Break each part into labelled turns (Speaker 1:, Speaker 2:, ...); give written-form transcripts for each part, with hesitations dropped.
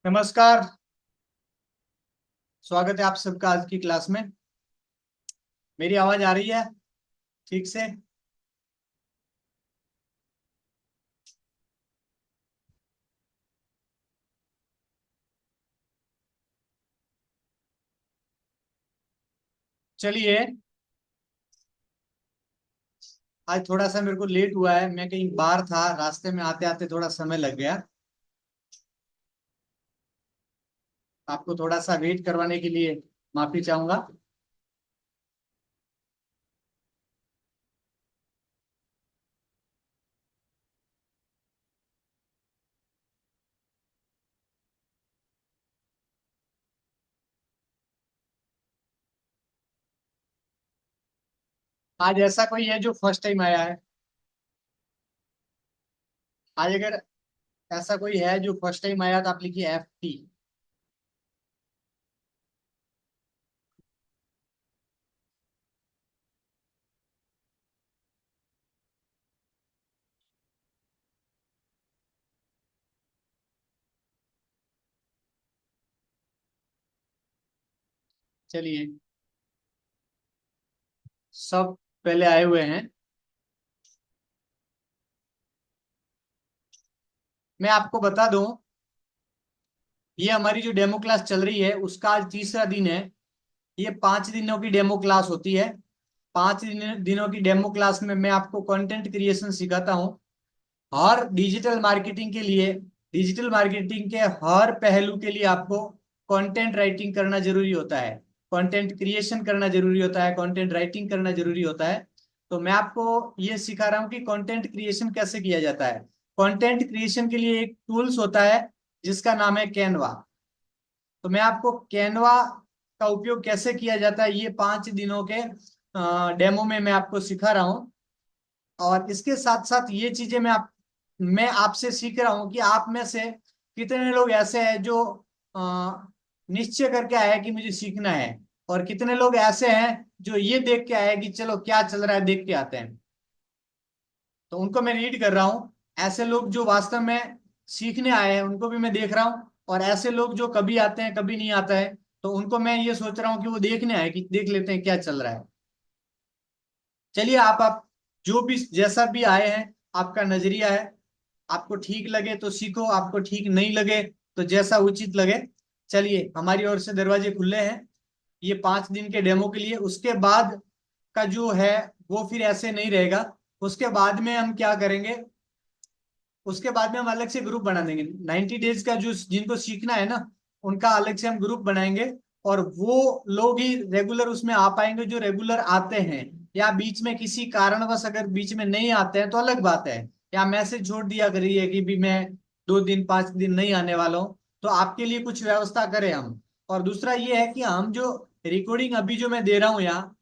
Speaker 1: नमस्कार। स्वागत है आप सबका आज की क्लास में। मेरी आवाज आ रही है ठीक से? चलिए, आज थोड़ा सा मेरे को लेट हुआ है, मैं कहीं बाहर था, रास्ते में आते आते थोड़ा समय लग गया। आपको थोड़ा सा वेट करवाने के लिए माफी चाहूंगा। आज ऐसा कोई है जो फर्स्ट टाइम आया है? आज अगर ऐसा कोई है जो फर्स्ट टाइम आया तो आप लिखिए FT। चलिए, सब पहले आए हुए हैं। मैं आपको बता दूं, ये हमारी जो डेमो क्लास चल रही है उसका आज तीसरा दिन है। ये 5 दिनों की डेमो क्लास होती है। दिनों की डेमो क्लास में मैं आपको कंटेंट क्रिएशन सिखाता हूँ। हर डिजिटल मार्केटिंग के हर पहलू के लिए आपको कंटेंट राइटिंग करना जरूरी होता है। कंटेंट क्रिएशन करना जरूरी होता है, कंटेंट राइटिंग करना जरूरी होता है। तो मैं आपको ये सिखा रहा हूँ कि कंटेंट क्रिएशन कैसे किया जाता है। कंटेंट क्रिएशन के लिए एक टूल्स होता है जिसका नाम है कैनवा। तो मैं आपको कैनवा का उपयोग कैसे किया जाता है ये 5 दिनों के डेमो में मैं आपको सिखा रहा हूँ। और इसके साथ साथ ये चीजें मैं आपसे सीख रहा हूँ कि आप में से कितने लोग ऐसे हैं जो अ, निश्चय करके आए हैं कि मुझे सीखना है, और कितने लोग ऐसे हैं जो ये देख के आए हैं कि चलो क्या चल रहा है देख के आते हैं। तो उनको मैं रीड कर रहा हूँ। ऐसे लोग जो वास्तव में सीखने आए हैं उनको भी मैं देख रहा हूँ, और ऐसे लोग जो कभी आते हैं कभी नहीं आता है, तो उनको मैं ये सोच रहा हूँ कि वो देखने आए कि देख लेते हैं क्या चल रहा है। चलिए, आप जो भी जैसा भी आए हैं, आपका नजरिया है। आपको ठीक लगे तो सीखो, आपको ठीक नहीं लगे तो जैसा उचित लगे। चलिए, हमारी ओर से दरवाजे खुले हैं ये 5 दिन के डेमो के लिए। उसके बाद का जो है वो फिर ऐसे नहीं रहेगा। उसके बाद में हम क्या करेंगे, उसके बाद में हम अलग से ग्रुप बना देंगे। 90 डेज का जो जिनको सीखना है ना, उनका अलग से हम ग्रुप बनाएंगे। और वो लोग ही रेगुलर उसमें आ पाएंगे जो रेगुलर आते हैं। या बीच में किसी कारणवश अगर बीच में नहीं आते हैं तो अलग बात है। या मैसेज छोड़ दिया करिए कि भी मैं 2 दिन 5 दिन नहीं आने वाला हूँ, तो आपके लिए कुछ व्यवस्था करें हम। और दूसरा ये है कि हम जो रिकॉर्डिंग अभी जो मैं दे रहा हूँ यहाँ,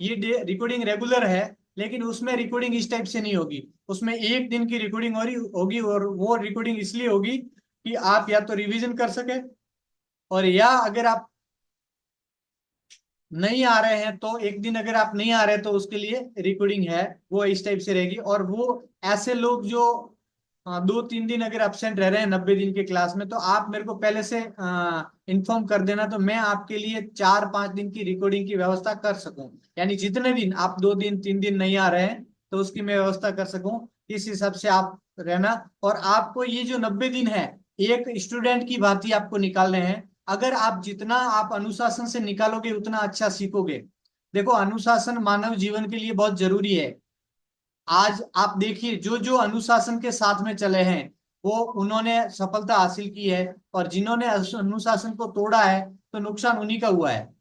Speaker 1: ये रिकॉर्डिंग रेगुलर है, लेकिन उसमें रिकॉर्डिंग इस टाइप से नहीं होगी। उसमें 1 दिन की रिकॉर्डिंग हो रही होगी, और वो रिकॉर्डिंग इसलिए होगी कि आप या तो रिवीजन कर सके, और या अगर आप नहीं आ रहे हैं तो 1 दिन अगर आप नहीं आ रहे तो उसके लिए रिकॉर्डिंग है, वो इस टाइप से रहेगी। और वो ऐसे लोग जो 2-3 दिन अगर एब्सेंट रह रहे हैं 90 दिन के क्लास में, तो आप मेरे को पहले से इन्फॉर्म कर देना, तो मैं आपके लिए 4-5 दिन की रिकॉर्डिंग की व्यवस्था कर सकूं। यानी जितने दिन आप 2 दिन 3 दिन नहीं आ रहे हैं तो उसकी मैं व्यवस्था कर सकूं। इस हिसाब से आप रहना। और आपको ये जो 90 दिन है, एक स्टूडेंट की भांति आपको निकालने हैं। अगर आप जितना आप अनुशासन से निकालोगे उतना अच्छा सीखोगे। देखो, अनुशासन मानव जीवन के लिए बहुत जरूरी है। आज आप देखिए, जो जो अनुशासन के साथ में चले हैं वो उन्होंने सफलता हासिल की है। और जिन्होंने अनुशासन को तोड़ा है तो नुकसान उन्हीं का हुआ है।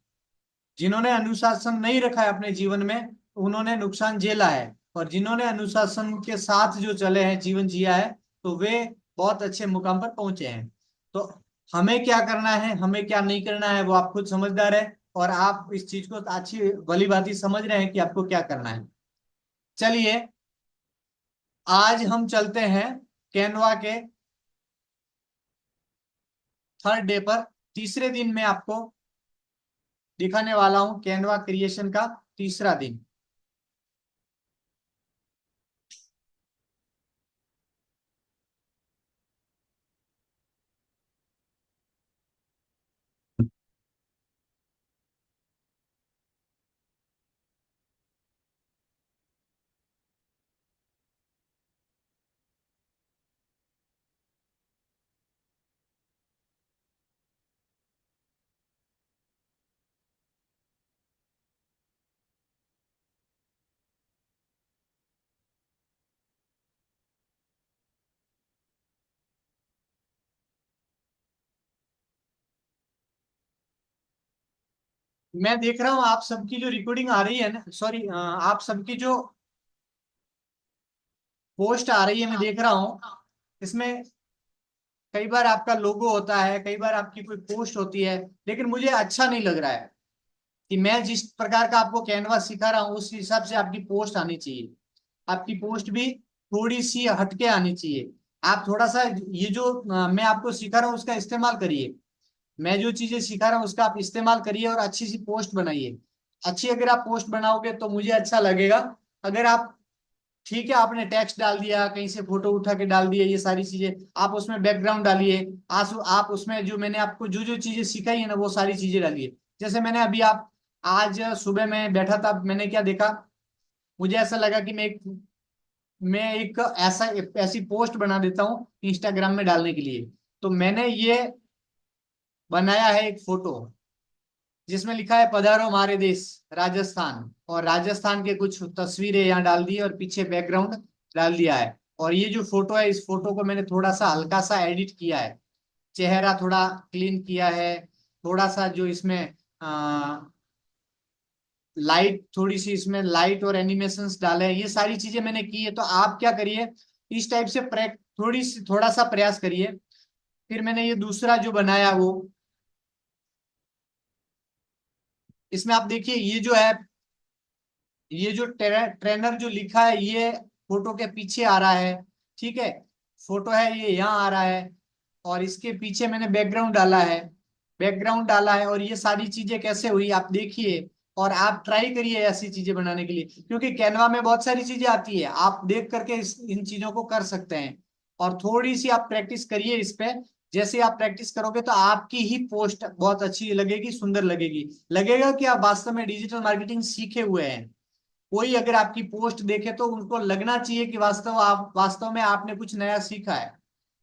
Speaker 1: जिन्होंने अनुशासन नहीं रखा है अपने जीवन में, उन्होंने नुकसान झेला है। और जिन्होंने अनुशासन के साथ जो चले हैं, जीवन जिया है, तो वे बहुत अच्छे मुकाम पर पहुंचे हैं। तो हमें क्या करना है, हमें क्या नहीं करना है, वो आप खुद समझदार है। और आप इस चीज को अच्छी भली भांति समझ रहे हैं कि आपको क्या करना है। चलिए, आज हम चलते हैं कैनवा के थर्ड डे पर। तीसरे दिन में आपको दिखाने वाला हूं कैनवा क्रिएशन का तीसरा दिन। मैं देख रहा हूँ आप सबकी जो रिकॉर्डिंग आ रही है ना, सॉरी, आप सबकी जो पोस्ट आ रही है मैं देख रहा हूँ, इसमें कई बार आपका लोगो होता है, कई बार आपकी कोई पोस्ट होती है, लेकिन मुझे अच्छा नहीं लग रहा है कि मैं जिस प्रकार का आपको कैनवास सिखा रहा हूँ उस हिसाब से आपकी पोस्ट आनी चाहिए। आपकी पोस्ट भी थोड़ी सी हटके आनी चाहिए। आप थोड़ा सा ये जो मैं आपको सिखा रहा हूँ उसका इस्तेमाल करिए। मैं जो चीजें सिखा रहा हूँ उसका आप इस्तेमाल करिए और अच्छी सी पोस्ट बनाइए। अच्छी अगर आप पोस्ट बनाओगे तो मुझे अच्छा लगेगा। अगर आप, ठीक है, आपने टेक्स्ट डाल दिया, कहीं से फोटो उठा के डाल दिया, ये सारी चीजें आप उसमें बैकग्राउंड डालिए। आप उसमें जो मैंने आपको जो जो चीजें सिखाई है ना वो सारी चीजें डालिए। जैसे मैंने अभी आप आज सुबह में बैठा था, मैंने क्या देखा, मुझे ऐसा लगा कि मैं एक ऐसी पोस्ट बना देता हूँ इंस्टाग्राम में डालने के लिए। तो मैंने ये बनाया है एक फोटो जिसमें लिखा है पधारो हमारे देश राजस्थान, और राजस्थान के कुछ तस्वीरें यहाँ डाल दी है और पीछे बैकग्राउंड डाल दिया है। और ये जो फोटो है, इस फोटो को मैंने थोड़ा सा हल्का सा एडिट किया है, चेहरा थोड़ा क्लीन किया है, थोड़ा सा जो इसमें लाइट, थोड़ी सी इसमें लाइट और एनिमेशंस डाले हैं, ये सारी चीजें मैंने की है। तो आप क्या करिए, इस टाइप से थोड़ा सा प्रयास करिए। फिर मैंने ये दूसरा जो बनाया वो, इसमें आप देखिए ये जो है, ये जो ट्रेनर जो लिखा है ये फोटो के पीछे आ रहा है। ठीक है, फोटो है ये यहाँ आ रहा है, और इसके पीछे मैंने बैकग्राउंड डाला है, और ये सारी चीजें कैसे हुई आप देखिए। और आप ट्राई करिए ऐसी चीजें बनाने के लिए, क्योंकि कैनवा में बहुत सारी चीजें आती है, आप देख करके इन चीजों को कर सकते हैं। और थोड़ी सी आप प्रैक्टिस करिए इस पे। जैसे आप प्रैक्टिस करोगे तो आपकी ही पोस्ट बहुत अच्छी लगेगी, सुंदर लगेगी। लगेगा कि आप वास्तव में डिजिटल मार्केटिंग सीखे हुए हैं। कोई अगर आपकी पोस्ट देखे तो उनको लगना चाहिए कि वास्तव में आपने कुछ नया सीखा है।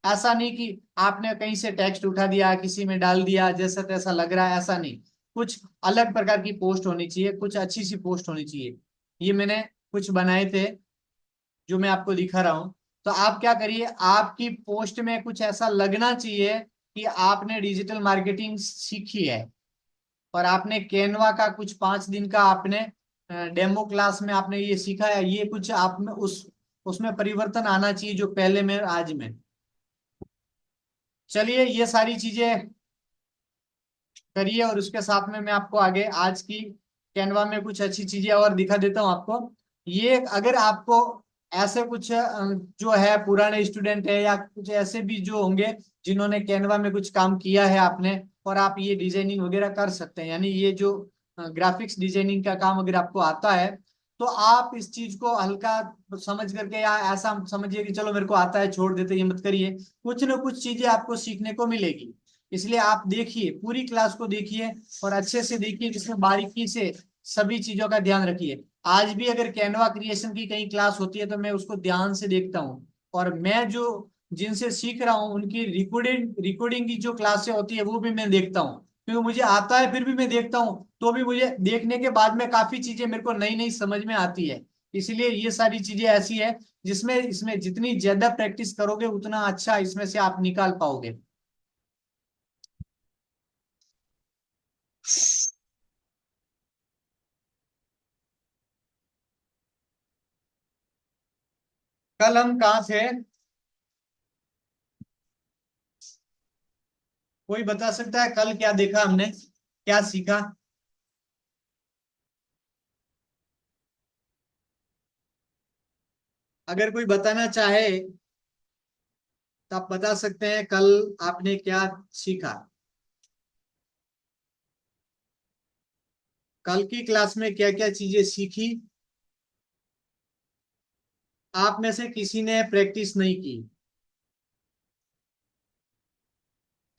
Speaker 1: ऐसा नहीं कि आपने कहीं से टेक्स्ट उठा दिया, किसी में डाल दिया, जैसा तैसा लग रहा है, ऐसा नहीं। कुछ अलग प्रकार की पोस्ट होनी चाहिए, कुछ अच्छी सी पोस्ट होनी चाहिए। ये मैंने कुछ बनाए थे जो मैं आपको दिखा रहा हूँ। तो आप क्या करिए, आपकी पोस्ट में कुछ ऐसा लगना चाहिए कि आपने डिजिटल मार्केटिंग सीखी है, और आपने कैनवा का कुछ 5 दिन का आपने डेमो क्लास में आपने ये सीखा है। ये कुछ आप में उसमें परिवर्तन आना चाहिए जो पहले में आज में। चलिए ये सारी चीजें करिए, और उसके साथ में मैं आपको आगे आज की कैनवा में कुछ अच्छी चीजें और दिखा देता हूँ आपको। ये अगर आपको ऐसे कुछ जो है पुराने स्टूडेंट है या कुछ ऐसे भी जो होंगे जिन्होंने कैनवा में कुछ काम किया है आपने, और आप ये डिजाइनिंग वगैरह कर सकते हैं, यानी ये जो ग्राफिक्स डिजाइनिंग का काम अगर आपको आता है, तो आप इस चीज को हल्का समझ करके, या ऐसा समझिए कि चलो मेरे को आता है छोड़ देते, ये मत करिए। कुछ ना कुछ चीजें आपको सीखने को मिलेगी। इसलिए आप देखिए, पूरी क्लास को देखिए और अच्छे से देखिए, जिसमें बारीकी से सभी चीजों का ध्यान रखिए। आज भी अगर कैनवा क्रिएशन की कहीं क्लास होती है तो मैं उसको ध्यान से देखता हूँ, और मैं जो जिनसे सीख रहा हूँ उनकी रिकॉर्डिंग रिकॉर्डिंग की जो क्लासें होती है वो भी मैं देखता हूँ, क्योंकि मुझे आता है फिर भी मैं देखता हूँ, तो भी मुझे देखने के बाद में काफी चीजें मेरे को नई नई समझ में आती है। इसलिए ये सारी चीजें ऐसी है जिसमें इसमें जितनी ज्यादा प्रैक्टिस करोगे उतना अच्छा इसमें से आप निकाल पाओगे। कल हम कहाँ थे, कोई बता सकता है कल क्या देखा हमने, क्या सीखा? अगर कोई बताना चाहे तो आप बता सकते हैं कल आपने क्या सीखा। कल की क्लास में क्या क्या चीजें सीखी? आप में से किसी ने प्रैक्टिस नहीं की,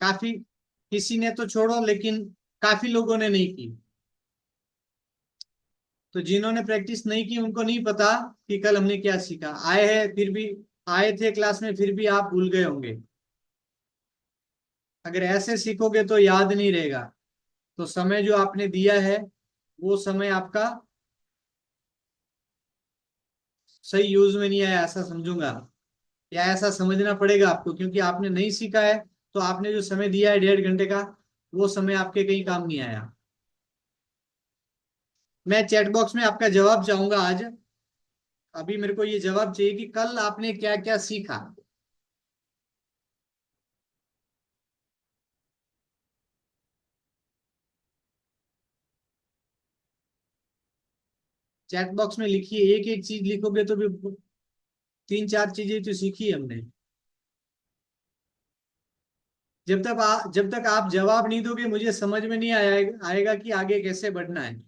Speaker 1: काफी, किसी ने तो छोड़ो लेकिन काफी लोगों ने नहीं की। तो जिन्होंने प्रैक्टिस नहीं की उनको नहीं पता कि कल हमने क्या सीखा। आए हैं फिर भी, आए थे क्लास में फिर भी आप भूल गए होंगे। अगर ऐसे सीखोगे तो याद नहीं रहेगा। तो समय जो आपने दिया है वो समय आपका सही यूज में नहीं आया, ऐसा समझूंगा, या ऐसा समझना पड़ेगा आपको, क्योंकि आपने नहीं सीखा है। तो आपने जो समय दिया है 1.5 घंटे का, वो समय आपके कहीं काम नहीं आया। मैं चैट बॉक्स में आपका जवाब चाहूंगा आज। अभी मेरे को ये जवाब चाहिए कि कल आपने क्या क्या सीखा। चैट बॉक्स में लिखिए, एक एक चीज लिखोगे तो भी तीन चार चीजें तो सीखी हमने। जब तक आप जवाब नहीं दोगे मुझे समझ में नहीं आएगा कि आगे कैसे बढ़ना है।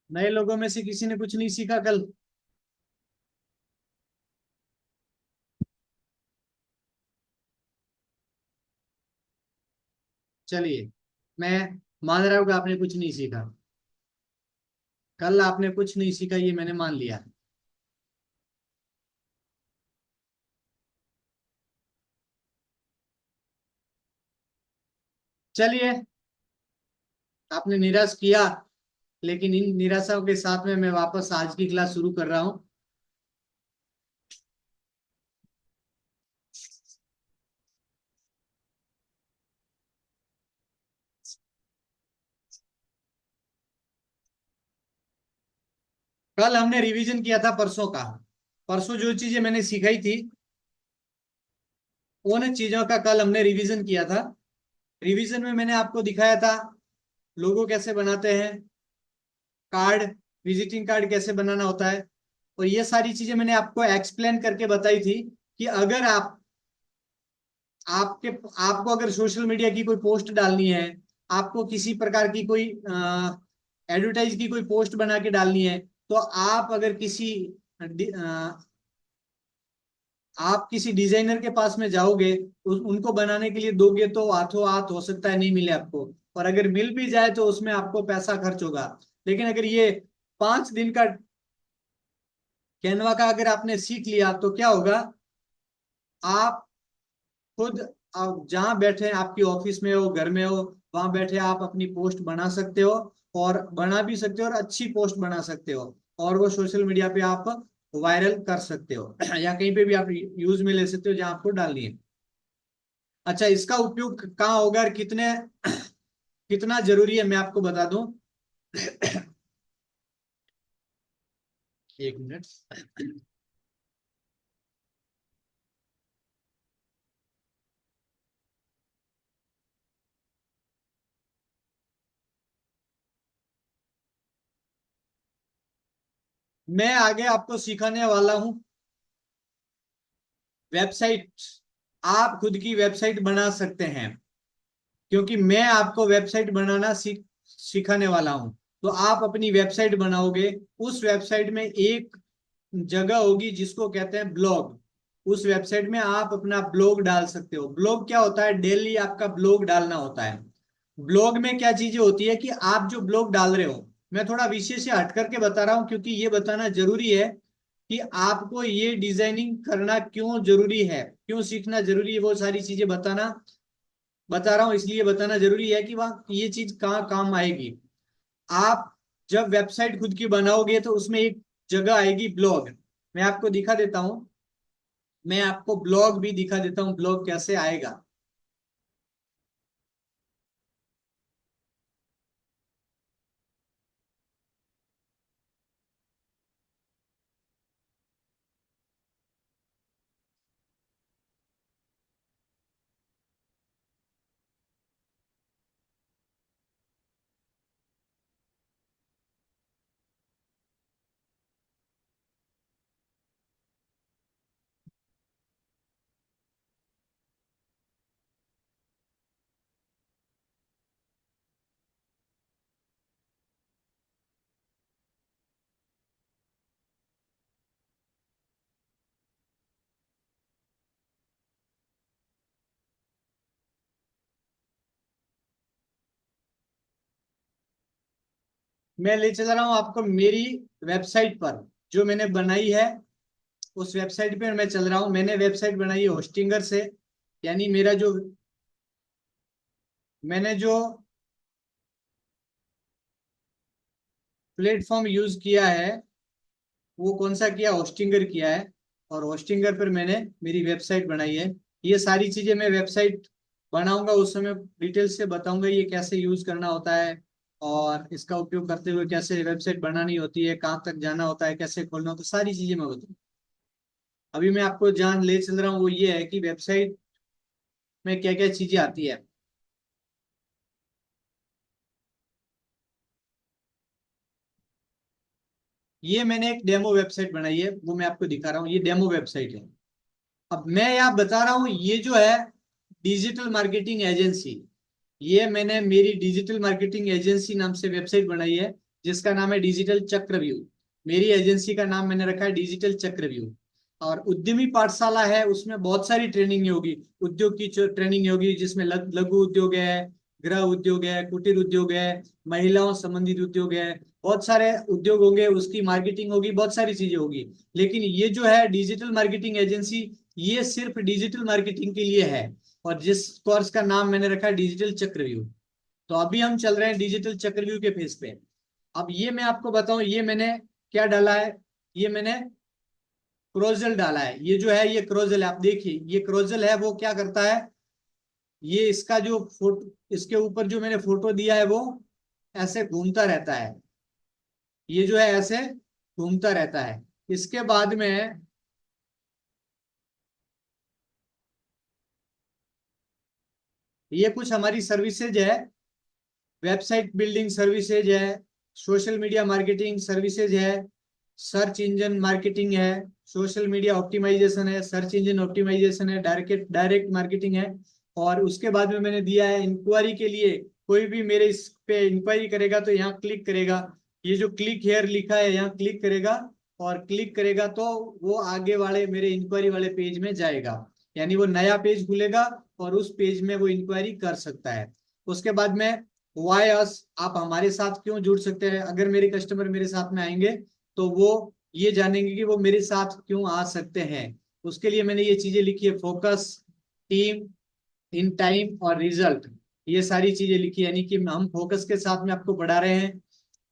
Speaker 1: नए लोगों में से किसी ने कुछ नहीं सीखा कल? चलिए, मैं मान रहा हूं कि आपने कुछ नहीं सीखा। कल आपने कुछ नहीं सीखा, ये मैंने मान लिया। चलिए, आपने निराश किया, लेकिन इन निराशाओं के साथ में मैं वापस आज की क्लास शुरू कर रहा हूँ। कल हमने रिवीजन किया था परसों का। परसों जो चीजें मैंने सिखाई थी उन चीजों का कल हमने रिवीजन किया था। रिवीजन में मैंने आपको दिखाया था लोगो कैसे बनाते हैं, कार्ड, विजिटिंग कार्ड कैसे बनाना होता है। और ये सारी चीजें मैंने आपको एक्सप्लेन करके बताई थी कि अगर आपके आपको अगर सोशल मीडिया की कोई पोस्ट डालनी है, आपको किसी प्रकार की कोई एडवर्टाइज की कोई पोस्ट बना के डालनी है, तो आप अगर आप किसी डिजाइनर के पास में जाओगे, उनको बनाने के लिए दोगे तो हाथों हाथ हो सकता है नहीं मिले आपको। और अगर मिल भी जाए तो उसमें आपको पैसा खर्च होगा। लेकिन अगर ये 5 दिन का कैनवा का अगर आपने सीख लिया तो क्या होगा, आप खुद, आप जहाँ बैठे हैं, आपकी ऑफिस में हो, घर में हो, वहां बैठे आप अपनी पोस्ट बना सकते हो। और बना भी सकते हो और अच्छी पोस्ट बना सकते हो। और वो सोशल मीडिया पे आप वायरल कर सकते हो या कहीं पे भी आप यूज में ले सकते हो जहां आपको डालनी है। अच्छा, इसका उपयोग कहाँ होगा और कितना जरूरी है मैं आपको बता दूं। 1 मिनट। मैं आगे आपको सिखाने वाला हूं वेबसाइट। आप खुद की वेबसाइट बना सकते हैं, क्योंकि मैं आपको वेबसाइट बनाना सिखाने वाला हूं। तो आप अपनी वेबसाइट बनाओगे, उस वेबसाइट में एक जगह होगी जिसको कहते हैं ब्लॉग। उस वेबसाइट में आप अपना ब्लॉग डाल सकते हो। ब्लॉग क्या होता है? डेली आपका ब्लॉग डालना होता है। ब्लॉग में क्या चीजें होती है कि आप जो ब्लॉग डाल रहे हो, मैं थोड़ा विषय से हट करके बता रहा हूँ क्योंकि ये बताना जरूरी है कि आपको ये डिजाइनिंग करना क्यों जरूरी है, क्यों सीखना जरूरी है, वो सारी चीजें बता रहा हूँ। इसलिए बताना जरूरी है कि वहाँ ये चीज कहाँ काम आएगी। आप जब वेबसाइट खुद की बनाओगे तो उसमें एक जगह आएगी ब्लॉग। मैं आपको दिखा देता हूँ, मैं आपको ब्लॉग भी दिखा देता हूँ ब्लॉग कैसे आएगा। मैं ले चल रहा हूँ आपको मेरी वेबसाइट पर, जो मैंने बनाई है उस वेबसाइट पे मैं चल रहा हूँ। मैंने वेबसाइट बनाई है होस्टिंगर से, यानी मेरा जो मैंने जो प्लेटफॉर्म यूज किया है वो कौन सा किया, होस्टिंगर किया है। और होस्टिंगर पर मैंने मेरी वेबसाइट बनाई है। ये सारी चीजें मैं वेबसाइट बनाऊंगा उस समय डिटेल से बताऊंगा ये कैसे यूज करना होता है, और इसका उपयोग करते हुए कैसे वेबसाइट बनानी होती है, कहाँ तक जाना होता है, कैसे खोलना होता है, सारी चीजें मैं बताऊँ। अभी मैं आपको जहाँ ले चल रहा हूँ वो ये है कि वेबसाइट में क्या क्या चीजें आती है। ये मैंने एक डेमो वेबसाइट बनाई है, वो मैं आपको दिखा रहा हूँ, ये डेमो वेबसाइट है। अब मैं यहाँ बता रहा हूँ ये जो है डिजिटल मार्केटिंग एजेंसी, ये मैंने मेरी डिजिटल मार्केटिंग एजेंसी नाम से वेबसाइट बनाई है, जिसका नाम है डिजिटल चक्रव्यूह। मेरी एजेंसी का नाम मैंने रखा है डिजिटल चक्रव्यूह। और उद्यमी पाठशाला है, उसमें बहुत सारी ट्रेनिंग होगी। उद्योग की ट्रेनिंग होगी, जिसमें लघु उद्योग है, गृह उद्योग है, कुटीर उद्योग है, महिलाओं संबंधित उद्योग है, बहुत सारे उद्योग होंगे, उसकी मार्केटिंग होगी, बहुत सारी चीजें होगी। लेकिन ये जो है डिजिटल मार्केटिंग एजेंसी, ये सिर्फ डिजिटल मार्केटिंग के लिए है। और जिस कोर्स का नाम मैंने रखा है डिजिटल चक्रव्यूह। तो अभी हम चल रहे हैं डिजिटल चक्रव्यूह के फेज पे। अब ये मैं आपको बताऊं, ये मैंने क्या डाला है। ये मैंने क्रोजल डाला है। ये जो है ये क्रोजल है, आप देखिए ये क्रोजल है, वो क्या करता है, ये इसका जो फोटो, इसके ऊपर जो मैंने फोटो दिया है वो ऐसे घूमता रहता है। ये जो है ऐसे घूमता रहता है। इसके बाद में ये कुछ हमारी सर्विसेज है, वेबसाइट बिल्डिंग सर्विसेज है, सोशल मीडिया मार्केटिंग सर्विसेज है, सर्च इंजन मार्केटिंग है, सोशल मीडिया ऑप्टिमाइजेशन है, सर्च इंजन ऑप्टिमाइजेशन है, डायरेक्ट डायरेक्ट मार्केटिंग है। और उसके बाद में मैंने दिया है इंक्वायरी के लिए, कोई भी मेरे इस पे इंक्वायरी करेगा तो यहाँ क्लिक करेगा, ये जो क्लिक हेयर लिखा है यहाँ क्लिक करेगा, और क्लिक करेगा तो वो आगे वाले मेरे इंक्वायरी वाले पेज में जाएगा, यानी वो नया पेज खुलेगा और उस पेज में वो इंक्वायरी कर सकता है। उसके बाद में वाई अस, आप हमारे साथ क्यों जुड़ सकते हैं, अगर मेरे कस्टमर मेरे साथ में आएंगे तो वो ये जानेंगे कि वो मेरे साथ क्यों आ सकते हैं। उसके लिए मैंने ये चीजें लिखी है, फोकस, टीम, इन टाइम और रिजल्ट। ये सारी चीजें लिखी है, यानी कि हम फोकस के साथ में आपको बढ़ा रहे हैं,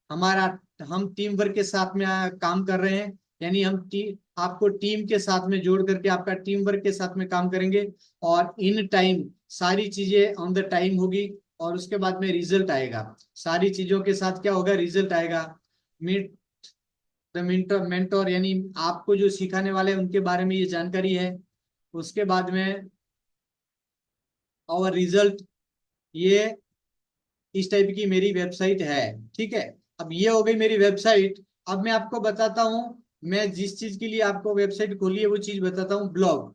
Speaker 1: हमारा हम टीम वर्क के साथ में काम कर रहे हैं, यानी आपको टीम के साथ में जोड़ करके आपका टीम वर्क के साथ में काम करेंगे। और इन टाइम, सारी चीजें ऑन द टाइम होगी। और उसके बाद में रिजल्ट आएगा, सारी चीजों के साथ क्या होगा, रिजल्ट आएगा। मीट द मेंटर मेंटोर, यानी आपको जो सिखाने वाले हैं उनके बारे में ये जानकारी है। उसके बाद में और रिजल्ट, ये इस टाइप की मेरी वेबसाइट है। ठीक है, अब ये हो गई मेरी वेबसाइट। अब मैं आपको बताता हूँ, मैं जिस चीज के लिए आपको वेबसाइट खोली है वो चीज बताता हूँ, ब्लॉग।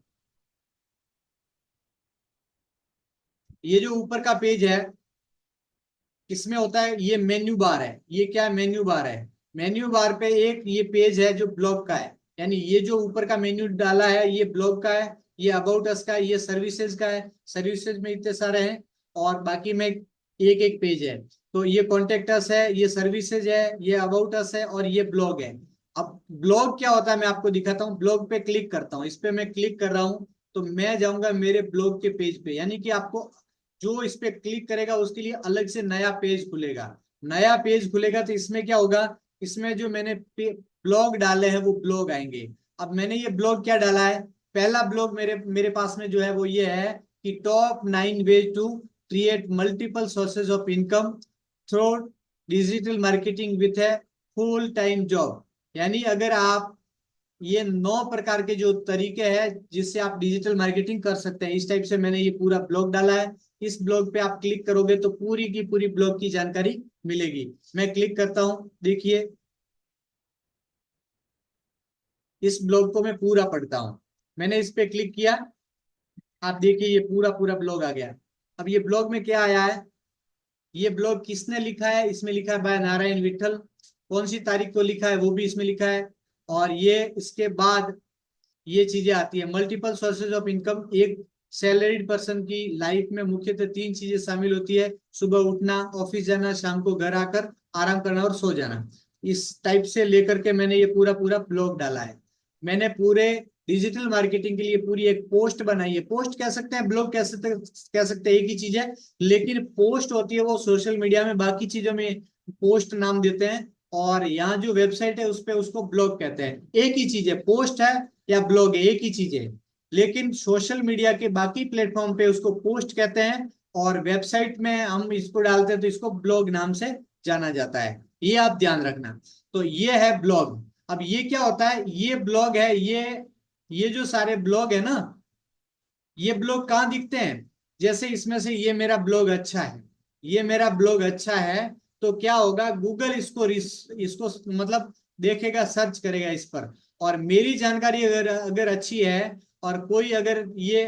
Speaker 1: ये जो ऊपर का पेज है, इसमें होता है, ये मेन्यू बार है, ये क्या है, मेन्यू बार है। मेन्यू बार पे एक ये पेज है जो ब्लॉग का है, यानी ये जो ऊपर का मेन्यू डाला है ये ब्लॉग का है, ये अबाउट अस का है, ये सर्विसेज का है, सर्विसेज में इतने सारे हैं। और बाकी में एक एक पेज है। तो ये कॉन्टेक्ट अस है, ये सर्विसेज है, ये अबाउट अस है, और ये ब्लॉग है। अब ब्लॉग क्या होता है मैं आपको दिखाता हूँ। ब्लॉग पे क्लिक करता हूँ, इस पे मैं क्लिक कर रहा हूँ तो मैं जाऊंगा मेरे ब्लॉग के पेज पे, यानी कि आपको जो इस पे क्लिक करेगा उसके लिए अलग से नया पेज खुलेगा। नया पेज खुलेगा तो इसमें क्या होगा, इसमें जो मैंने ब्लॉग डाले हैं वो ब्लॉग आएंगे। अब मैंने ये ब्लॉग क्या डाला है, पहला ब्लॉग मेरे मेरे पास में जो है वो ये है कि top 9 ways to create multiple sources of income through digital marketing with a full time job. यानी अगर आप, ये 9 प्रकार के जो तरीके हैं जिससे आप डिजिटल मार्केटिंग कर सकते हैं, इस टाइप से मैंने ये पूरा ब्लॉग डाला है। इस ब्लॉग पे आप क्लिक करोगे तो पूरी की पूरी ब्लॉग की जानकारी मिलेगी। मैं क्लिक करता हूं, देखिए इस ब्लॉग को मैं पूरा पढ़ता हूं। मैंने इस पे क्लिक किया, आप देखिए ये पूरा पूरा ब्लॉग आ गया। अब ये ब्लॉग में क्या आया है, ये ब्लॉग किसने लिखा है, इसमें लिखा है बाय नारायण विठल, कौन सी तारीख को लिखा है वो भी इसमें लिखा है। और ये इसके बाद ये चीजें आती है, मल्टीपल सोर्सेज ऑफ इनकम। एक सैलरीड पर्सन की लाइफ में मुख्यतः 3 चीजें शामिल होती है, सुबह उठना, ऑफिस जाना, शाम को घर आकर आराम करना और सो जाना, इस टाइप से लेकर के मैंने ये पूरा पूरा ब्लॉग डाला है। मैंने पूरे डिजिटल मार्केटिंग के लिए पूरी एक पोस्ट बनाई है। पोस्ट कह सकते हैं, ब्लॉग कह सकते हैं, एक ही चीज है, लेकिन पोस्ट होती है वो सोशल मीडिया में, बाकी चीजों में पोस्ट नाम देते हैं, और यहाँ जो वेबसाइट है उस पे उसको ब्लॉग कहते हैं। एक ही चीज है, पोस्ट है या ब्लॉग है, एक ही चीज है। लेकिन सोशल मीडिया के बाकी प्लेटफॉर्म पे उसको पोस्ट कहते हैं, और वेबसाइट में हम इसको डालते हैं तो इसको ब्लॉग नाम से जाना जाता है। ये आप ध्यान रखना। तो ये है ब्लॉग। अब ये क्या होता है, ये ब्लॉग है, ये जो सारे ब्लॉग है ना, ये ब्लॉग कहाँ दिखते हैं, जैसे इसमें से ये मेरा ब्लॉग अच्छा है, ये मेरा ब्लॉग अच्छा है, तो क्या होगा, गूगल इसको मतलब देखेगा, सर्च करेगा इस पर, और मेरी जानकारी अगर अगर अच्छी है, और कोई अगर ये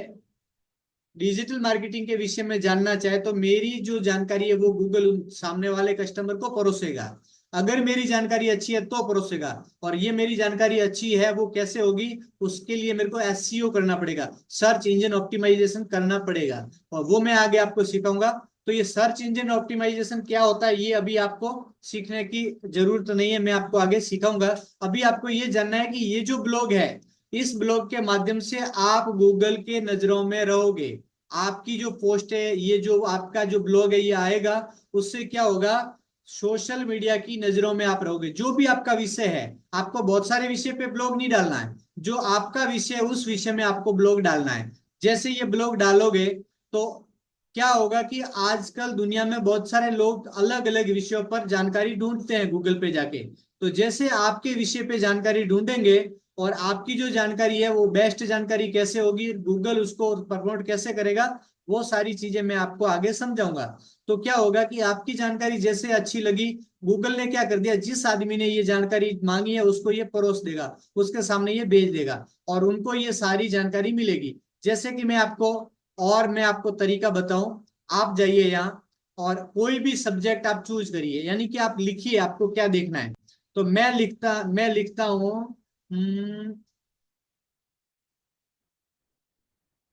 Speaker 1: डिजिटल मार्केटिंग के विषय में जानना चाहे, तो मेरी जो जानकारी है वो गूगल सामने वाले कस्टमर को परोसेगा। अगर मेरी जानकारी अच्छी है तो परोसेगा, और ये मेरी जानकारी अच्छी है वो कैसे होगी, उसके लिए मेरे को एसईओ करना पड़ेगा, सर्च इंजन ऑप्टिमाइजेशन करना पड़ेगा, और वो मैं आगे आपको सिखाऊंगा। तो ये सर्च इंजन ऑप्टिमाइजेशन क्या होता है, ये अभी आपको सीखने की जरूरत नहीं है, मैं आपको आगे सिखाऊंगा। अभी आपको ये जानना है कि ये जो ब्लॉग है, इस ब्लॉग के माध्यम से आप गूगल के नजरों में रहोगे। आपकी जो पोस्ट है, ये जो आपका जो ब्लॉग है ये आएगा, उससे क्या होगा, सोशल मीडिया की नजरों में आप रहोगे। जो भी आपका विषय है, आपको बहुत सारे विषय पे ब्लॉग नहीं डालना है, जो आपका विषय है उस विषय में आपको ब्लॉग डालना है। जैसे ये ब्लॉग डालोगे तो क्या होगा कि आजकल दुनिया में बहुत सारे लोग अलग अलग विषयों पर जानकारी ढूंढते हैं गूगल पे जाके। तो जैसे आपके विषय पे जानकारी ढूंढेंगे, और आपकी जो जानकारी है वो बेस्ट जानकारी कैसे होगी, गूगल उसको प्रमोट कैसे करेगा, वो सारी चीजें मैं आपको आगे समझाऊंगा। तो क्या होगा कि आपकी जानकारी जैसे अच्छी लगी, गूगल ने क्या कर दिया, जिस आदमी ने ये जानकारी मांगी है उसको ये परोस देगा, उसके सामने ये भेज देगा, और उनको ये सारी जानकारी मिलेगी। जैसे कि मैं आपको तरीका बताऊं, आप जाइए यहाँ, और कोई भी सब्जेक्ट आप चूज करिए, यानी कि आप लिखिए आपको क्या देखना है। तो मैं लिखता हूँ, हम्म,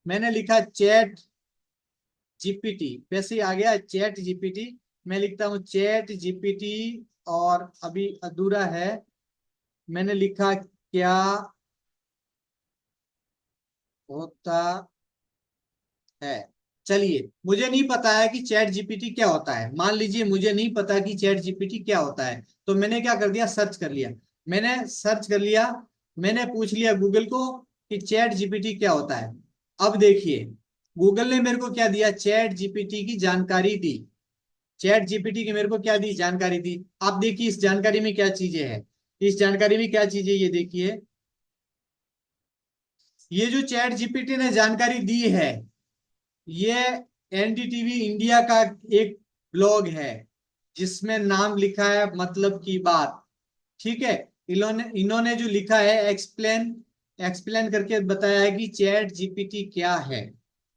Speaker 1: मैंने लिखा चैट जीपीटी, वैसे ही आ गया चैट जीपीटी। मैं लिखता हूँ चैट जीपीटी, और अभी अधूरा है, मैंने लिखा क्या होता है। चलिए, मुझे नहीं पता है कि चैट जीपीटी क्या होता है, मान लीजिए मुझे नहीं पता कि चैट जीपीटी क्या होता है, तो मैंने क्या कर दिया, सर्च कर लिया। मैंने सर्च कर लिया, मैंने पूछ लिया गूगल को कि चैट जीपीटी क्या होता है। अब देखिए, गूगल ने मेरे को क्या दिया, चैट जीपीटी की जानकारी दी। चैट जीपीटी की मेरे को क्या दी, जानकारी दी। आप देखिए इस जानकारी में क्या चीजें हैं, इस जानकारी में क्या चीजें, ये देखिए, ये जो चैट जीपीटी ने जानकारी दी है, ये एनडीटीवी इंडिया का एक ब्लॉग है, जिसमें नाम लिखा है मतलब की बात। ठीक है, इन्होंने इन्होंने जो लिखा है, एक्सप्लेन एक्सप्लेन करके बताया है कि चैट जीपीटी क्या है।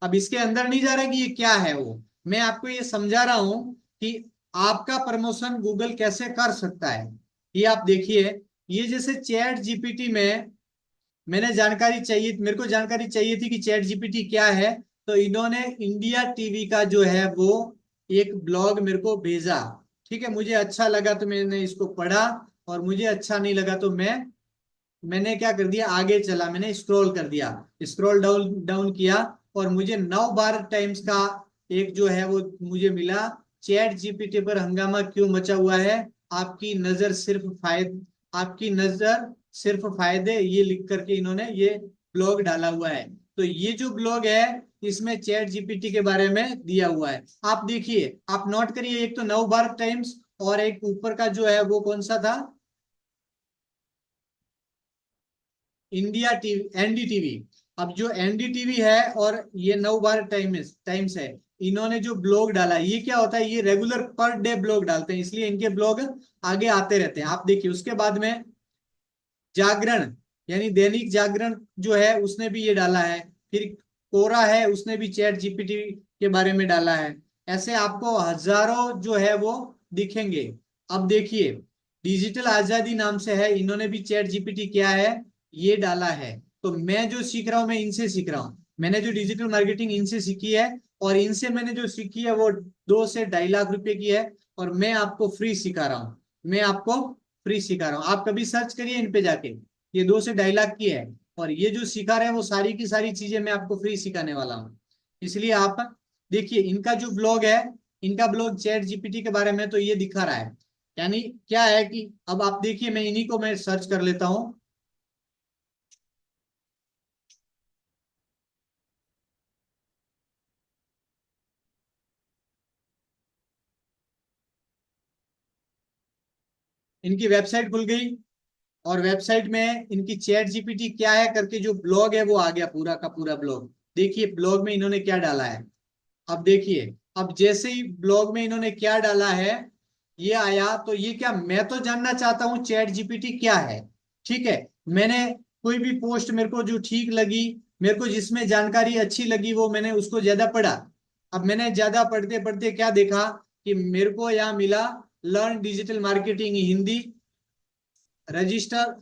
Speaker 1: अब इसके अंदर नहीं जा रहा कि ये क्या है, वो मैं आपको ये समझा रहा हूं कि आपका प्रमोशन गूगल कैसे कर सकता है। ये आप देखिए, ये जैसे चैट जीपीटी में मेरे को जानकारी चाहिए थी कि चैट जीपीटी क्या है, तो इन्होंने इंडिया टीवी का जो है वो एक ब्लॉग मेरे को भेजा। ठीक है, मुझे अच्छा लगा तो मैंने इसको पढ़ा, और मुझे अच्छा नहीं लगा तो मैंने क्या कर दिया, आगे चला, मैंने स्क्रॉल कर दिया, स्क्रॉल डाउन डाउन किया, और मुझे नव भारत टाइम्स का एक जो है वो मुझे मिला, चैट जीपीटी पर हंगामा क्यों मचा हुआ है, आपकी नजर सिर्फ फायदे आपकी नजर सिर्फ फायदे, ये लिख करके इन्होंने ये ब्लॉग डाला हुआ है। तो ये जो ब्लॉग है, इसमें चैट जीपीटी के बारे में दिया हुआ है। आप देखिए, आप नोट करिए, एक तो नव भारत टाइम्स, और एक ऊपर का जो है वो कौन सा था, इंडिया टीवी, एनडीटीवी। अब जो एनडीटीवी है और ये नव भारत टाइम्स टाइम्स है, इन्होंने जो ब्लॉग डाला, ये क्या होता है, ये रेगुलर पर डे ब्लॉग डालते हैं, इसलिए इनके ब्लॉग आगे आते रहते हैं। आप देखिए, उसके बाद में जागरण, यानी दैनिक जागरण जो है उसने भी ये डाला है, फिर कोरा है, उसने भी चैट जीपीटी के बारे में डाला है। ऐसे आपको हजारों जो है वो दिखेंगे। अब देखिए, डिजिटल आजादी नाम से है, इन्होंने भी चैट जीपीटी क्या है ये डाला है। तो मैं जो सीख रहा हूँ, मैं इनसे सीख रहा हूँ, मैंने जो डिजिटल मार्केटिंग इनसे सीखी है, और इनसे मैंने जो सीखी है वो 2 से 2.5 लाख रुपए की है। और मैं आपको फ्री सिखा रहा हूँ, मैं आपको फ्री सिखा रहा हूँ। आप कभी सर्च करिए इन पे जाके, ये 2 से 2.5 लाख की है, और ये जो सिखा रहे हैं वो सारी की सारी चीजें मैं आपको फ्री सिखाने वाला हूँ। इसलिए आप देखिए इनका जो ब्लॉग है, इनका ब्लॉग चैट जीपीटी के बारे में तो ये दिखा रहा है। यानी क्या है कि अब आप देखिए, मैं इन्हीं को मैं सर्च कर लेता हूँ। इनकी वेबसाइट खुल गई, और वेबसाइट में इनकी चैट जीपीटी क्या है करके जो ब्लॉग है वो आ गया, पूरा का पूरा ब्लॉग। देखिए ब्लॉग में इन्होंने क्या डाला है। अब देखिए, अब जैसे ही ब्लॉग में इन्होंने क्या डाला है ये आया, तो ये क्या, मैं तो जानना चाहता हूँ चैट जीपीटी क्या है। ठीक है, मैंने कोई भी पोस्ट मेरे को जो ठीक लगी, मेरे को जिसमें जानकारी अच्छी लगी, वो मैंने उसको ज्यादा पढ़ा। अब मैंने ज्यादा पढ़ते पढ़ते क्या देखा कि मेरे को यहाँ मिला, learn digital marketing Hindi, register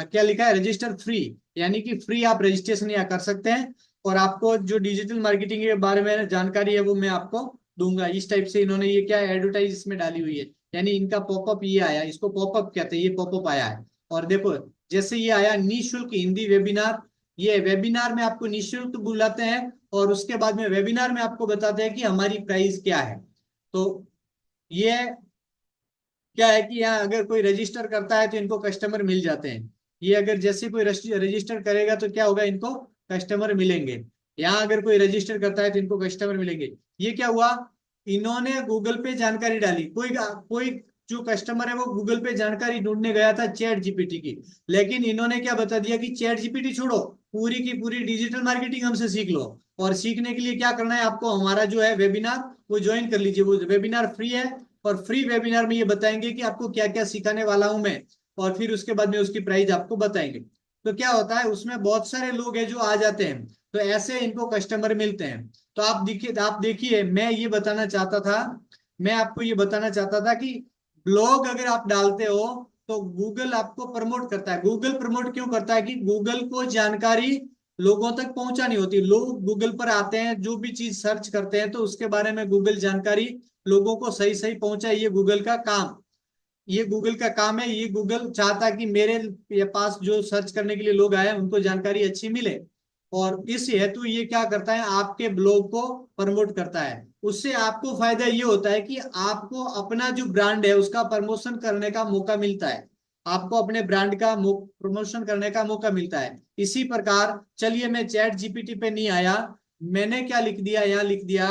Speaker 1: क्या लिखा है, रजिस्टर फ्री। यानी कि फ्री आप रजिस्ट्रेशन यहाँ कर सकते हैं, और आपको जो डिजिटल मार्केटिंग के बारे में जानकारी है वो मैं आपको दूंगा। इस टाइप से इन्होंने ये क्या एडवर्टाइज इसमें डाली हुई है। यानी इनका पॉपअप ये आया, इसको पॉपअप कहते हैं, ये पॉपअप आया है। और देखो, जैसे ये आया निःशुल्क हिंदी वेबिनार, ये वेबिनार में आपको निःशुल्क बुलाते हैं, और उसके बाद में वेबिनार में आपको बताते हैं कि हमारी प्राइस क्या है। तो ये क्या है कि यहाँ अगर कोई रजिस्टर करता है तो इनको कस्टमर मिल जाते हैं। ये अगर जैसे कोई रजिस्टर करेगा तो क्या होगा, इनको कस्टमर मिलेंगे। यहाँ अगर कोई रजिस्टर करता है तो इनको कस्टमर मिलेंगे। ये क्या हुआ, इन्होंने गूगल पे जानकारी डाली, कोई कोई जो कस्टमर है वो गूगल पे जानकारी ढूंढने गया था चैट जीपीटी की, लेकिन इन्होंने क्या बता दिया कि चैट जीपीटी छोड़ो, पूरी की पूरी डिजिटल मार्केटिंग हमसे सीख लो। और सीखने के लिए क्या करना है आपको, हमारा जो है वेबिनार वो ज्वाइन कर लीजिए, वो वेबिनार फ्री है। और फ्री वेबिनार में ये बताएंगे कि आपको क्या क्या सिखाने वाला हूं मैं, और फिर उसके बाद में उसकी प्राइस आपको बताएंगे। तो क्या होता है, उसमें बहुत सारे लोग हैं जो आ जाते हैं, तो ऐसे इनको कस्टमर मिलते हैं। तो आप देखिए मैं ये बताना चाहता था, मैं आपको ये बताना चाहता था कि ब्लॉग अगर आप डालते हो तो गूगल आपको प्रमोट करता है। गूगल प्रमोट क्यों करता है कि गूगल को जानकारी लोगों तक पहुंचानी होती है। लोग गूगल पर आते हैं, जो भी चीज सर्च करते हैं तो उसके बारे में गूगल जानकारी लोगों को सही सही पहुंचाए, ये गूगल का काम, ये गूगल का काम है। ये गूगल चाहता है कि मेरे ये पास जो सर्च करने के लिए लोग आए उनको जानकारी अच्छी मिले, और इस हेतु ये क्या करता है, आपके ब्लॉग को प्रमोट करता है। उससे आपको फायदा ये होता है कि आपको अपना जो ब्रांड है उसका प्रमोशन करने का मौका मिलता है, आपको अपने ब्रांड का प्रमोशन करने का मौका मिलता है। इसी प्रकार चलिए, मैं चैट जीपीटी पे नहीं आया, मैंने क्या लिख दिया, यहाँ लिख दिया,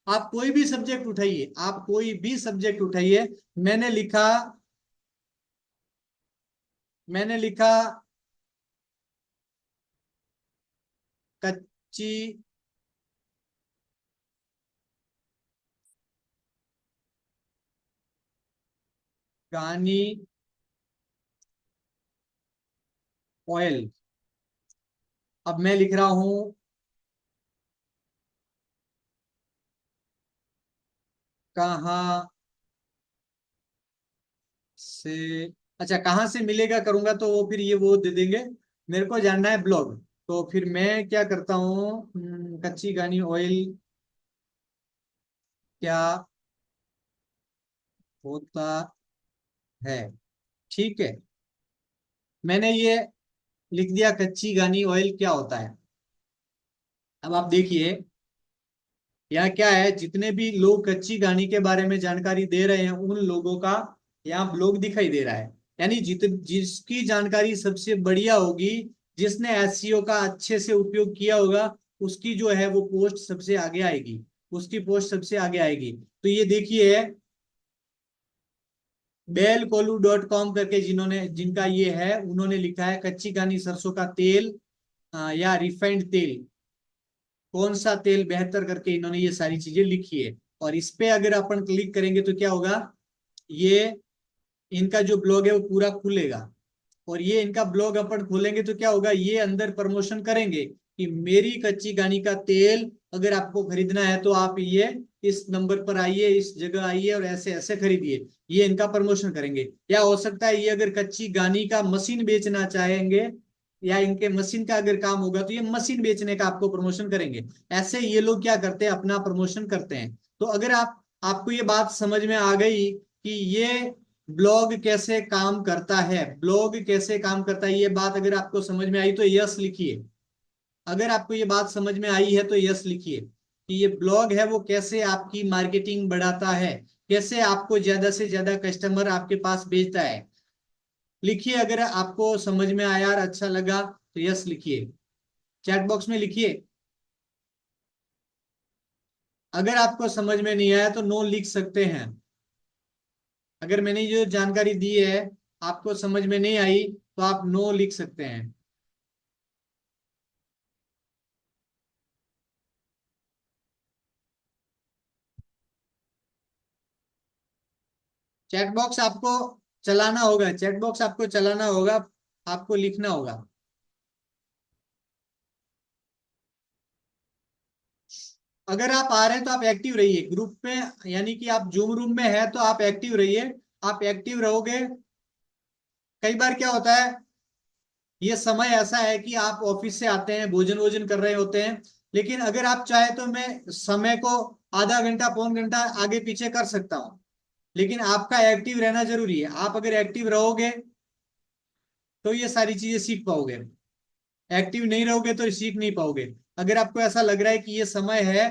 Speaker 1: आप कोई भी सब्जेक्ट उठाइए, आप कोई भी सब्जेक्ट उठाइए। मैंने लिखा, मैंने लिखा कच्ची गानी ऑयल। अब मैं लिख रहा हूं कहाँ से, अच्छा कहाँ से मिलेगा करूंगा तो वो फिर ये वो दे देंगे। मेरे को जानना है ब्लॉग, तो फिर मैं क्या करता हूँ, कच्ची घानी ऑयल क्या होता है। ठीक है, मैंने ये लिख दिया, कच्ची घानी ऑयल क्या होता है। अब आप देखिए यहाँ क्या है, जितने भी लोग कच्ची घानी के बारे में जानकारी दे रहे हैं उन लोगों का यहाँ ब्लॉग दिखाई दे रहा है। यानी जिसकी जानकारी सबसे बढ़िया होगी, जिसने एसईओ का अच्छे से उपयोग किया होगा, उसकी जो है वो पोस्ट सबसे आगे आएगी, उसकी पोस्ट सबसे आगे आएगी। तो ये देखिए, बेलकोलू.com करके जिन्होंने, जिनका ये है, उन्होंने लिखा है कच्ची घानी सरसों का तेल या रिफाइंड तेल, कौन सा तेल बेहतर करके इन्होंने ये सारी चीजें लिखी है। और इस पे अगर अपन क्लिक करेंगे तो क्या होगा, ये इनका जो ब्लॉग है वो पूरा खुलेगा। और ये इनका ब्लॉग अपन खोलेंगे तो क्या होगा, ये अंदर प्रमोशन करेंगे कि मेरी कच्ची घानी का तेल अगर आपको खरीदना है तो आप ये इस नंबर पर आइए, इस जगह आइए और ऐसे ऐसे खरीदिए। ये इनका प्रमोशन करेंगे। या हो सकता है ये अगर कच्ची घानी का मशीन बेचना चाहेंगे, या इनके मशीन का अगर काम होगा तो ये मशीन बेचने का आपको प्रमोशन करेंगे। ऐसे ये लोग क्या करते हैं, अपना प्रमोशन करते हैं। तो अगर आप आपको ये बात समझ में आ गई कि ये ब्लॉग कैसे काम करता है, ब्लॉग कैसे काम करता है, ये बात अगर आपको समझ में आई तो यस लिखिए। अगर आपको ये बात समझ में आई है तो यस लिखिए कि ये ब्लॉग है वो कैसे आपकी मार्केटिंग बढ़ाता है, कैसे आपको ज्यादा से ज्यादा कस्टमर आपके पास भेजता है। लिखिए अगर आपको समझ में आया और अच्छा लगा तो यस लिखिए, चैट बॉक्स में लिखिए। अगर आपको समझ में नहीं आया तो नो लिख सकते हैं। अगर मैंने जो जानकारी दी है आपको समझ में नहीं आई तो आप नो लिख सकते हैं। चैट बॉक्स आपको चलाना होगा, चैट बॉक्स आपको चलाना होगा, आपको लिखना होगा। अगर आप आ रहे हैं तो आप एक्टिव रहिए ग्रुप में, यानी कि आप जूम रूम में है तो आप एक्टिव रहिए। आप एक्टिव रहोगे, कई बार क्या होता है, ये समय ऐसा है कि आप ऑफिस से आते हैं, भोजन वोजन कर रहे होते हैं, लेकिन अगर आप चाहे तो मैं समय को आधा घंटा पौन घंटा आगे पीछे कर सकता हूँ। लेकिन आपका एक्टिव रहना जरूरी है। आप अगर एक्टिव रहोगे तो ये सारी चीजें सीख पाओगे, एक्टिव नहीं रहोगे तो सीख नहीं पाओगे। अगर आपको ऐसा लग रहा है कि ये समय है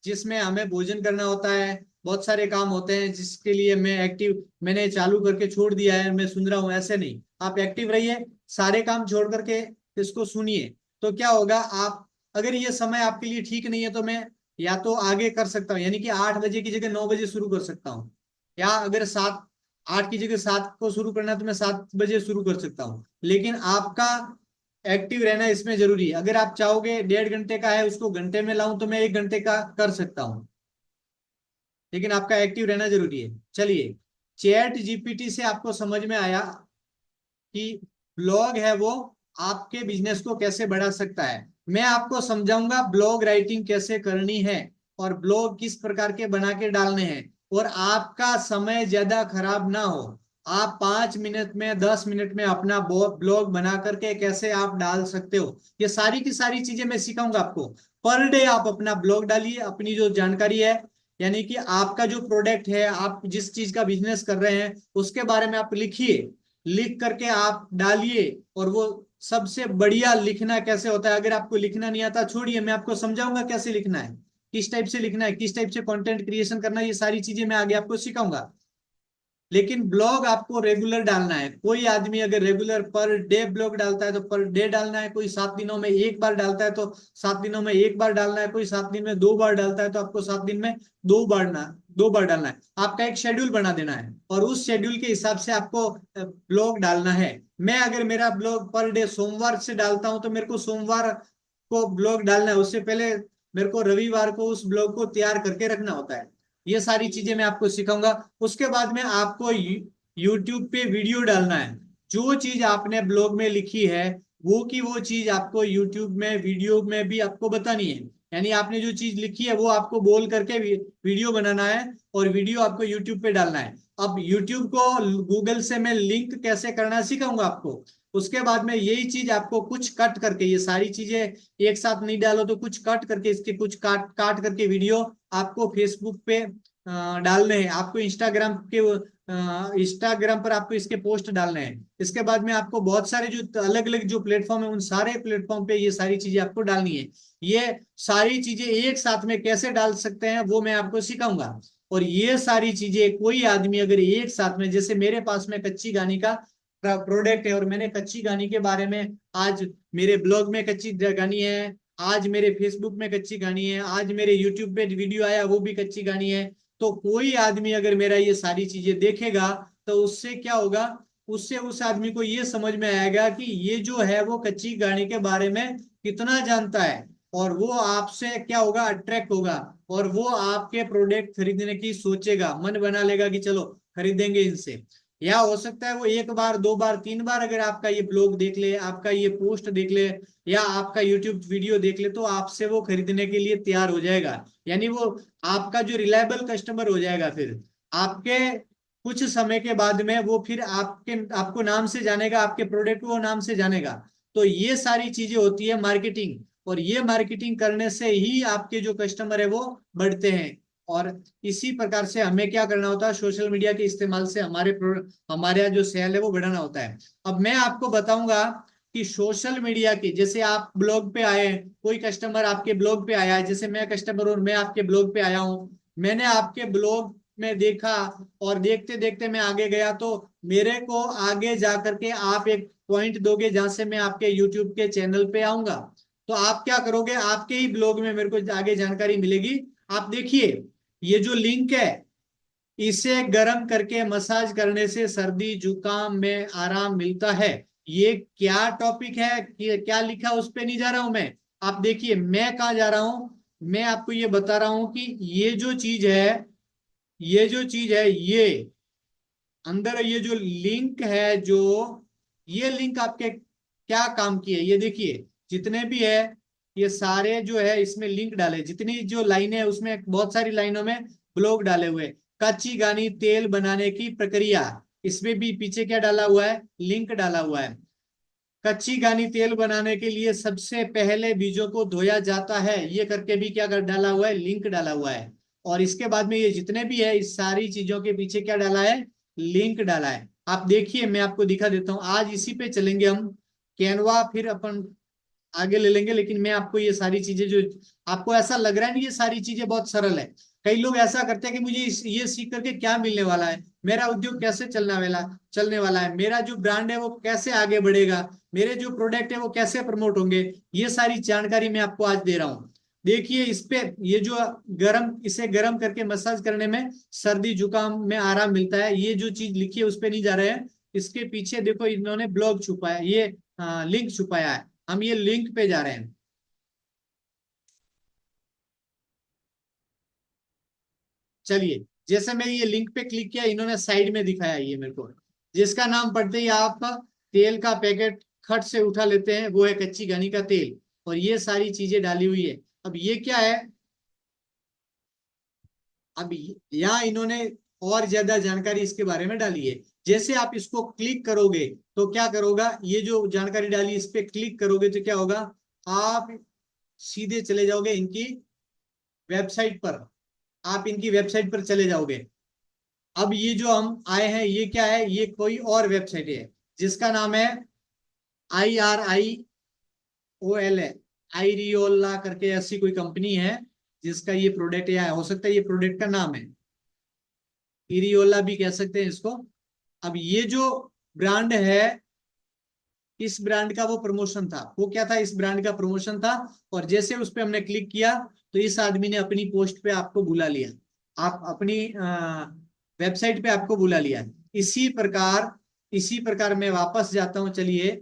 Speaker 1: जिसमें हमें भोजन करना होता है, बहुत सारे काम होते हैं जिसके लिए मैं एक्टिव, मैंने चालू करके छोड़ दिया है, मैं सुन रहा हूं, ऐसे नहीं, आप एक्टिव रहिए, सारे काम छोड़ करके इसको सुनिए। तो क्या होगा, आप अगर ये समय आपके लिए ठीक नहीं है तो मैं या तो आगे कर सकता हूँ, यानी कि 8 बजे की जगह 9 बजे शुरू कर सकता हूँ, या अगर 8 की जगह 7 को शुरू करना है तो मैं 7 बजे शुरू कर सकता हूँ। लेकिन आपका एक्टिव रहना इसमें जरूरी है। अगर आप चाहोगे 1.5 घंटे का है उसको घंटे में लाऊं तो मैं 1 घंटे का कर सकता हूँ, लेकिन आपका एक्टिव रहना जरूरी है। चलिए, चैट जीपीटी से आपको समझ में आया कि ब्लॉग है वो आपके बिजनेस को कैसे बढ़ा सकता है। मैं आपको समझाऊंगा ब्लॉग राइटिंग कैसे करनी है और ब्लॉग किस प्रकार के बना के डालने हैं, और आपका समय ज्यादा खराब ना हो। आप 5 मिनट में 10 मिनट में अपना ब्लॉग बना करके कैसे आप डाल सकते हो, ये सारी की सारी चीजें मैं सिखाऊंगा आपको। पर डे आप अपना ब्लॉग डालिए, अपनी जो जानकारी है, यानी कि आपका जो प्रोडक्ट है, आप जिस चीज का बिजनेस कर रहे हैं उसके बारे में आप लिखिए, लिख करके आप डालिए। और वो सबसे बढ़िया लिखना कैसे होता है, अगर आपको लिखना नहीं आता छोड़िए, मैं आपको समझाऊंगा कैसे लिखना है, किस टाइप से लिखना है, किस टाइप से कंटेंट क्रिएशन करना है, ये सारी चीजें मैं आगे आपको सिखाऊंगा। लेकिन ब्लॉग आपको रेगुलर डालना है। कोई आदमी अगर रेगुलर पर डे ब्लॉग डालता है तो पर डे डालना है, कोई 7 दिनों में एक बार डालता है तो 7 दिनों में एक बार डालना है, कोई 7 दिन में 2 बार डालता है तो आपको 7 दिन में 2 बार डालना है। आपका एक शेड्यूल बना देना है और उस शेड्यूल के हिसाब से आपको ब्लॉग डालना है। मैं अगर मेरा ब्लॉग पर डे सोमवार से डालता हूं तो मेरे को सोमवार को ब्लॉग डालना है, उससे पहले मेरे को रविवार को उस ब्लॉग को तैयार करके रखना होता है। ये सारी चीजें मैं आपको सिखाऊंगा। उसके बाद में आपको यूट्यूब पे वीडियो डालना है। जो चीज आपने ब्लॉग में लिखी है वो की वो चीज आपको यूट्यूब में वीडियो में भी आपको बतानी है। यानी आपने जो चीज लिखी है वो आपको बोल करके वीडियो बनाना है और वीडियो आपको यूट्यूब पे डालना है। अब यूट्यूब को गूगल से मैं लिंक कैसे करना सिखाऊंगा आपको। उसके बाद में यही चीज आपको कुछ कट करके, ये सारी चीजें एक साथ नहीं डालो तो कुछ कट करके, इसके कुछ काट काट करके वीडियो आपको फेसबुक पे डालने हैं, आपको इंस्टाग्राम पर आपको इसके पोस्ट डालने हैं। इसके बाद में आपको बहुत सारे जो अलग अलग जो प्लेटफॉर्म है उन सारे प्लेटफॉर्म पे ये सारी चीजें आपको डालनी है। ये सारी चीजें एक साथ में कैसे डाल सकते हैं वो मैं आपको सिखाऊंगा। और ये सारी चीजें कोई आदमी अगर एक साथ में, जैसे मेरे पास में कच्ची घानी का प्रोडक्ट है और मैंने कच्ची घानी के बारे में आज मेरे ब्लॉग में कच्ची घानी है, आज मेरे फेसबुक में कच्ची कहानी है, आज मेरे यूट्यूब पे वीडियो आया वो भी कच्ची कहानी है। तो कोई आदमी अगर मेरा ये सारी चीजें देखेगा तो उससे क्या होगा, उससे उस आदमी को ये समझ में आएगा कि ये जो है वो कच्ची कहानी के बारे में कितना जानता है, और वो आपसे क्या होगा, अट्रैक्ट होगा, और वो आपके प्रोडक्ट खरीदने की सोचेगा, मन बना लेगा कि चलो खरीदेंगे इनसे। या हो सकता है वो एक बार 2 बार 3 बार अगर आपका ये ब्लॉग देख ले, आपका ये पोस्ट देख ले, या आपका यूट्यूब वीडियो देख ले तो आपसे वो खरीदने के लिए तैयार हो जाएगा। यानी वो आपका जो रिलायबल कस्टमर हो जाएगा। फिर आपके कुछ समय के बाद में वो फिर आपको नाम से जानेगा, आपके प्रोडक्ट को नाम से जानेगा। तो ये सारी चीजें होती है मार्केटिंग, और ये मार्केटिंग करने से ही आपके जो कस्टमर है वो बढ़ते हैं। और इसी प्रकार से हमें क्या करना होता है, सोशल मीडिया के इस्तेमाल से हमारे जो सेल है वो बढ़ाना होता है। अब मैं आपको बताऊंगा कि सोशल मीडिया की, जैसे आप ब्लॉग पे आए, कोई कस्टमर आपके ब्लॉग पे आया है, जैसे मैं कस्टमर और मैं आपके ब्लॉग पे आया हूँ, मैंने आपके ब्लॉग में देखा और देखते देखते मैं आगे गया, तो मेरे को आगे जा करके आप एक पॉइंट दोगे जहां से मैं आपके यूट्यूब के चैनल पे आऊंगा। तो आप क्या करोगे, आपके ही ब्लॉग में मेरे को आगे जानकारी मिलेगी। आप देखिए, ये जो लिंक है, इसे गर्म करके मसाज करने से सर्दी जुकाम में आराम मिलता है। ये क्या टॉपिक है, ये क्या लिखा, उस पे नहीं जा रहा हूं मैं। आप देखिए मैं कहाँ जा रहा हूं, मैं आपको ये बता रहा हूं कि ये जो चीज है, ये जो चीज है, ये अंदर ये जो लिंक है, जो ये लिंक आपके क्या काम की है, ये देखिए जितने भी है, ये सारे जो है इसमें लिंक डाले, जितनी जो लाइनें है उसमें बहुत सारी लाइनों में ब्लॉग डाले हुए। कच्ची घानी तेल बनाने की प्रक्रिया, इसमें भी पीछे क्या डाला हुआ है, लिंक डाला हुआ है। कच्ची घानी तेल बनाने के लिए सबसे पहले बीजों को धोया जाता है, ये करके भी क्या कर डाला हुआ है, लिंक डाला हुआ है। और इसके बाद में ये जितने भी है, इस सारी चीजों के पीछे क्या डाला है, लिंक डाला है। आप देखिए मैं आपको दिखा देता हूँ, आज इसी पे चलेंगे हम। कैनवा फिर अपन आगे ले लेंगे, लेकिन मैं आपको ये सारी चीजें जो आपको ऐसा लग रहा है ना, ये सारी चीजें बहुत सरल है। कई लोग ऐसा करते हैं कि मुझे ये सीख करके क्या मिलने वाला है, मेरा उद्योग कैसे चलने वाला है, मेरा जो ब्रांड है वो कैसे आगे बढ़ेगा, मेरे जो प्रोडक्ट है वो कैसे प्रमोट होंगे, ये सारी जानकारी मैं आपको आज दे रहा हूँ। देखिए इस पे, ये जो इसे गर्म करके मसाज करने में सर्दी जुकाम में आराम मिलता है, ये जो चीज लिखी है उस पे नहीं जा रहे हैं। इसके पीछे देखो इन्होंने ब्लॉग छुपाया, ये लिंक छुपाया है, हम ये लिंक पे जा रहे हैं। चलिए, जैसे मैं ये लिंक पे क्लिक किया, इन्होंने साइड में दिखाया ये मेरे को, जिसका नाम पढ़ते ही आप तेल का पैकेट खट से उठा लेते हैं, वो है कच्ची घानी का तेल, और ये सारी चीजें डाली हुई है। अब ये क्या है, अब यहाँ इन्होंने और ज्यादा जानकारी इसके बारे में डाली है। जैसे आप इसको क्लिक करोगे तो क्या करोगा, ये जो जानकारी डाली इस पे क्लिक करोगे तो क्या होगा, आप सीधे चले जाओगे इनकी वेबसाइट पर, आप इनकी वेबसाइट पर चले जाओगे। अब ये जो हम आए हैं, ये क्या है, ये कोई और वेबसाइट है जिसका नाम है IRIOL है, आईरियोला करके ऐसी कोई कंपनी है जिसका ये प्रोडक्ट, या हो सकता है ये प्रोडक्ट का नाम है, इरियोला भी कह सकते हैं इसको। अब ये जो ब्रांड है, इस ब्रांड का वो प्रमोशन था, वो क्या था, इस ब्रांड का प्रमोशन था। और जैसे उस पर हमने क्लिक किया तो इस आदमी ने अपनी पोस्ट पे आपको बुला लिया, आप अपनी वेबसाइट पे आपको बुला लिया। इसी प्रकार मैं वापस जाता हूं, चलिए।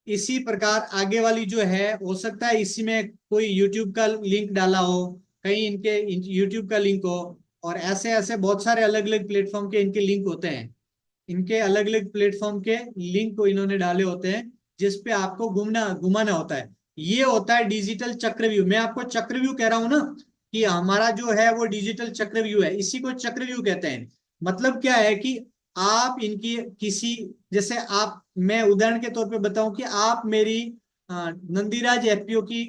Speaker 1: इसी प्रकार आगे वाली जो है, हो सकता है इसी में कोई यूट्यूब का लिंक डाला हो, कहीं इनके यूट्यूब का लिंक हो, और ऐसे ऐसे बहुत सारे अलग अलग प्लेटफॉर्म के इनके लिंक होते हैं। इनके अलग अलग प्लेटफॉर्म के लिंक को इन्होंने डाले होते हैं, जिस पे आपको घुमाना होता है। ये होता है डिजिटल चक्रव्यूह, मैं आपको चक्रव्यूह कह रहा हूं ना, कि हमारा जो है वो डिजिटल चक्रव्यूह है, इसी को चक्रव्यूह कहते हैं। मतलब क्या है कि आप इनकी किसी, जैसे आप, मैं उदाहरण के तौर पे बताऊं कि आप मेरी नंदीराज एफपीओ की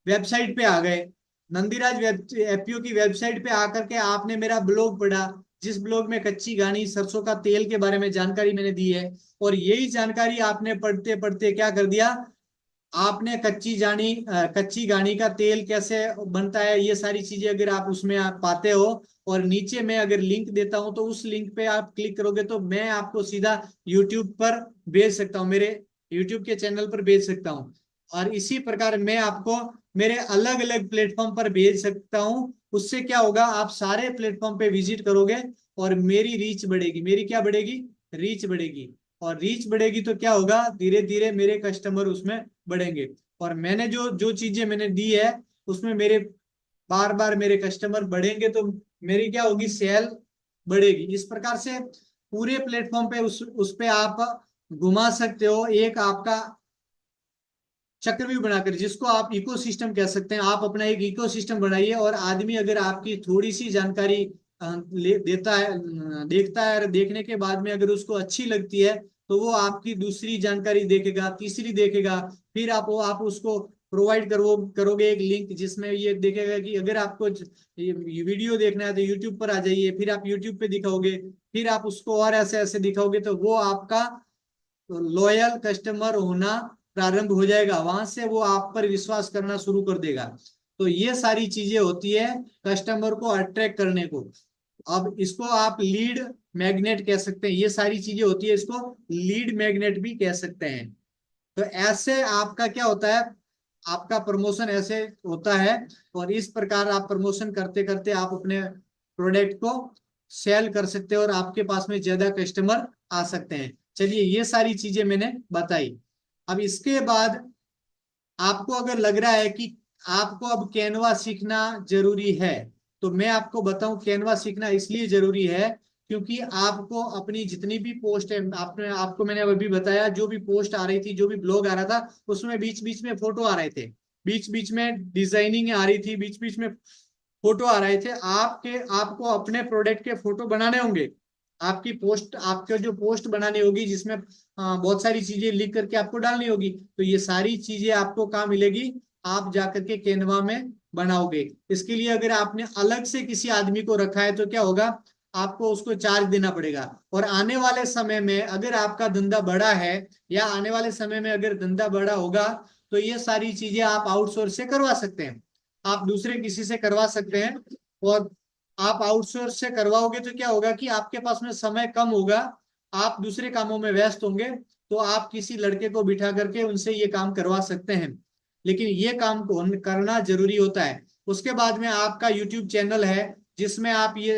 Speaker 1: वेबसाइट पे आ गए, नंदीराज एफपीओ की वेबसाइट पे आकर के आपने मेरा ब्लॉग पढ़ा, जिस ब्लॉग में कच्ची घानी सरसों का तेल के बारे में जानकारी मैंने दी है। और यही जानकारी आपने पढ़ते पढ़ते क्या कर दिया, आपने कच्ची घानी का तेल कैसे बनता है, ये सारी चीजें अगर आप उसमें आप पाते हो, और नीचे मैं अगर लिंक देता हूं तो उस लिंक पे आप क्लिक करोगे तो मैं आपको सीधा यूट्यूब पर भेज सकता हूं, मेरे यूट्यूब के चैनल पर भेज सकता हूं। और इसी प्रकार मैं आपको मेरे अलग अलग प्लेटफॉर्म पर भेज सकता हूं। उससे क्या होगा, आप सारे प्लेटफॉर्म पे विजिट करोगे और मेरी रीच बढ़ेगी, मेरी क्या बढ़ेगी, रीच बढ़ेगी। और रीच बढ़ेगी तो क्या होगा, धीरे धीरे मेरे कस्टमर उसमें बढ़ेंगे। और मैंने जो जो चीजें मैंने दी है उसमें मेरे बार बार मेरे कस्टमर बढ़ेंगे, तो मेरी क्या होगी, सेल बढ़ेगी। इस प्रकार से पूरे प्लेटफॉर्म पे उस पे आप घुमा सकते हो, एक आपका चक्रव्यूह बनाकर, जिसको आप इकोसिस्टम कह सकते हैं। आप अपना एक इकोसिस्टम बनाइए, और आदमी अगर आपकी थोड़ी सी जानकारी देता है, देखता है, और देखने के बाद में अगर उसको अच्छी लगती है तो वो आपकी दूसरी जानकारी देखेगा, तीसरी देखेगा, फिर आप उसको प्रोवाइड करोगे एक लिंक, जिसमें ये देखेगा कि अगर आपको ये वीडियो देखना है तो यूट्यूब पर आ जाइए, फिर आप यूट्यूब पे दिखाओगे, फिर आप उसको और ऐसे ऐसे दिखाओगे, तो वो आपका लॉयल कस्टमर होना प्रारंभ हो जाएगा। वहां से वो आप पर विश्वास करना शुरू कर देगा। तो ये सारी चीजें होती है कस्टमर को अट्रैक्ट करने को। अब इसको आप लीड मैग्नेट कह सकते हैं, ये सारी चीजें होती है, इसको लीड मैग्नेट भी कह सकते हैं। तो ऐसे आपका क्या होता है, आपका प्रमोशन ऐसे होता है, और इस प्रकार आप प्रमोशन करते करते आप अपने प्रोडक्ट को सेल कर सकते हो और आपके पास में ज्यादा कस्टमर आ सकते हैं। चलिए, ये सारी चीजें मैंने बताई। अब इसके बाद आपको अगर लग रहा है कि आपको अब कैनवा सीखना जरूरी है, तो मैं आपको बताऊं, कैनवा सीखना इसलिए जरूरी है क्योंकि आपको अपनी जितनी भी पोस्ट है, आपको मैंने अभी बताया, जो भी पोस्ट आ रही थी, जो भी ब्लॉग आ रहा था, उसमें बीच बीच में फोटो आ रहे थे, बीच बीच में डिजाइनिंग आ रही थी, बीच बीच में फोटो आ रहे थे। आपको अपने प्रोडक्ट के फोटो बनाने होंगे। आपकी पोस्ट, आपके जो पोस्ट बनानी होगी, जिसमें बहुत सारी चीजें लिख करके आपको डालनी होगी, तो ये सारी चीजें आपको कहाँ मिलेगी, आप जाकर के कैनवा में बनाओगे। इसके लिए अगर आपने अलग से किसी आदमी को रखा है तो क्या होगा, आपको उसको चार्ज देना पड़ेगा। और आने वाले समय में अगर आपका धंधा बड़ा है, या आने वाले समय में अगर धंधा बड़ा होगा, तो ये सारी चीजें आप आउटसोर्स से करवा सकते हैं, आप दूसरे किसी से करवा सकते हैं। और आप आउटसोर्स से करवाओगे तो क्या होगा कि आपके पास में समय कम होगा, आप दूसरे कामों में व्यस्त होंगे, तो आप किसी लड़के को बिठा करके उनसे ये काम करवा सकते हैं। लेकिन ये काम को करना जरूरी होता है। उसके बाद में आपका यूट्यूब चैनल है, जिसमें आप ये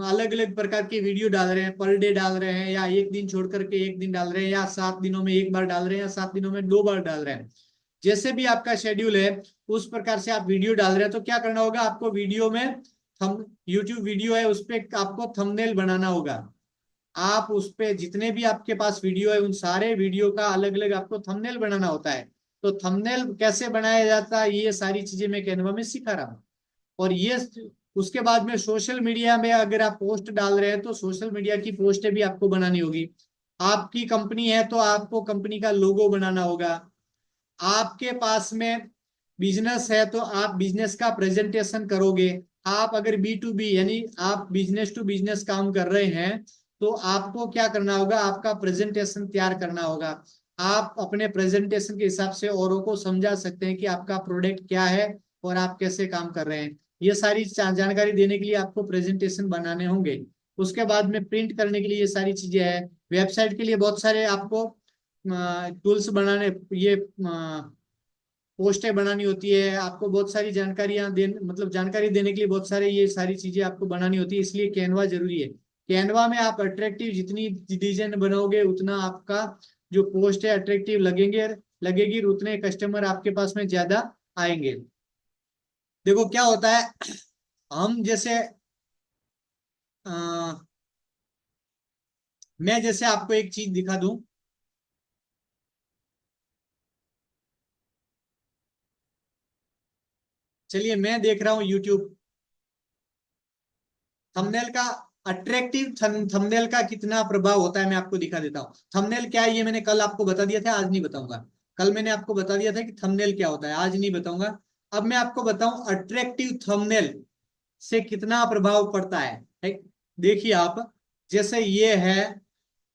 Speaker 1: अलग अलग प्रकार की वीडियो डाल रहे हैं, पर डे डाल रहे हैं, या एक दिन छोड़ करके एक दिन डाल रहे हैं, या 7 दिनों में एक बार डाल रहे हैं, या 7 दिनों में 2 बार डाल रहे हैं, जैसे भी आपका शेड्यूल है उस प्रकार से आप वीडियो डाल रहे हैं। तो क्या करना होगा, आपको वीडियो में, थम यूट्यूब वीडियो है उस पर आपको थंबनेल बनाना होगा। आप उस पे जितने भी आपके पास वीडियो है, उन सारे वीडियो का अलग अलग आपको थंबनेल बनाना होता है। तो थंबनेल कैसे बनाया जाता है, ये सारी चीजें मैं कैनवा में सिखा रहा हूँ। और ये उसके बाद में सोशल मीडिया में अगर आप पोस्ट डाल रहे हैं, तो सोशल मीडिया की पोस्टें भी आपको बनानी होगी। आपकी कंपनी है तो आपको कंपनी का लोगो बनाना होगा। आपके पास में बिजनेस है तो आप बिजनेस का प्रेजेंटेशन करोगे। आप अगर B2B यानी आप बिजनेस टू बिजनेस काम कर रहे हैं, तो आपको क्या करना होगा, आपका प्रेजेंटेशन तैयार करना होगा। आप अपने प्रेजेंटेशन के हिसाब से औरों को समझा सकते हैं कि आपका प्रोडक्ट क्या है और आप कैसे काम कर रहे हैं। ये सारी जानकारी देने के लिए आपको प्रेजेंटेशन बनाने होंगे। उसके बाद में प्रिंट करने के लिए ये सारी चीजें हैं। वेबसाइट के लिए बहुत सारे आपको टूल्स बनाने, ये पोस्टें बनानी होती है, आपको बहुत सारी जानकारियां मतलब जानकारी देने के लिए बहुत सारे ये सारी चीजें आपको बनानी होती है, इसलिए कैनवा जरूरी है। कैनवा में आप अट्रैक्टिव जितनी डिजाइन बनाओगे, उतना आपका जो पोस्ट है अट्रैक्टिव लगेगी, और उतने कस्टमर आपके पास में ज्यादा आएंगे। देखो क्या होता है, हम जैसे अ, मैं जैसे आपको एक चीज दिखा दूं। चलिए, मैं देख रहा हूँ यूट्यूब, थंबनेल का अट्रैक्टिव थंबनेल का कितना प्रभाव होता है मैं आपको दिखा देता हूँ। थंबनेल क्या है ये मैंने कल आपको बता दिया था, आज नहीं बताऊंगा। कल मैंने आपको बता दिया था कि थंबनेल क्या होता है, आज नहीं बताऊंगा। अब मैं आपको बताऊं अट्रैक्टिव थंबनेल से कितना प्रभाव पड़ता है। देखिए आप, जैसे ये है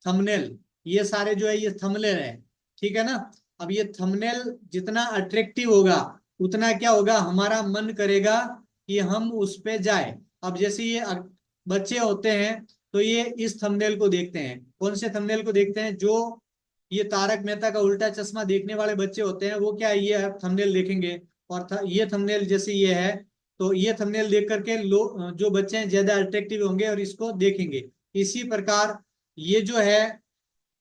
Speaker 1: थंबनेल, ये सारे जो है ये थंबनेल है, ठीक है ना। अब ये थंबनेल जितना अट्रैक्टिव होगा, उतना क्या होगा, हमारा मन करेगा कि हम उस पे जाए। अब जैसे ये बच्चे होते हैं, तो ये इस थंबनेल को देखते हैं। कौन से थंबनेल को देखते हैं, जो ये तारक मेहता का उल्टा चश्मा देखने वाले बच्चे होते हैं, वो क्या ये थंबनेल देखेंगे। और ये थंबनेल जैसे ये है, तो ये थंबनेल देख करके लोग, जो बच्चे हैं, ज्यादा अट्रैक्टिव होंगे और इसको देखेंगे। इसी प्रकार ये जो है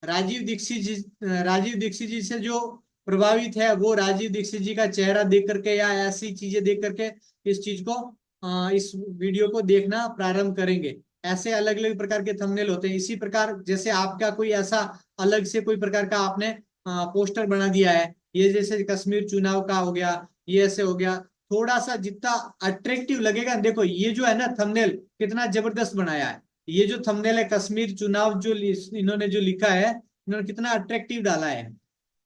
Speaker 1: राजीव दीक्षित जी से जो प्रभावित है, वो राजीव दीक्षित जी का चेहरा देख करके या ऐसी चीजें देख करके इस चीज को, इस वीडियो को देखना प्रारंभ करेंगे। ऐसे अलग अलग प्रकार के थंबनेल होते हैं। इसी प्रकार जैसे आपका कोई ऐसा अलग से कोई प्रकार का आपने पोस्टर बना दिया है, ये जैसे कश्मीर चुनाव का हो गया, ये ऐसे हो गया, थोड़ा सा जितना अट्रैक्टिव लगेगा। देखो ये जो है ना थंबनेल, कितना जबरदस्त बनाया है। ये जो थंबनेल है कश्मीर चुनाव, जो इन्होंने जो लिखा है, इन्होंने कितना अट्रैक्टिव डाला है।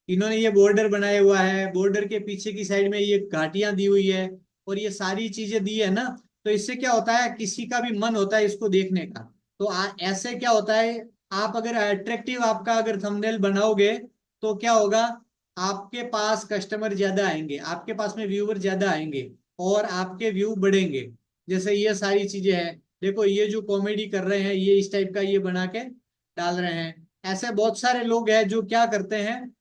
Speaker 1: इन्होंने ये बॉर्डर बनाया हुआ है, बॉर्डर के पीछे की साइड में ये घाटियां दी हुई है, और ये सारी चीजें दी है ना। तो इससे क्या होता है, किसी का भी मन होता है इसको देखने का। तो ऐसे क्या होता है, आप अगर अट्रैक्टिव आपका अगर थंबनेल बनाओगे तो क्या होगा, आपके पास कस्टमर ज्यादा आएंगे, आपके पास में व्यूवर ज्यादा आएंगे, और आपके व्यू बढ़ेंगे। जैसे ये सारी चीजें हैं, देखो ये जो कॉमेडी कर रहे हैं, ये इस टाइप का ये बना के डाल रहे हैं। ऐसे बहुत सारे लोग हैं जो क्या करते हैं,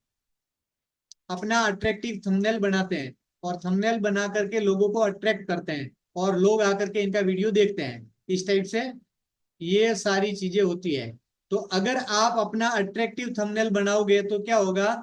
Speaker 1: अपना अट्रैक्टिव थंबनेल बनाते हैं, और थंबनेल बना करके लोगों को अट्रैक्ट करते हैं, और लोग आकर के इनका वीडियो देखते हैं इस टाइप से। ये सारी चीजें होती है। तो अगर आप अपना अट्रैक्टिव थंबनेल बनाओगे तो क्या होगा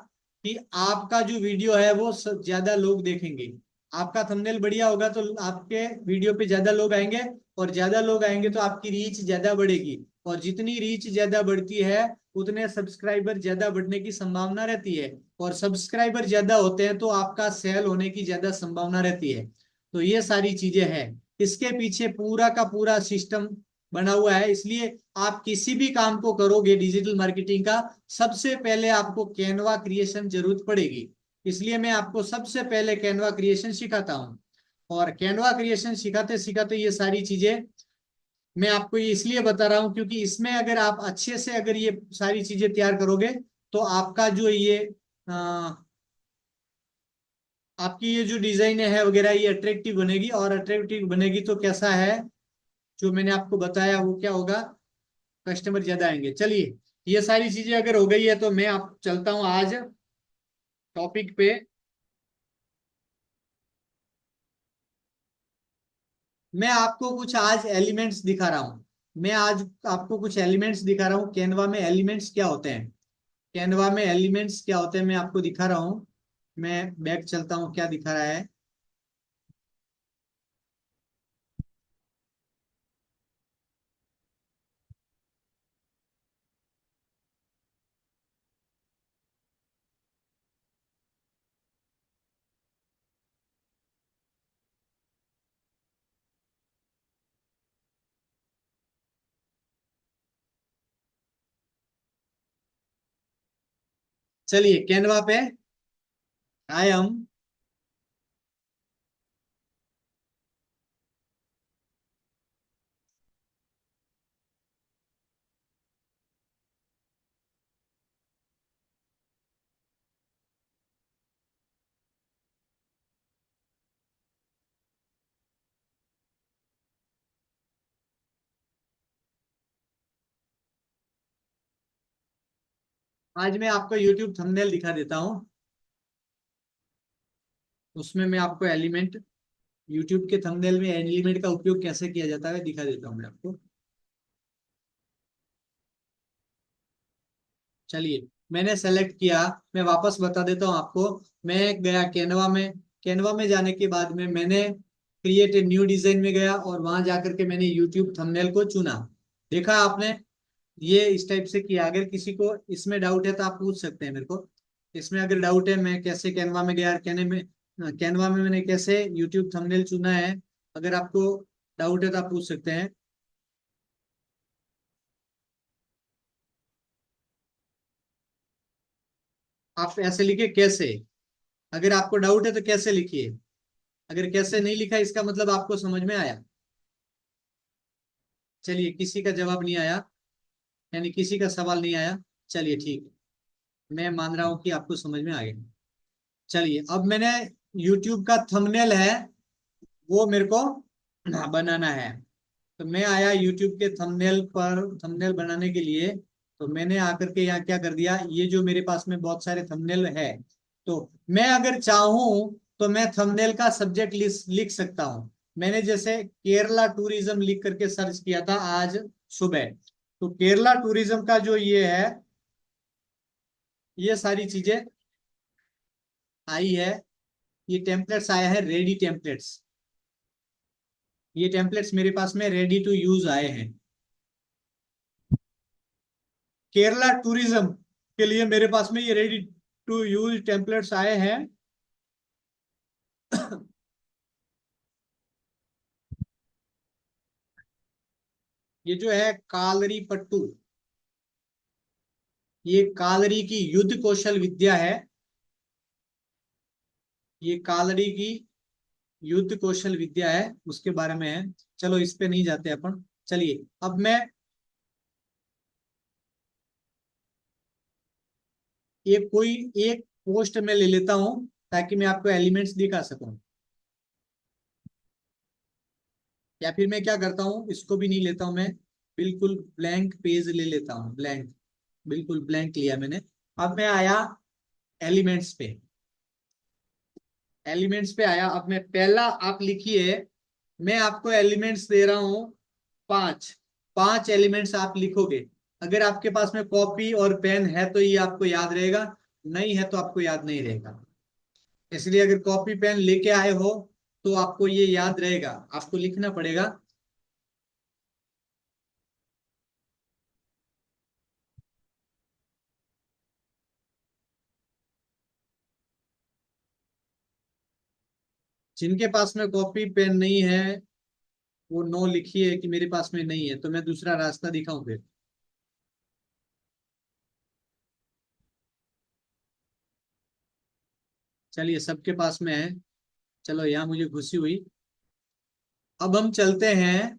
Speaker 1: कि आपका जो वीडियो है वो ज्यादा लोग देखेंगे। आपका थंबनेल बढ़िया होगा तो आपके वीडियो पे ज्यादा लोग आएंगे, और ज्यादा लोग आएंगे तो आपकी रीच ज्यादा बढ़ेगी, और जितनी रीच ज्यादा बढ़ती है उतने सब्सक्राइबर ज्यादा बढ़ने की संभावना रहती है, और सब्सक्राइबर ज्यादा होते हैं तो आपका सेल होने की ज्यादा संभावना रहती है। तो ये सारी चीजें हैं, इसके पीछे पूरा का पूरा सिस्टम बना हुआ है। इसलिए आप किसी भी काम को करोगे डिजिटल मार्केटिंग का, सबसे पहले आपको कैनवा क्रिएशन जरूरत पड़ेगी। इसलिए मैं आपको सबसे पहले कैनवा क्रिएशन सिखाता हूँ। और कैनवा क्रिएशन सिखाते सिखाते ये सारी चीजें मैं आपको ये इसलिए बता रहा हूँ, क्योंकि इसमें अगर आप अच्छे से अगर ये सारी चीजें तैयार करोगे तो आपका जो ये आपकी ये जो डिजाइन है वगैरह ये अट्रैक्टिव बनेगी, और अट्रैक्टिव बनेगी तो कैसा है, जो मैंने आपको बताया वो क्या होगा, कस्टमर ज्यादा आएंगे। चलिए, ये सारी चीजें अगर हो गई है तो मैं आप चलता हूँ आज टॉपिक पे। मैं आपको कुछ आज एलिमेंट्स दिखा रहा हूँ। मैं आज आपको कुछ एलिमेंट्स दिखा रहा हूँ, कैनवा में एलिमेंट्स क्या होते हैं। कैनवा में एलिमेंट्स क्या होते हैं मैं आपको दिखा रहा हूँ। मैं बैक चलता हूँ, क्या दिखा रहा है। चलिए कैनवा पे आए हम। आज मैं आपको यूट्यूब थंबनेल दिखा देता हूँ। उसमें मैं आपको एलिमेंट, यूट्यूब के थंबनेल में एलिमेंट का उपयोग कैसे किया जाता है दिखा देता हूँ मैं आपको। चलिए, मैंने सेलेक्ट किया। मैं वापस बता देता हूँ आपको। मैं गया कैनवा में। कैनवा में जाने के बाद में मैंने क्रिएट ए न्यू डिजाइन में गया, और वहां जाकर के मैंने यूट्यूब थंबनेल को चुना। देखा आपने, ये इस टाइप से किया। अगर किसी को इसमें डाउट है तो आप पूछ सकते हैं मेरे को। इसमें अगर डाउट है, मैं कैसे कैनवा में गया, कैनवा में मैंने कैसे यूट्यूब थंबनेल चुना है, अगर आपको डाउट है तो आप पूछ सकते हैं। आप ऐसे लिखे कैसे। अगर आपको डाउट है तो कैसे लिखिए। अगर कैसे नहीं लिखा इसका मतलब आपको समझ में आया। चलिए, किसी का जवाब नहीं आया, यानी किसी का सवाल नहीं आया। चलिए ठीक है, मैं मान रहा हूं कि आपको समझ में आ गया। चलिए, अब मैंने यूट्यूब का थंबनेल है वो मेरे को बनाना है। तो मैं आया यूट्यूब के थंबनेल पर, थंबनेल बनाने के लिए। तो मैंने आकर के यहाँ क्या कर दिया, ये जो मेरे पास में बहुत सारे थंबनेल है, तो मैं अगर चाहूं तो मैं थंबनेल का सब्जेक्ट लिख सकता हूं। मैंने जैसे केरला टूरिज्म लिख करके सर्च किया था आज सुबह। तो केरला टूरिज्म का जो ये है, ये सारी चीजें आई है। ये टेम्पलेट्स आया है, रेडी टेम्पलेट्स। ये टेम्पलेट्स मेरे पास में रेडी टू यूज आए हैं। केरला टूरिज्म के लिए मेरे पास में ये रेडी टू यूज टेम्पलेट्स आए हैं। ये जो है कालरी पट्टू, ये कालरी की युद्ध कौशल विद्या है। ये कालड़ी की युद्ध कौशल विद्या है, उसके बारे में है। चलो इस पे नहीं जाते अपन। चलिए अब मैं एक कोई एक पोस्ट में ले लेता हूं ताकि मैं आपको एलिमेंट्स दिखा सकूं। या फिर मैं क्या करता हूँ, इसको भी नहीं लेता हूं मैं, बिल्कुल ब्लैंक पेज ले लेता हूँ, ब्लैंक, बिल्कुल ब्लैंक लिया मैंने। अब मैं आया एलिमेंट्स पे, एलिमेंट्स पे आया। अब मैं पहला, आप लिखिए, मैं आपको एलिमेंट्स दे रहा हूं पांच, पांच एलिमेंट्स आप लिखोगे। अगर आपके पास में कॉपी और पेन है तो ये आपको याद रहेगा, नहीं है तो आपको याद नहीं रहेगा। इसलिए अगर कॉपी पेन लेके आए हो तो आपको ये याद रहेगा, आपको लिखना पड़ेगा। जिनके पास में कॉपी पेन नहीं है वो नो लिखिए कि मेरे पास में नहीं है, तो मैं दूसरा रास्ता दिखाऊं फिर। चलिए सबके पास में है, चलो यहाँ मुझे खुशी हुई। अब हम चलते हैं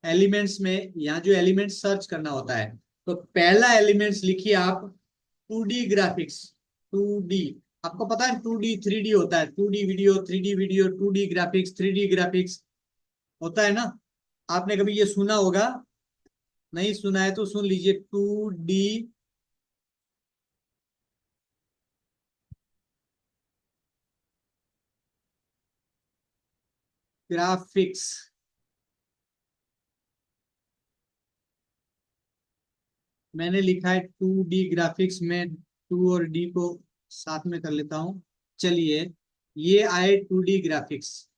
Speaker 1: एलिमेंट्स में। यहाँ जो एलिमेंट सर्च करना होता है, तो पहला एलिमेंट्स लिखिए आप, 2D ग्राफिक्स। 2D, आपको पता है 2D 3D होता है, 2D video, 3D video, 2D graphics, 3D graphics होता है ना। आपने कभी ये सुना होगा, नहीं सुना है तो सुन लीजिए। 2D ग्राफिक्स, मैंने लिखा है 2D ग्राफिक्स में, टू और डी को साथ में कर लेता हूं। चलिए ये आए 2D ग्राफिक्स।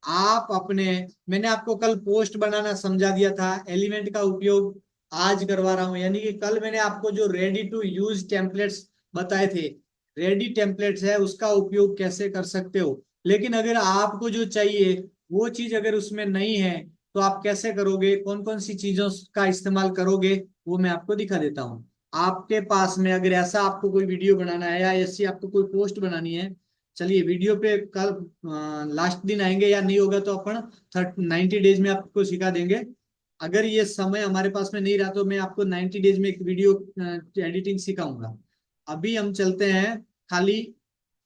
Speaker 1: आप अपने, मैंने आपको कल पोस्ट बनाना समझा दिया था, एलिमेंट का उपयोग आज करवा रहा हूं। यानी कि कल मैंने आपको जो रेडी टू यूज टेम्पलेट्स बताए थे, रेडी टेम्पलेट्स है उसका उपयोग कैसे कर सकते हो। लेकिन अगर आपको जो चाहिए वो चीज अगर उसमें नहीं है तो आप कैसे करोगे, कौन कौन सी चीजों का इस्तेमाल करोगे, वो मैं आपको दिखा देता हूँ। आपके पास में अगर ऐसा आपको कोई वीडियो बनाना है या ऐसी आपको कोई पोस्ट बनानी है, चलिए वीडियो पे कल लास्ट दिन आएंगे, या नहीं होगा तो अपन 90 डेज में आपको सिखा देंगे। अगर ये समय हमारे पास में नहीं रहा तो मैं आपको 90 डेज में एक वीडियो एडिटिंग सिखाऊंगा। अभी हम चलते हैं खाली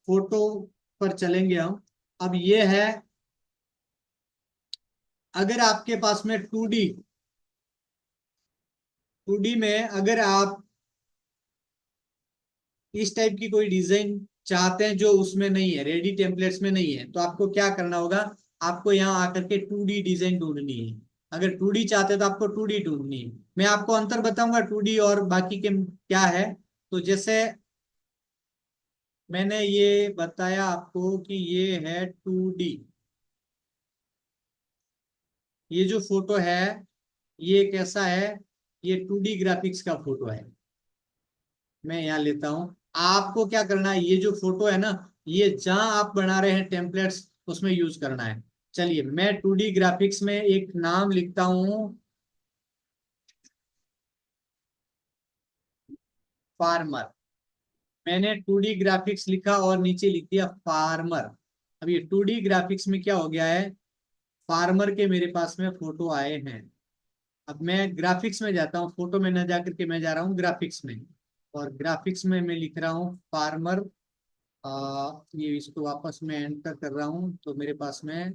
Speaker 1: फोटो पर चलेंगे हम। अब ये है, अगर आपके पास में 2D, 2D में अगर आप इस टाइप की कोई डिजाइन चाहते हैं जो उसमें नहीं है, रेडी टेम्पलेट्स में नहीं है, तो आपको क्या करना होगा, आपको यहाँ आकर के 2D डिजाइन ढूंढनी है। अगर 2D चाहते हैं तो आपको 2D ढूंढनी है। मैं आपको अंतर बताऊंगा 2D और बाकी के क्या है। तो जैसे मैंने ये बताया आपको कि ये है 2D, ये जो फोटो है ये कैसा है, ये 2D ग्राफिक्स का फोटो है। मैं यहाँ लेता हूँ, आपको क्या करना है, ये जो फोटो है ना, ये जहां आप बना रहे हैं टेम्पलेट्स उसमें यूज करना है। चलिए मैं 2D ग्राफिक्स में एक नाम लिखता हूँ, फार्मर। मैंने 2D ग्राफिक्स लिखा और नीचे लिख दिया फार्मर। अब ये 2D ग्राफिक्स में क्या हो गया है, फार्मर के मेरे पास में फोटो आए हैं। अब मैं ग्राफिक्स में जाता हूँ, फोटो में न जाकर के मैं जा रहा हूँ ग्राफिक्स में, और ग्राफिक्स में मैं लिख रहा हूँ फार्मर। ये इसको वापस में एंटर कर रहा हूँ तो मेरे पास में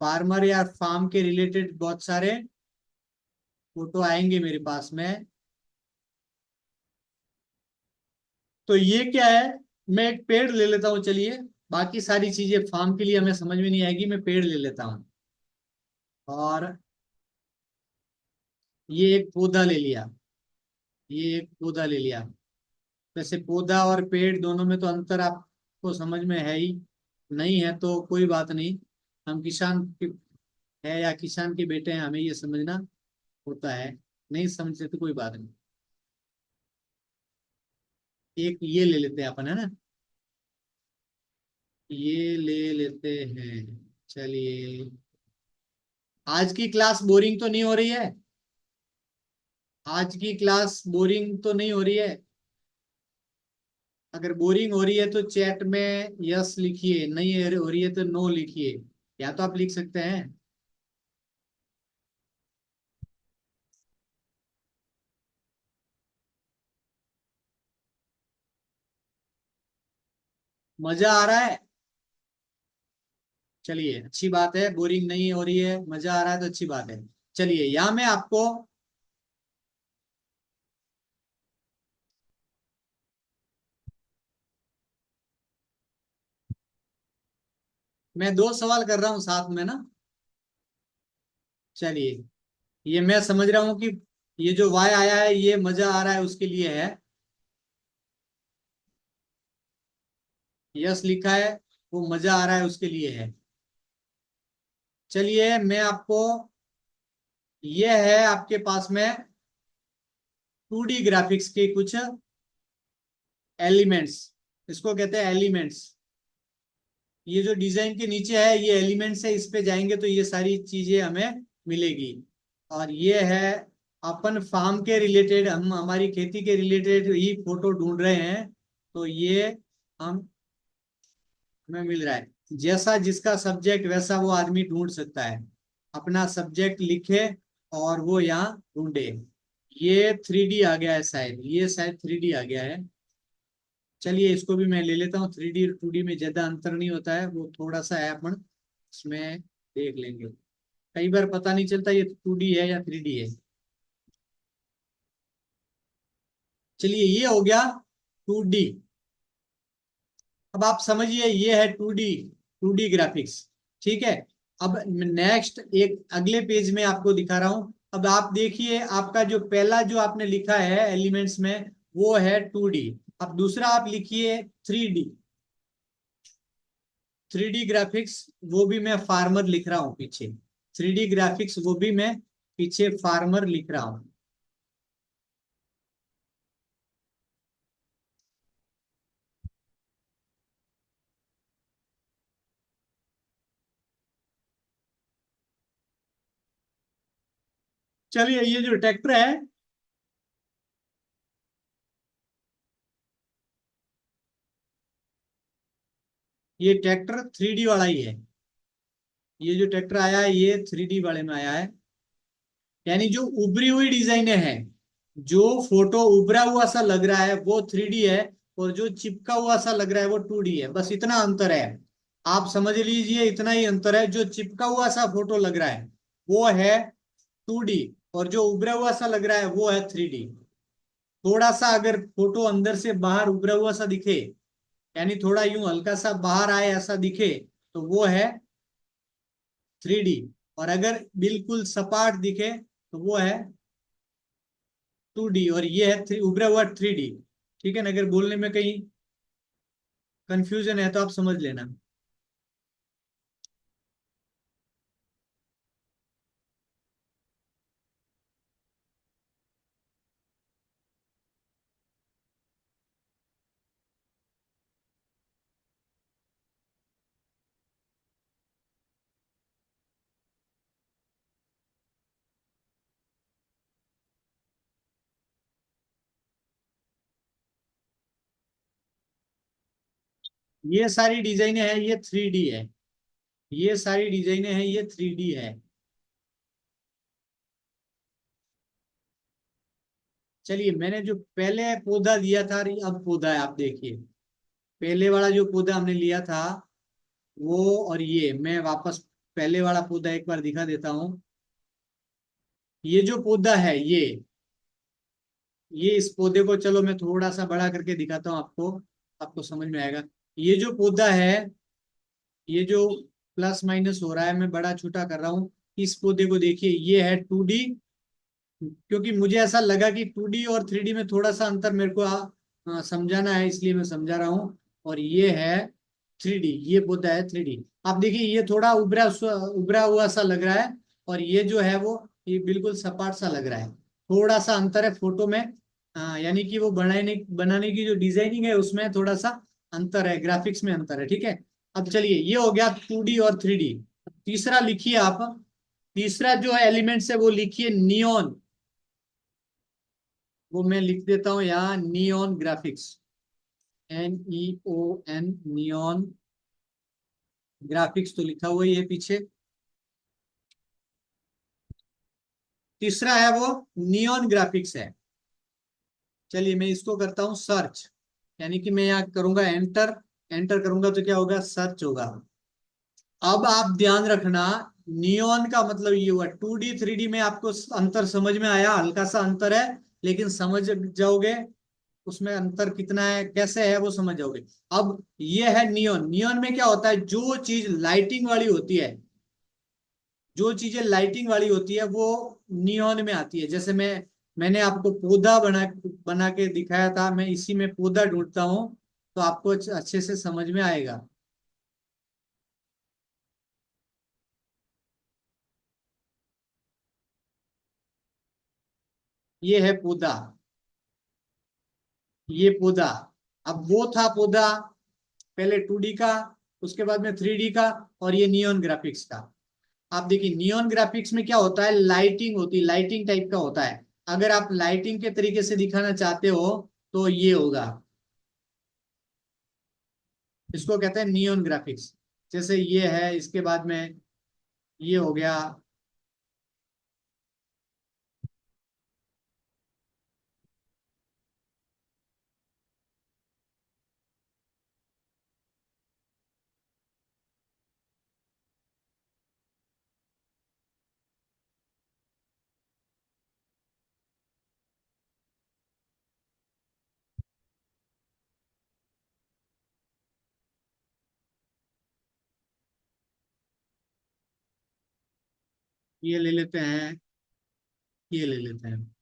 Speaker 1: फार्मर या फार्म के रिलेटेड बहुत सारे फोटो आएंगे मेरे पास में। तो ये क्या है, मैं एक पेड़ ले लेता हूँ। चलिए बाकी सारी चीजें फार्म के लिए हमें समझ में नहीं आएगी, मैं पेड़ ले लेता हूँ। और ये एक पौधा ले लिया, ये एक पौधा ले लिया। वैसे पौधा और पेड़ दोनों में तो अंतर आपको समझ में है ही, नहीं है तो कोई बात नहीं। हम किसान है या किसान के बेटे हैं, हमें ये समझना होता है। नहीं समझते तो कोई बात नहीं। एक ये ले लेते हैं अपन, है ना, ये ले लेते हैं। चलिए, आज की क्लास बोरिंग तो नहीं हो रही है, आज की क्लास बोरिंग तो नहीं हो रही है। अगर बोरिंग हो रही है तो चैट में यस लिखिए, नहीं हो रही है तो नो लिखिए, या तो आप लिख सकते हैं। मजा आ रहा है? चलिए अच्छी बात है, बोरिंग नहीं हो रही है, मजा आ रहा है तो अच्छी बात है। चलिए यहाँ मैं आपको, मैं दो सवाल कर रहा हूँ साथ में ना। चलिए, ये मैं समझ रहा हूँ कि ये जो वाई आया है ये मजा आ रहा है उसके लिए है, यस लिखा है वो मजा आ रहा है उसके लिए है। चलिए मैं आपको, ये है आपके पास में 2D ग्राफिक्स के कुछ एलिमेंट्स, इसको कहते हैं एलिमेंट्स। ये जो डिजाइन के नीचे है ये एलिमेंट्स है, इस पे जाएंगे तो ये सारी चीजें हमें मिलेगी। और ये है अपन फार्म के रिलेटेड, हम हमारी खेती के रिलेटेड ही फोटो ढूंढ रहे हैं, तो ये हम हमें मिल रहा है। जैसा जिसका सब्जेक्ट वैसा वो आदमी ढूंढ सकता है, अपना सब्जेक्ट लिखे और वो यहाँ ढूंढे। ये 3D आ गया है शायद, ये शायद 3D आ गया है। चलिए इसको भी मैं ले लेता हूँ, 3D और 2D में ज्यादा अंतर नहीं होता है, वो थोड़ा सा है, अपन इसमें देख लेंगे। कई बार पता नहीं चलता ये 2D है या 3D है। चलिए ये हो गया 2D। अब आप समझिए ये है 2D ग्राफिक्स, ठीक है। अब नेक्स्ट एक अगले पेज में आपको दिखा रहा हूं। अब आप देखिए, आपका जो पहला जो आपने लिखा है एलिमेंट्स में वो है 2D। अब दूसरा आप लिखिए 3D, 3D ग्राफिक्स, वो भी मैं फार्मर लिख रहा हूँ पीछे। 3D ग्राफिक्स वो भी मैं पीछे फार्मर लिख रहा हूँ। चलिए ये जो ट्रैक्टर है, ये ट्रैक्टर 3D वाला ही है। ये जो ट्रैक्टर आया है ये 3D वाले में आया है, यानी जो उभरी हुई डिजाइने हैं, जो फोटो उभरा हुआ सा लग रहा है वो 3D है, और जो चिपका हुआ सा लग रहा है वो 2D है, बस इतना अंतर है। आप समझ लीजिए इतना ही अंतर है, जो चिपका हुआ सा फोटो लग रहा है वो है 2D, और जो उभरा हुआ सा लग रहा है वो है 3D। थोड़ा सा अगर फोटो अंदर से बाहर उभरा हुआ सा दिखे, यानी थोड़ा यूं हल्का सा बाहर आए ऐसा दिखे, तो वो है 3D। और अगर बिल्कुल सपाट दिखे तो वो है 2D, और ये है उभरा हुआ 3D। ठीक है ना, अगर बोलने में कहीं कंफ्यूजन है तो आप समझ लेना। ये सारी डिजाइने हैं ये 3D है, ये सारी डिजाइने हैं ये 3D है। चलिए मैंने जो पहले पौधा दिया था और अब पौधा है, आप देखिए पहले वाला जो पौधा हमने लिया था वो, और ये मैं वापस पहले वाला पौधा एक बार दिखा देता हूँ। ये जो पौधा है ये इस पौधे को, चलो मैं थोड़ा सा बड़ा करके दिखाता हूँ आपको, आपको समझ में आएगा। ये जो पौधा है, ये जो प्लस माइनस हो रहा है मैं बड़ा छोटा कर रहा हूँ, इस पौधे को देखिए ये है 2D, क्योंकि मुझे ऐसा लगा कि 2D और 3D में थोड़ा सा अंतर मेरे को समझाना है, इसलिए मैं समझा रहा हूँ। और ये है 3D, ये पौधा है 3D। आप देखिए ये थोड़ा उभरा हुआ सा लग रहा है, और ये जो है वो ये बिल्कुल सपाट सा लग रहा है। थोड़ा सा अंतर है फोटो में, यानी कि वो बनाने बनाने की जो डिजाइनिंग है उसमें थोड़ा सा अंतर है, ग्राफिक्स में अंतर है, ठीक है। अब चलिए ये हो गया 2D और 3D। तीसरा लिखिए आप, तीसरा जो है एलिमेंट्स है वो लिखिए नियॉन। वो मैं लिख देता हूं यहाँ, neon graphics. NEON, neon graphics तो लिखा हुआ ही है पीछे। तीसरा है वो नियॉन ग्राफिक्स है। चलिए मैं इसको करता हूं सर्च, यानी कि मैं यहाँ करूंगा एंटर। एंटर करूंगा तो क्या होगा, सर्च होगा। अब आप ध्यान रखना, नियॉन का मतलब ये हुआ 2D 3D में आपको अंतर समझ में आया, हल्का सा अंतर है, लेकिन समझ जाओगे उसमें अंतर कितना है, कैसे है वो समझ जाओगे। अब ये है नियॉन। नियॉन में क्या होता है, जो चीज लाइटिंग वाली होती है, जो चीजें लाइटिंग वाली होती है वो नियॉन में आती है। जैसे मैंने आपको पौधा बना बना के दिखाया था, मैं इसी में पौधा ढूंढता हूँ, तो आपको अच्छे से समझ में आएगा। ये है पौधा, ये पौधा। अब वो था पौधा पहले 2D का, उसके बाद में 3D का, और ये नियॉन ग्राफिक्स का। आप देखिए नियॉन ग्राफिक्स में क्या होता है, लाइटिंग होती है, लाइटिंग टाइप का होता है। अगर आप लाइटिंग के तरीके से दिखाना चाहते हो तो ये होगा, इसको कहते हैं नियॉन ग्राफिक्स। जैसे ये है, इसके बाद में ये हो गया। ये ले लेते हैं, ये ले लेते हैं।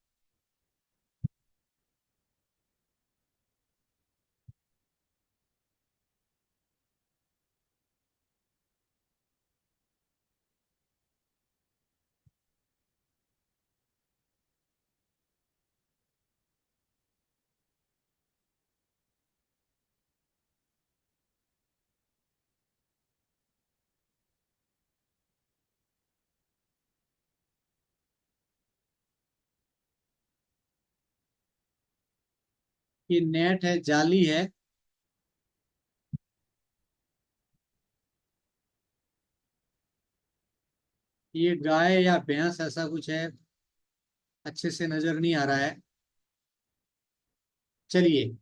Speaker 1: ये नेट है, जाली है। ये गाय या भैंस ऐसा कुछ है, अच्छे से नजर नहीं आ रहा है। चलिए,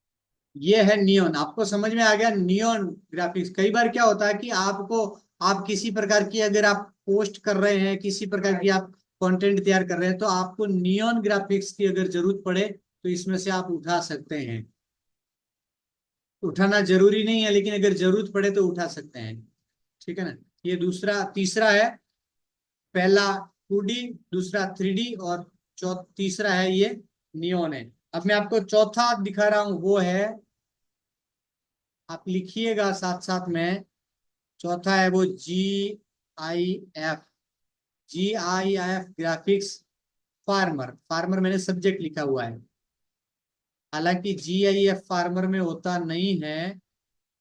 Speaker 1: ये है नियॉन। आपको समझ में आ गया नियॉन ग्राफिक्स। कई बार क्या होता है कि आपको, आप किसी प्रकार की अगर आप पोस्ट कर रहे हैं, किसी प्रकार की आप कंटेंट तैयार कर रहे हैं, तो आपको नियॉन ग्राफिक्स की अगर जरूरत पड़े तो इसमें से आप उठा सकते हैं। उठाना जरूरी नहीं है, लेकिन अगर जरूरत पड़े तो उठा सकते हैं। ठीक है ना। ये दूसरा, तीसरा है। पहला 2D, दूसरा 3D, और तीसरा है ये नियॉन है। अब मैं आपको चौथा दिखा रहा हूं, वो है, आप लिखिएगा साथ साथ में। चौथा है वो GIF, GIF graphics farmer. Farmer मैंने सब्जेक्ट लिखा हुआ है, हालांकि GIF फार्मर में होता नहीं है,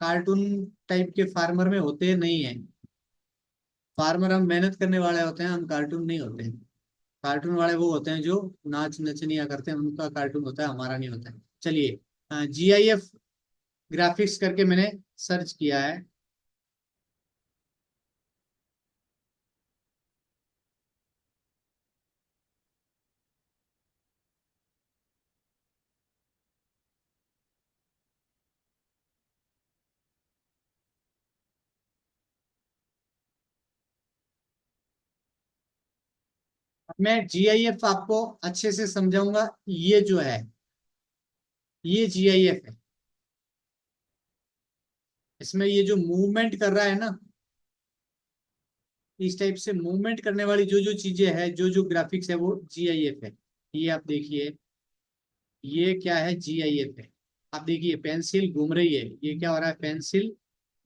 Speaker 1: कार्टून टाइप के फार्मर में होते नहीं है। फार्मर हम मेहनत करने वाले होते हैं, हम कार्टून नहीं होते हैं। कार्टून वाले वो होते हैं जो नाच नचनिया करते हैं, उनका कार्टून होता है, हमारा नहीं होता है। चलिए, GIF ग्राफिक्स करके मैंने सर्च किया है। मैं GIF आपको अच्छे से समझाऊंगा। ये जो है, ये GIF है। इसमें ये जो मूवमेंट कर रहा है ना, इस टाइप से मूवमेंट करने वाली जो जो चीजें हैं, जो जो ग्राफिक्स है, वो GIF है। ये आप देखिए, ये क्या है, GIF है। आप देखिए पेंसिल घूम रही है, ये क्या हो रहा है, पेंसिल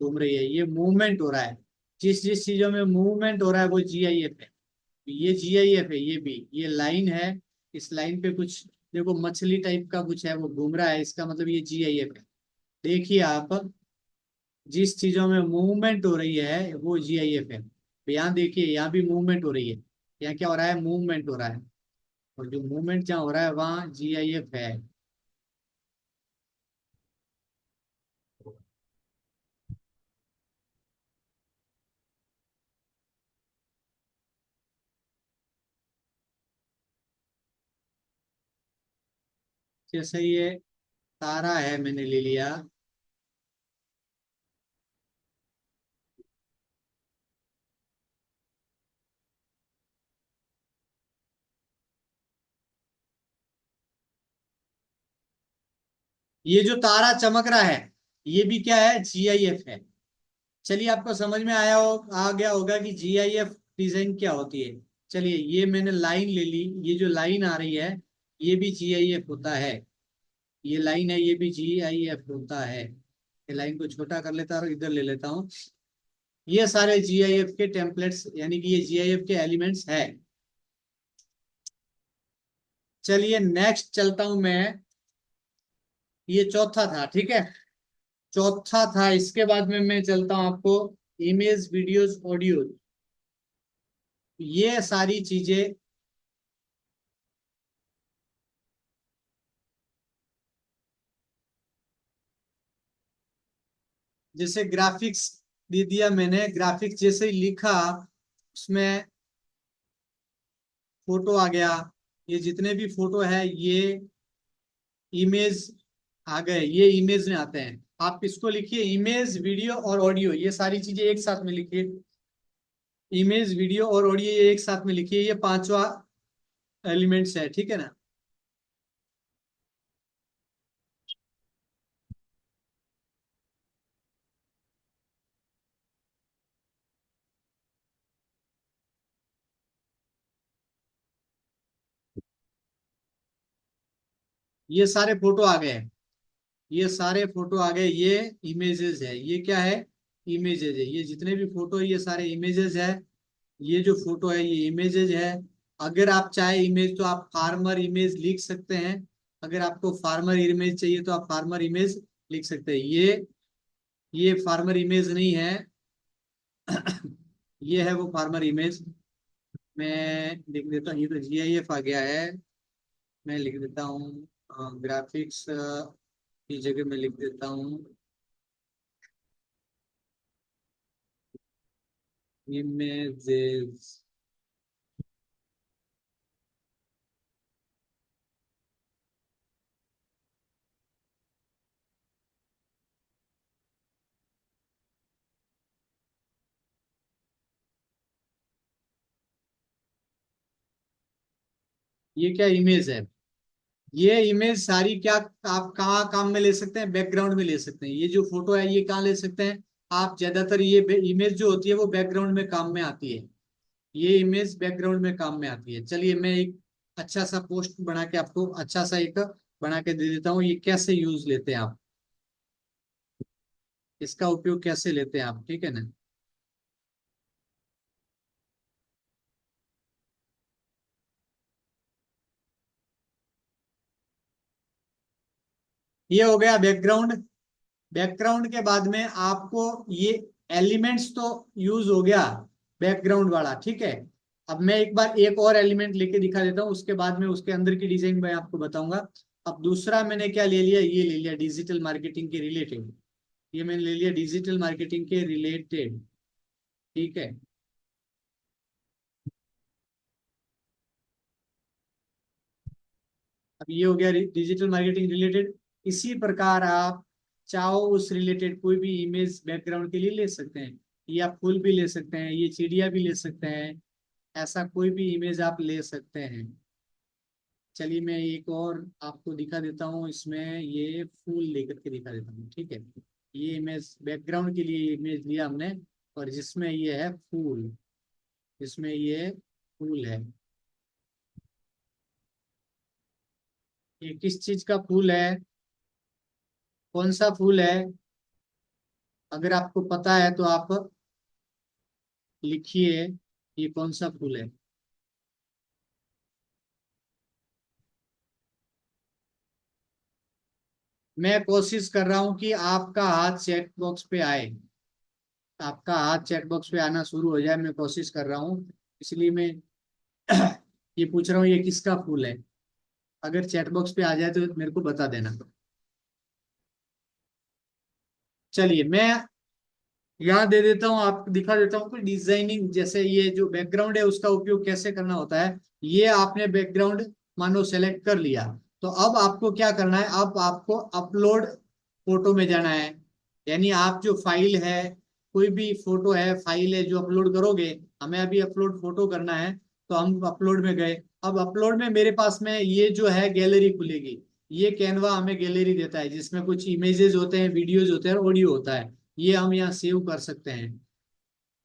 Speaker 1: घूम रही है, ये मूवमेंट हो रहा है। जिस जिस चीजों में मूवमेंट हो रहा है वो GIF है। ये GIF है। ये भी, ये लाइन है, इस लाइन पे कुछ देखो, मछली टाइप का कुछ है, वो घूम रहा है, इसका मतलब ये GIF है। देखिए आप, जिस चीजों में मूवमेंट हो रही है वो GIF है। तो यहाँ देखिए, यहाँ भी मूवमेंट हो रही है। यहाँ क्या हो रहा है, मूवमेंट हो रहा है, और जो मूवमेंट जहाँ हो रहा है वहाँ GIF है। जैसे ये तारा है, मैंने ले लिया। ये जो तारा चमक रहा है, ये भी क्या है, जीआईएफ है। चलिए, आपको समझ में आ गया होगा कि जीआईएफ डिजाइन क्या होती है। चलिए, ये मैंने लाइन ले ली, ये जो लाइन आ रही है, ये भी जीआईएफ होता है। ये लाइन है, ये भी जीआईएफ होता है। ये लाइन को छोटा कर लेता और इधर ले लेता हूँ। ये सारे जीआईएफ के टेम्पलेट्स, यानी कि ये जीआईएफ के एलिमेंट्स है। चलिए, नेक्स्ट चलता हूं मैं। ये चौथा था, ठीक है। चौथा था, इसके बाद में मैं चलता हूं आपको इमेज, वीडियोस, ऑडियो, ये सारी चीजें। जैसे ग्राफिक्स दे दिया मैंने, ग्राफिक्स जैसे ही लिखा, उसमें फोटो आ गया। ये जितने भी फोटो है, ये इमेज आ गए, ये इमेज में आते हैं। आप इसको लिखिए, इमेज, वीडियो और ऑडियो, ये सारी चीजें एक साथ में लिखिए। इमेज, वीडियो और ऑडियो, ये एक साथ में लिखिए। ये पांचवा एलिमेंट्स है, ठीक है ना। ये सारे फोटो आ गए, ये सारे फोटो आ गए, ये इमेजेस है। ये क्या है, इमेजेस है। ये जितने भी फोटो है, ये सारे इमेजेस है। ये जो फोटो है, ये इमेजेस है। अगर आप चाहे इमेज, तो आप फार्मर इमेज लिख सकते हैं। अगर आपको फार्मर इमेज चाहिए, तो आप फार्मर इमेज लिख सकते हैं। ये फार्मर इमेज नहीं है। ये है वो फार्मर इमेज। मैं लिख देता हूँ, ये तो जीआईएफ आ गया है। मैं लिख देता हूँ ग्राफिक्स की जगह मैं लिख देता हूँ इमेजेस। ये क्या इमेज है, ये इमेज सारी क्या, आप कहाँ काम में ले सकते हैं, बैकग्राउंड में ले सकते हैं। ये जो फोटो है, ये कहाँ ले सकते हैं आप, ज्यादातर ये इमेज जो होती है, वो बैकग्राउंड में काम में आती है। ये इमेज बैकग्राउंड में काम में आती है। चलिए, मैं एक अच्छा सा पोस्ट बना के आपको, अच्छा सा एक बना के दे देता हूँ। ये कैसे यूज लेते हैं आप, इसका उपयोग कैसे लेते हैं आप, ठीक है ना। ये हो गया बैकग्राउंड। बैकग्राउंड के बाद में आपको ये एलिमेंट्स तो यूज हो गया, बैकग्राउंड वाला, ठीक है। अब मैं एक बार एक और एलिमेंट लेके दिखा देता हूँ, उसके बाद में उसके अंदर की डिजाइन मैं आपको बताऊंगा। अब दूसरा मैंने क्या ले लिया, ये ले लिया डिजिटल मार्केटिंग के रिलेटेड। ये मैंने ले लिया डिजिटल मार्केटिंग के रिलेटेड, ठीक है। अब ये हो गया डिजिटल मार्केटिंग रिलेटेड। इसी प्रकार आप चाहो उस रिलेटेड कोई भी इमेज बैकग्राउंड के लिए ले सकते हैं। ये आप फूल भी ले सकते हैं, ये चिड़िया भी ले सकते हैं। ऐसा कोई भी इमेज आप ले सकते हैं। चलिए, मैं एक और आपको दिखा देता हूँ। इसमें ये फूल लेकर के दिखा देता हूँ, ठीक है। ये इमेज बैकग्राउंड के लिए इमेज लिया हमने, और जिसमें ये है फूल, जिसमें ये फूल है। ये किस चीज का फूल है, कौन सा फूल है, अगर आपको पता है तो आप लिखिए, ये कौन सा फूल है। मैं कोशिश कर रहा हूं कि आपका हाथ चैट बॉक्स पे आए, आपका हाथ चैट बॉक्स पे आना शुरू हो जाए। मैं कोशिश कर रहा हूँ, इसलिए मैं ये पूछ रहा हूँ, ये किसका फूल है। अगर चैट बॉक्स पे आ जाए तो मेरे को बता देना। चलिए, मैं यहाँ दे देता हूँ, आपको दिखा देता हूँ कि डिजाइनिंग, जैसे ये जो बैकग्राउंड है, उसका उपयोग कैसे करना होता है। ये आपने बैकग्राउंड मानो सेलेक्ट कर लिया, तो अब आपको क्या करना है, अब आपको अपलोड फोटो में जाना है। यानी आप जो फाइल है, कोई भी फोटो है, फाइल है जो अपलोड करोगे, हमें अभी अपलोड फोटो करना है, तो हम अपलोड में गए। अब अपलोड में मेरे पास में ये जो है गैलरी खुलेगी। ये कैनवा हमें गैलरी देता है जिसमें कुछ इमेजेस होते हैं, वीडियोज होते हैं और ऑडियो होता है। ये हम यहाँ सेव कर सकते हैं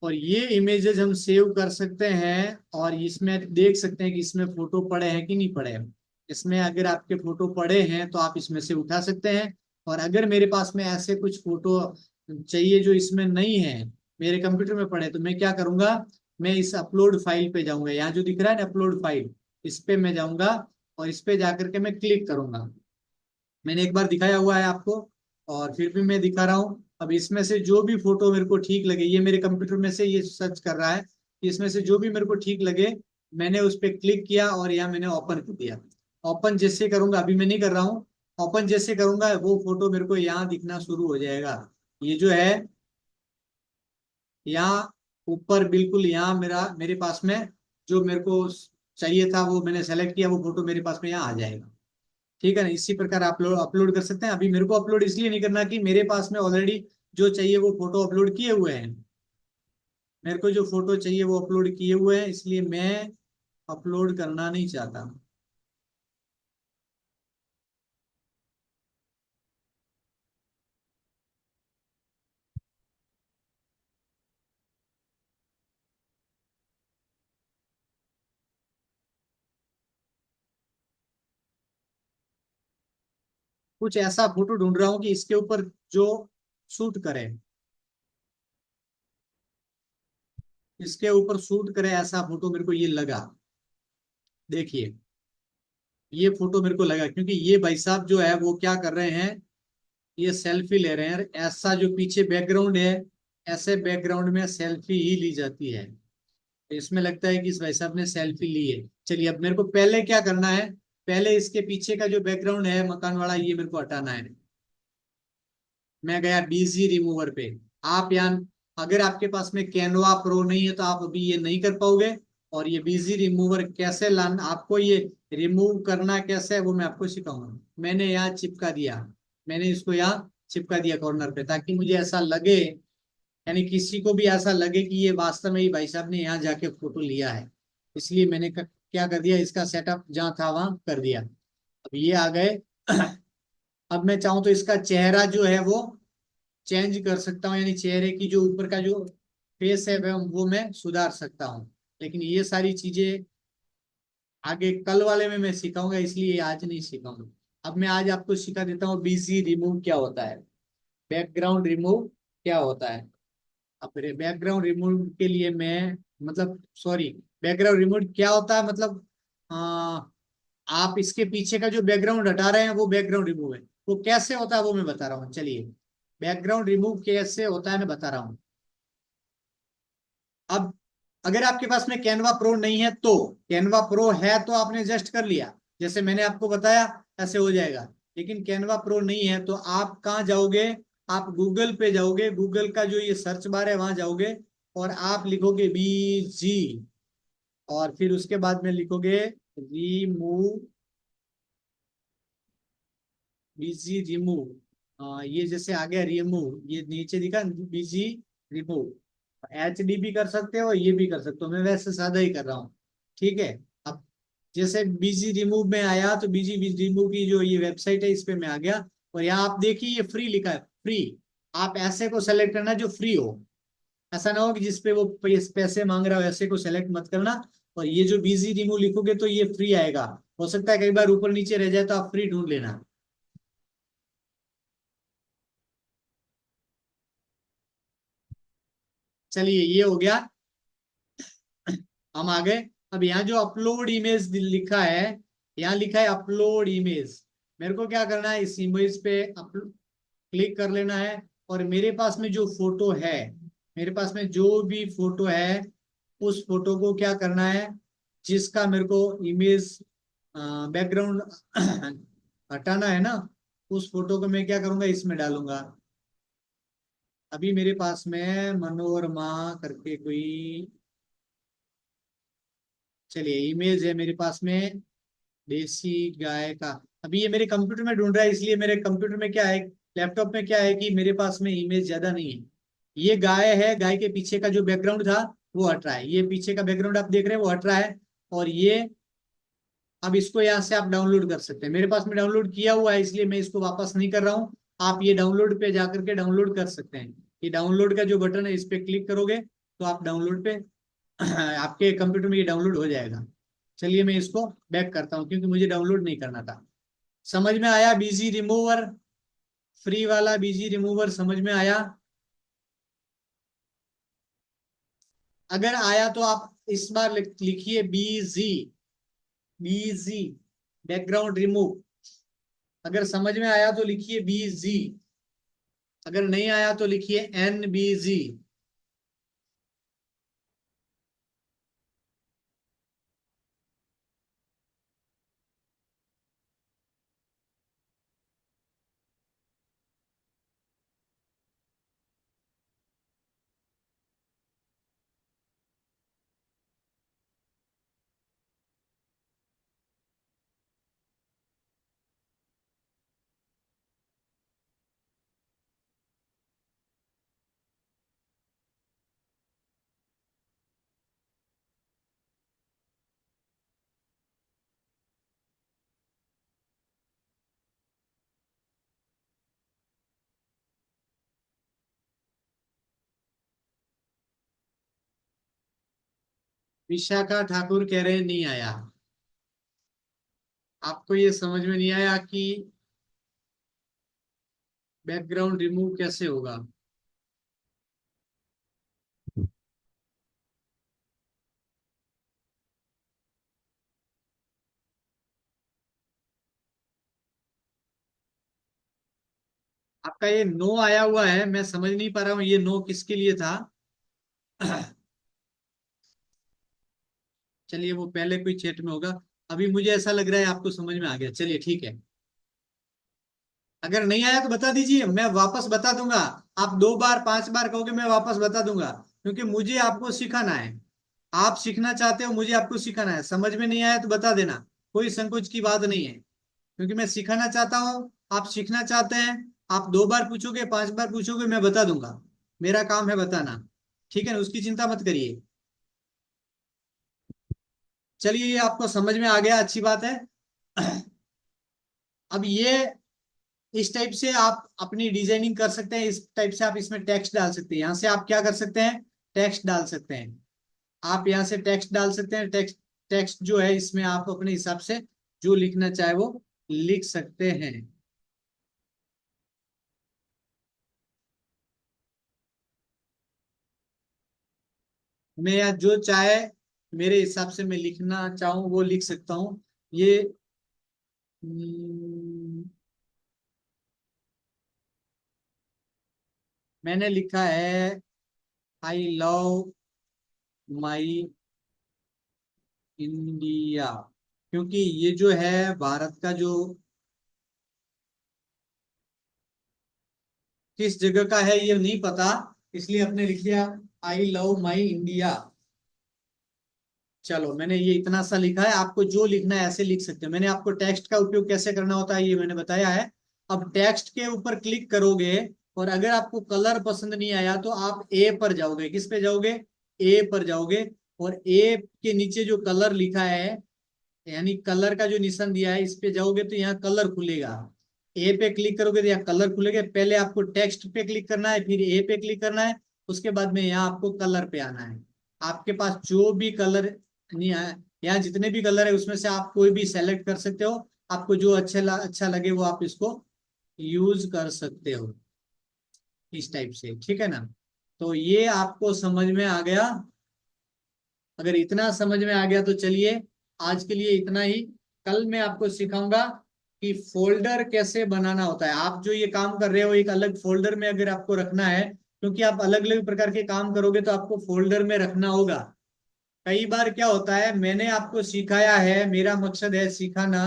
Speaker 1: और ये इमेजेस हम सेव कर सकते हैं और इसमें देख सकते हैं कि इसमें फोटो पड़े हैं कि नहीं पड़े हैं। इसमें अगर आपके फोटो पड़े हैं तो आप इसमें से उठा सकते हैं। और अगर मेरे पास में ऐसे कुछ फोटो चाहिए जो इसमें नहीं है, मेरे कंप्यूटर में पड़े, तो मैं क्या करूंगा, मैं इस अपलोड फाइल पे जाऊंगा। यहाँ जो दिख रहा है ना अपलोड फाइल, इस पे मैं जाऊंगा और इस पे जाकर के मैं क्लिक करूंगा। मैंने एक बार दिखाया हुआ है आपको और फिर भी मैं दिखा रहा हूँ। अब इसमें से जो भी फोटो मेरे को ठीक लगे, ये मेरे कंप्यूटर में से ये सर्च कर रहा है, इसमें से जो भी मेरे को ठीक लगे, मैंने उस पर क्लिक किया और यहाँ मैंने ओपन कर दिया। ओपन जैसे करूंगा, अभी मैं नहीं कर रहा हूँ, ओपन जैसे करूंगा वो फोटो मेरे को यहाँ दिखना शुरू हो जाएगा। ये जो है यहाँ ऊपर बिल्कुल यहाँ मेरे पास में जो मेरे को चाहिए था वो मैंने सेलेक्ट किया, वो फोटो मेरे पास में यहाँ आ जाएगा। ठीक है ना, इसी प्रकार आप लोग अपलोड कर सकते हैं। अभी मेरे को अपलोड इसलिए नहीं करना कि मेरे पास में ऑलरेडी जो चाहिए वो फोटो अपलोड किए हुए हैं। मेरे को जो फोटो चाहिए वो अपलोड किए हुए हैं, इसलिए मैं अपलोड करना नहीं चाहता। कुछ ऐसा फोटो ढूंढ रहा हूँ कि इसके ऊपर जो शूट करे, इसके ऊपर शूट करे, ऐसा फोटो मेरे को ये लगा। देखिए, ये फोटो मेरे को लगा क्योंकि ये भाई साहब जो है वो क्या कर रहे हैं, ये सेल्फी ले रहे हैं। ऐसा जो पीछे बैकग्राउंड है, ऐसे बैकग्राउंड में सेल्फी ही ली जाती है। तो इसमें लगता है कि इस भाई साहब ने सेल्फी ली है। चलिए, अब मेरे को पहले क्या करना है, पहले इसके पीछे का जो बैकग्राउंड है मकान वाला, ये मेरे को हटाना है। मैं गया बीजी रिमूवर पे। आप यहाँ, अगर आपके पास में कैनवा प्रो नहीं है तो आप अभी ये नहीं कर पाओगे। और ये बीजी रिमूवर कैसे लाना, आपको ये रिमूव करना कैसे है वो मैं आपको सिखाऊंगा। मैंने यहाँ चिपका दिया, मैंने इसको यहाँ चिपका दिया कॉर्नर पे, ताकि मुझे ऐसा लगे, यानी किसी को भी ऐसा लगे कि ये वास्तव में ही भाई साहब ने यहाँ जाके फोटो लिया है। इसलिए मैंने क्या कर दिया, इसका सेटअप जहाँ था वहां कर दिया। अब ये आ गए। अब मैं चाहूँ तो इसका चेहरा जो है वो चेंज कर सकता हूँ, यानी चेहरे की जो ऊपर का जो फेस है वो मैं सुधार सकता हूँ। लेकिन ये सारी चीजें आगे कल वाले में मैं सिखाऊंगा, इसलिए आज नहीं सिखाऊंगा। अब मैं आज आपको सिखा देता हूँ बीसी रिमूव क्या होता है, बैकग्राउंड रिमूव क्या होता है। अब बैकग्राउंड रिमूव के लिए मैं, मतलब सॉरी, बैकग्राउंड रिमूव क्या होता है मतलब, आ, आप इसके पीछे का जो बैकग्राउंड हटा रहे हैं वो बैकग्राउंड रिमूव है। वो कैसे होता है वो मैं बता रहा हूँ, चलिए। बैकग्राउंड रिमूव कैसे होता है मैं बता रहा हूँ। अब अगर आपके पास में कैनवा प्रो नहीं है, तो कैनवा प्रो है तो आपने जस्ट कर लिया, जैसे मैंने आपको बताया ऐसे हो जाएगा। लेकिन कैनवा प्रो नहीं है तो आप कहाँ जाओगे, आप गूगल पे जाओगे, गूगल का जो ये सर्च बार है वहां जाओगे और आप लिखोगे बीजी, और फिर उसके बाद में लिखोगे रिमूव, बीजी रिमूव। ये जैसे आ गया रिमूव, ये नीचे दिखा बीजी रिमूव। एच डी भी कर सकते हो, ये भी कर सकते हो, मैं वैसे सादा ही कर रहा हूँ। ठीक है। अब जैसे बीजी रिमूव में आया तो बीजी रिमूव की जो ये वेबसाइट है इस पे मैं आ गया। और यहाँ आप देखिए ये फ्री लिखा है, फ्री। आप ऐसे को सेलेक्ट करना जो फ्री हो। ऐसा ना हो कि जिसपे वो पैसे मांग रहा हो, ऐसे को सेलेक्ट मत करना। और ये जो बीजी रिमूव लिखोगे तो ये फ्री आएगा। हो सकता है कई बार ऊपर नीचे रह जाए तो आप फ्री ढूंढ लेना। चलिए, ये हो गया। हम आ गए। अब यहाँ जो अपलोड इमेज लिखा है, यहाँ लिखा है अपलोड इमेज। मेरे को क्या करना है, इस इमेज पे क्लिक कर लेना है। और मेरे पास में जो फोटो है, मेरे पास में जो भी फोटो है, उस फोटो को क्या करना है, जिसका मेरे को इमेज बैकग्राउंड हटाना है ना, उस फोटो को मैं क्या करूंगा, इसमें डालूंगा। अभी मेरे पास में मनोरमा करके कोई, चलिए इमेज है मेरे पास में, देसी गाय का। अभी ये मेरे कंप्यूटर में ढूंढ रहा है, इसलिए मेरे कंप्यूटर में क्या है, लैपटॉप में क्या है कि मेरे पास में इमेज ज्यादा नहीं है। ये गाय है, गाय के पीछे का जो बैकग्राउंड था वो हट रहा है, ये पीछे का बैकग्राउंड आप देख रहे हैं वो हट रहा है। और ये अब इसको यहाँ से आप डाउनलोड कर सकते हैं, मेरे पास में डाउनलोड किया हुआ है इसलिए मैं इसको वापस नहीं कर रहा हूँ। आप ये डाउनलोड पे जाकर के डाउनलोड कर सकते हैं। ये डाउनलोड का जो बटन है इस पे क्लिक करोगे तो आप डाउनलोड पे आपके कंप्यूटर में ये डाउनलोड हो जाएगा। चलिए मैं इसको बैक करता हूँ क्योंकि मुझे डाउनलोड नहीं करना था। समझ में आया बीजी रिमूवर, फ्री वाला बीजी रिमूवर समझ में आया? अगर आया तो आप इस बार लिखिए बीजी, बीजी बैकग्राउंड रिमूव। अगर समझ में आया तो लिखिए बीजी, अगर नहीं आया तो लिखिए एनबीजी। विशाखा ठाकुर कह रहे नहीं आया। आपको ये समझ में नहीं आया कि बैकग्राउंड रिमूव कैसे होगा? आपका ये नो आया हुआ है, मैं समझ नहीं पा रहा हूँ ये नो किसके लिए था। चलिए वो पहले कोई चैट में होगा। अभी मुझे ऐसा लग रहा है आपको समझ में आ गया, चलिए ठीक है। अगर नहीं आया तो बता दीजिए, मैं वापस बता दूंगा। आप 2 बार 5 बार कहोगे मैं वापस बता दूंगा, क्योंकि मुझे आपको सिखाना है। आप सीखना चाहते हो, मुझे आपको सिखाना है। समझ में नहीं आया तो बता देना, कोई संकोच की बात नहीं है, क्योंकि मैं सिखाना चाहता हूँ, आप सीखना चाहते हैं। आप 2 बार पूछोगे 5 बार पूछोगे मैं बता दूंगा, मेरा काम है बताना। ठीक है ना, उसकी चिंता मत करिए। चलिए ये आपको समझ में आ गया, अच्छी बात है। अब ये इस टाइप से आप अपनी डिजाइनिंग कर सकते हैं, इस टाइप से आप इसमें टेक्स्ट डाल सकते हैं। यहाँ से आप क्या कर सकते हैं, टेक्स्ट डाल सकते हैं। आप यहाँ से टेक्स्ट डाल सकते हैं। टेक्स्ट टेक्स्ट जो है इसमें आप अपने हिसाब से जो लिखना चाहे वो लिख सकते हैं। मैं या जो चाहे मेरे हिसाब से मैं लिखना चाहूँ वो लिख सकता हूँ। ये हम्म, मैंने लिखा है आई लव माई इंडिया, क्योंकि ये जो है भारत का जो किस जगह का है ये नहीं पता, इसलिए आपने लिख दिया आई लव माई इंडिया। चलो मैंने ये इतना सा लिखा है, आपको जो लिखना है ऐसे लिख सकते हो। मैंने आपको टेक्स्ट का उपयोग कैसे करना होता है ये मैंने बताया है। अब टेक्स्ट के ऊपर क्लिक करोगे और अगर आपको कलर पसंद नहीं आया तो आप ए पर जाओगे। किस पे जाओगे, ए पर जाओगे। और ए के नीचे जो कलर लिखा है, यानी कलर का जो निशान दिया है इस पे जाओगे तो यहाँ कलर खुलेगा। ए पे क्लिक करोगे तो यहाँ कलर खुलेगा। पहले आपको टेक्स्ट पे क्लिक करना है, फिर ए पे क्लिक करना है, उसके बाद में यहाँ आपको कलर पे आना है। आपके पास जो भी कलर नहीं है, यहाँ जितने भी कलर है उसमें से आप कोई भी सेलेक्ट कर सकते हो। आपको जो अच्छा लगे वो आप इसको यूज कर सकते हो इस टाइप से, ठीक है ना। तो ये आपको समझ में आ गया? अगर इतना समझ में आ गया तो चलिए आज के लिए इतना ही। कल मैं आपको सिखाऊंगा कि फोल्डर कैसे बनाना होता है। आप जो ये काम कर रहे हो एक अलग फोल्डर में अगर आपको रखना है, क्योंकि आप अलग अलग प्रकार के काम करोगे तो आपको फोल्डर में रखना होगा। कई बार क्या होता है, मैंने आपको सिखाया है, मेरा मकसद है सिखाना,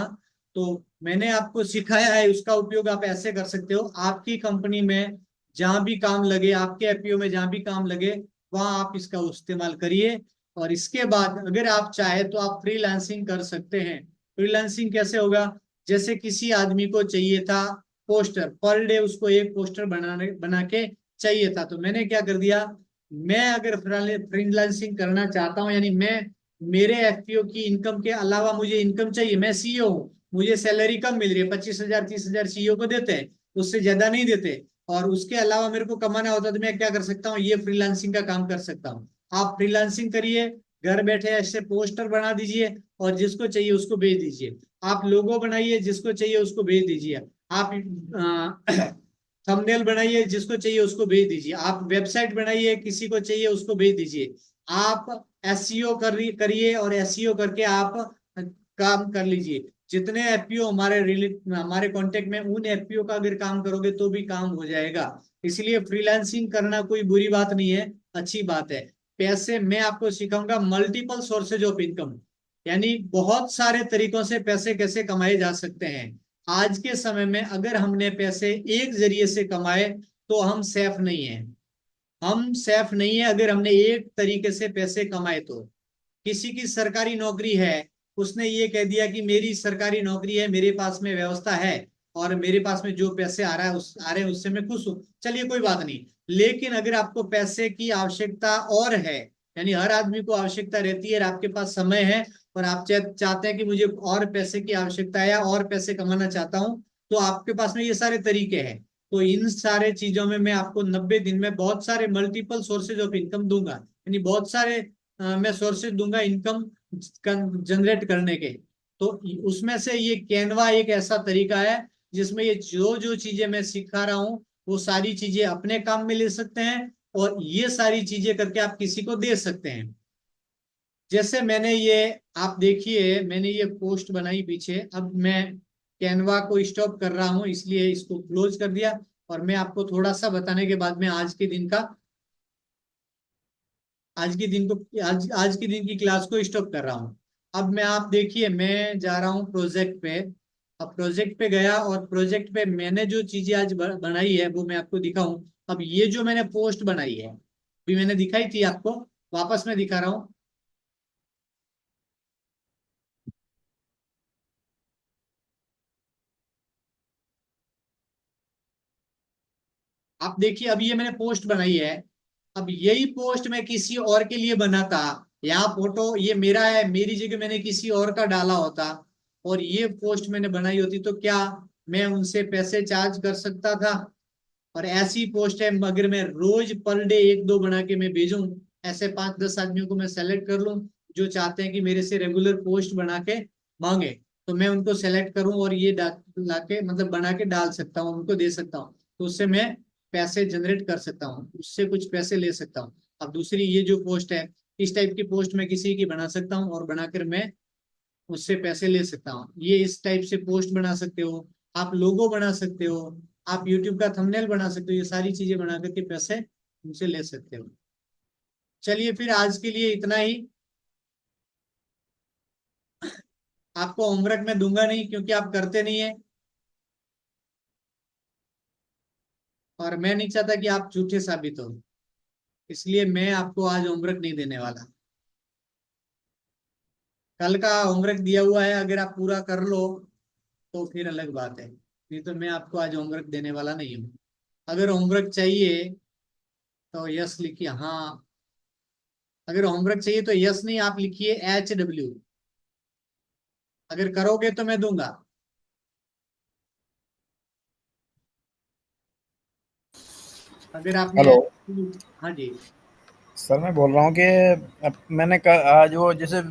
Speaker 1: तो मैंने आपको सिखाया है उसका उपयोग आप ऐसे कर सकते हो। आपकी कंपनी में जहां भी काम लगे, आपके एपीओ में जहां भी काम लगे वहां आप इसका इस्तेमाल करिए। और इसके बाद अगर आप चाहे तो आप फ्रीलांसिंग कर सकते हैं। फ्रीलांसिंग कैसे होगा, जैसे किसी आदमी को चाहिए था पोस्टर, पर डे उसको एक पोस्टर बना के चाहिए था, तो मैंने क्या कर दिया, मैं अगर फ्रीलांसिंग करना चाहता हूँ, यानी मैं मेरे एफपीओ की इनकम के अलावा मुझे इनकम चाहिए, मैं सीईओ हूँ, मुझे सैलरी कम मिल रही है, 25,000 30,000 सीईओ को देते हैं, उससे ज्यादा नहीं देते, और उसके अलावा मेरे को कमाना होता है, तो मैं क्या कर सकता हूँ, ये फ्रीलांसिंग का काम कर सकता हूँ। आप फ्रीलांसिंग करिए, घर बैठे ऐसे पोस्टर बना दीजिए और जिसको चाहिए उसको भेज दीजिए। आप लोगो बनाइए, जिसको चाहिए उसको भेज दीजिए। आप थंबनेल बनाइए, जिसको चाहिए उसको भेज दीजिए। आप वेबसाइट बनाइए, किसी को चाहिए उसको भेज दीजिए। आप एसईओ करिए और एसईओ करके आप काम कर लीजिए। जितने एफपीओ हमारे कांटेक्ट में, उन एफपीओ का अगर काम करोगे तो भी काम हो जाएगा। इसलिए फ्रीलांसिंग करना कोई बुरी बात नहीं है, अच्छी बात है। पैसे मैं आपको सिखाऊंगा, मल्टीपल सोर्सेज ऑफ इनकम, यानी बहुत सारे तरीकों से पैसे कैसे कमाए जा सकते हैं। आज के समय में अगर हमने पैसे एक जरिए से कमाए तो हम सेफ नहीं है, हम सेफ नहीं है अगर हमने एक तरीके से पैसे कमाए तो। किसी की सरकारी नौकरी है, उसने ये कह दिया कि मेरी सरकारी नौकरी है, मेरे पास में व्यवस्था है, और मेरे पास में जो पैसे आ रहे हैं उससे मैं खुश हूं, चलिए कोई बात नहीं। लेकिन अगर आपको पैसे की आवश्यकता और है, यानी हर आदमी को आवश्यकता रहती है, और आपके पास समय है, और आप चाहते हैं कि मुझे और पैसे की आवश्यकता है या और पैसे कमाना चाहता हूं, तो आपके पास में ये सारे तरीके हैं। तो इन सारे चीजों में मैं आपको 90 दिन में बहुत सारे मल्टीपल सोर्सेज ऑफ इनकम दूंगा, यानी बहुत सारे मैं सोर्सेज दूंगा इनकम जनरेट करने के। तो उसमें से ये कैनवा एक ऐसा तरीका है जिसमें ये जो जो चीजें मैं सिखा रहा हूँ वो सारी चीजें अपने काम में ले सकते हैं, और ये सारी चीजें करके आप किसी को दे सकते हैं। जैसे मैंने ये, आप देखिए मैंने ये पोस्ट बनाई पीछे, अब मैं कैनवा को स्टॉप कर रहा हूँ, इसलिए इसको क्लोज कर दिया, और मैं आपको थोड़ा सा बताने के बाद में आज के दिन की क्लास को स्टॉप कर रहा हूँ। अब मैं, आप देखिए मैं जा रहा हूँ प्रोजेक्ट पे। अब प्रोजेक्ट पे गया, और प्रोजेक्ट पे मैंने जो चीजें आज बनाई है वो मैं आपको दिखाऊं। अब ये जो मैंने पोस्ट बनाई है, भी मैंने दिखाई थी आपको, वापस मैं दिखा रहा हूँ। आप देखिए अब ये मैंने पोस्ट बनाई है। अब यही पोस्ट मैं किसी और के लिए बनाता, यहाँ फोटो ये मेरा है, मेरी जगह मैंने किसी और का डाला होता, और ये पोस्ट मैंने बनाई होती, तो क्या मैं उनसे पैसे चार्ज कर सकता था? और ऐसी पोस्ट है, अगर मैं रोज पर डे एक दो बना के मैं भेजूं, ऐसे 5 10 आदमियों को मैं सेलेक्ट कर लूं जो चाहते हैं कि मेरे से रेगुलर पोस्ट बना के मांगे, तो मैं उनको सेलेक्ट करूं और ये ला के मतलब बना के डाल सकता हूं, उनको दे सकता हूं, तो उससे मैं पैसे जनरेट कर सकता हूँ, उससे कुछ पैसे ले सकता हूँ। अब दूसरी ये जो पोस्ट है, इस टाइप की पोस्ट मैं किसी की बना सकता हूँ, और बनाकर मैं उससे पैसे ले सकता हूँ। ये इस टाइप से पोस्ट बना सकते हो, आप लोगो बना सकते हो, आप यूट्यूब का थंबनेल बना सकते हो, ये सारी चीजें बना करके पैसे उनसे ले सकते हो। चलिए फिर आज के लिए इतना ही। आपको होमवर्क मैं दूंगा नहीं क्योंकि आप करते नहीं है, और मैं नहीं चाहता कि आप झूठे साबित हो, इसलिए मैं आपको आज होमवर्क नहीं देने वाला। कल का होमवर्क दिया हुआ है, अगर आप पूरा कर लो तो फिर अलग बात है, नहीं तो मैं आपको आज होमवर्क देने वाला नहीं हूँ। अगर होमवर्क चाहिए तो यस लिखिए, हाँ। अगर होमवर्क चाहिए तो यस नहीं, आप लिखिए HW, अगर करोगे तो मैं दूंगा। अगर आपने,
Speaker 2: हेलो
Speaker 1: हाँ जी।
Speaker 2: सर, मैं बोल रहा हूँ कि आज वो जैसे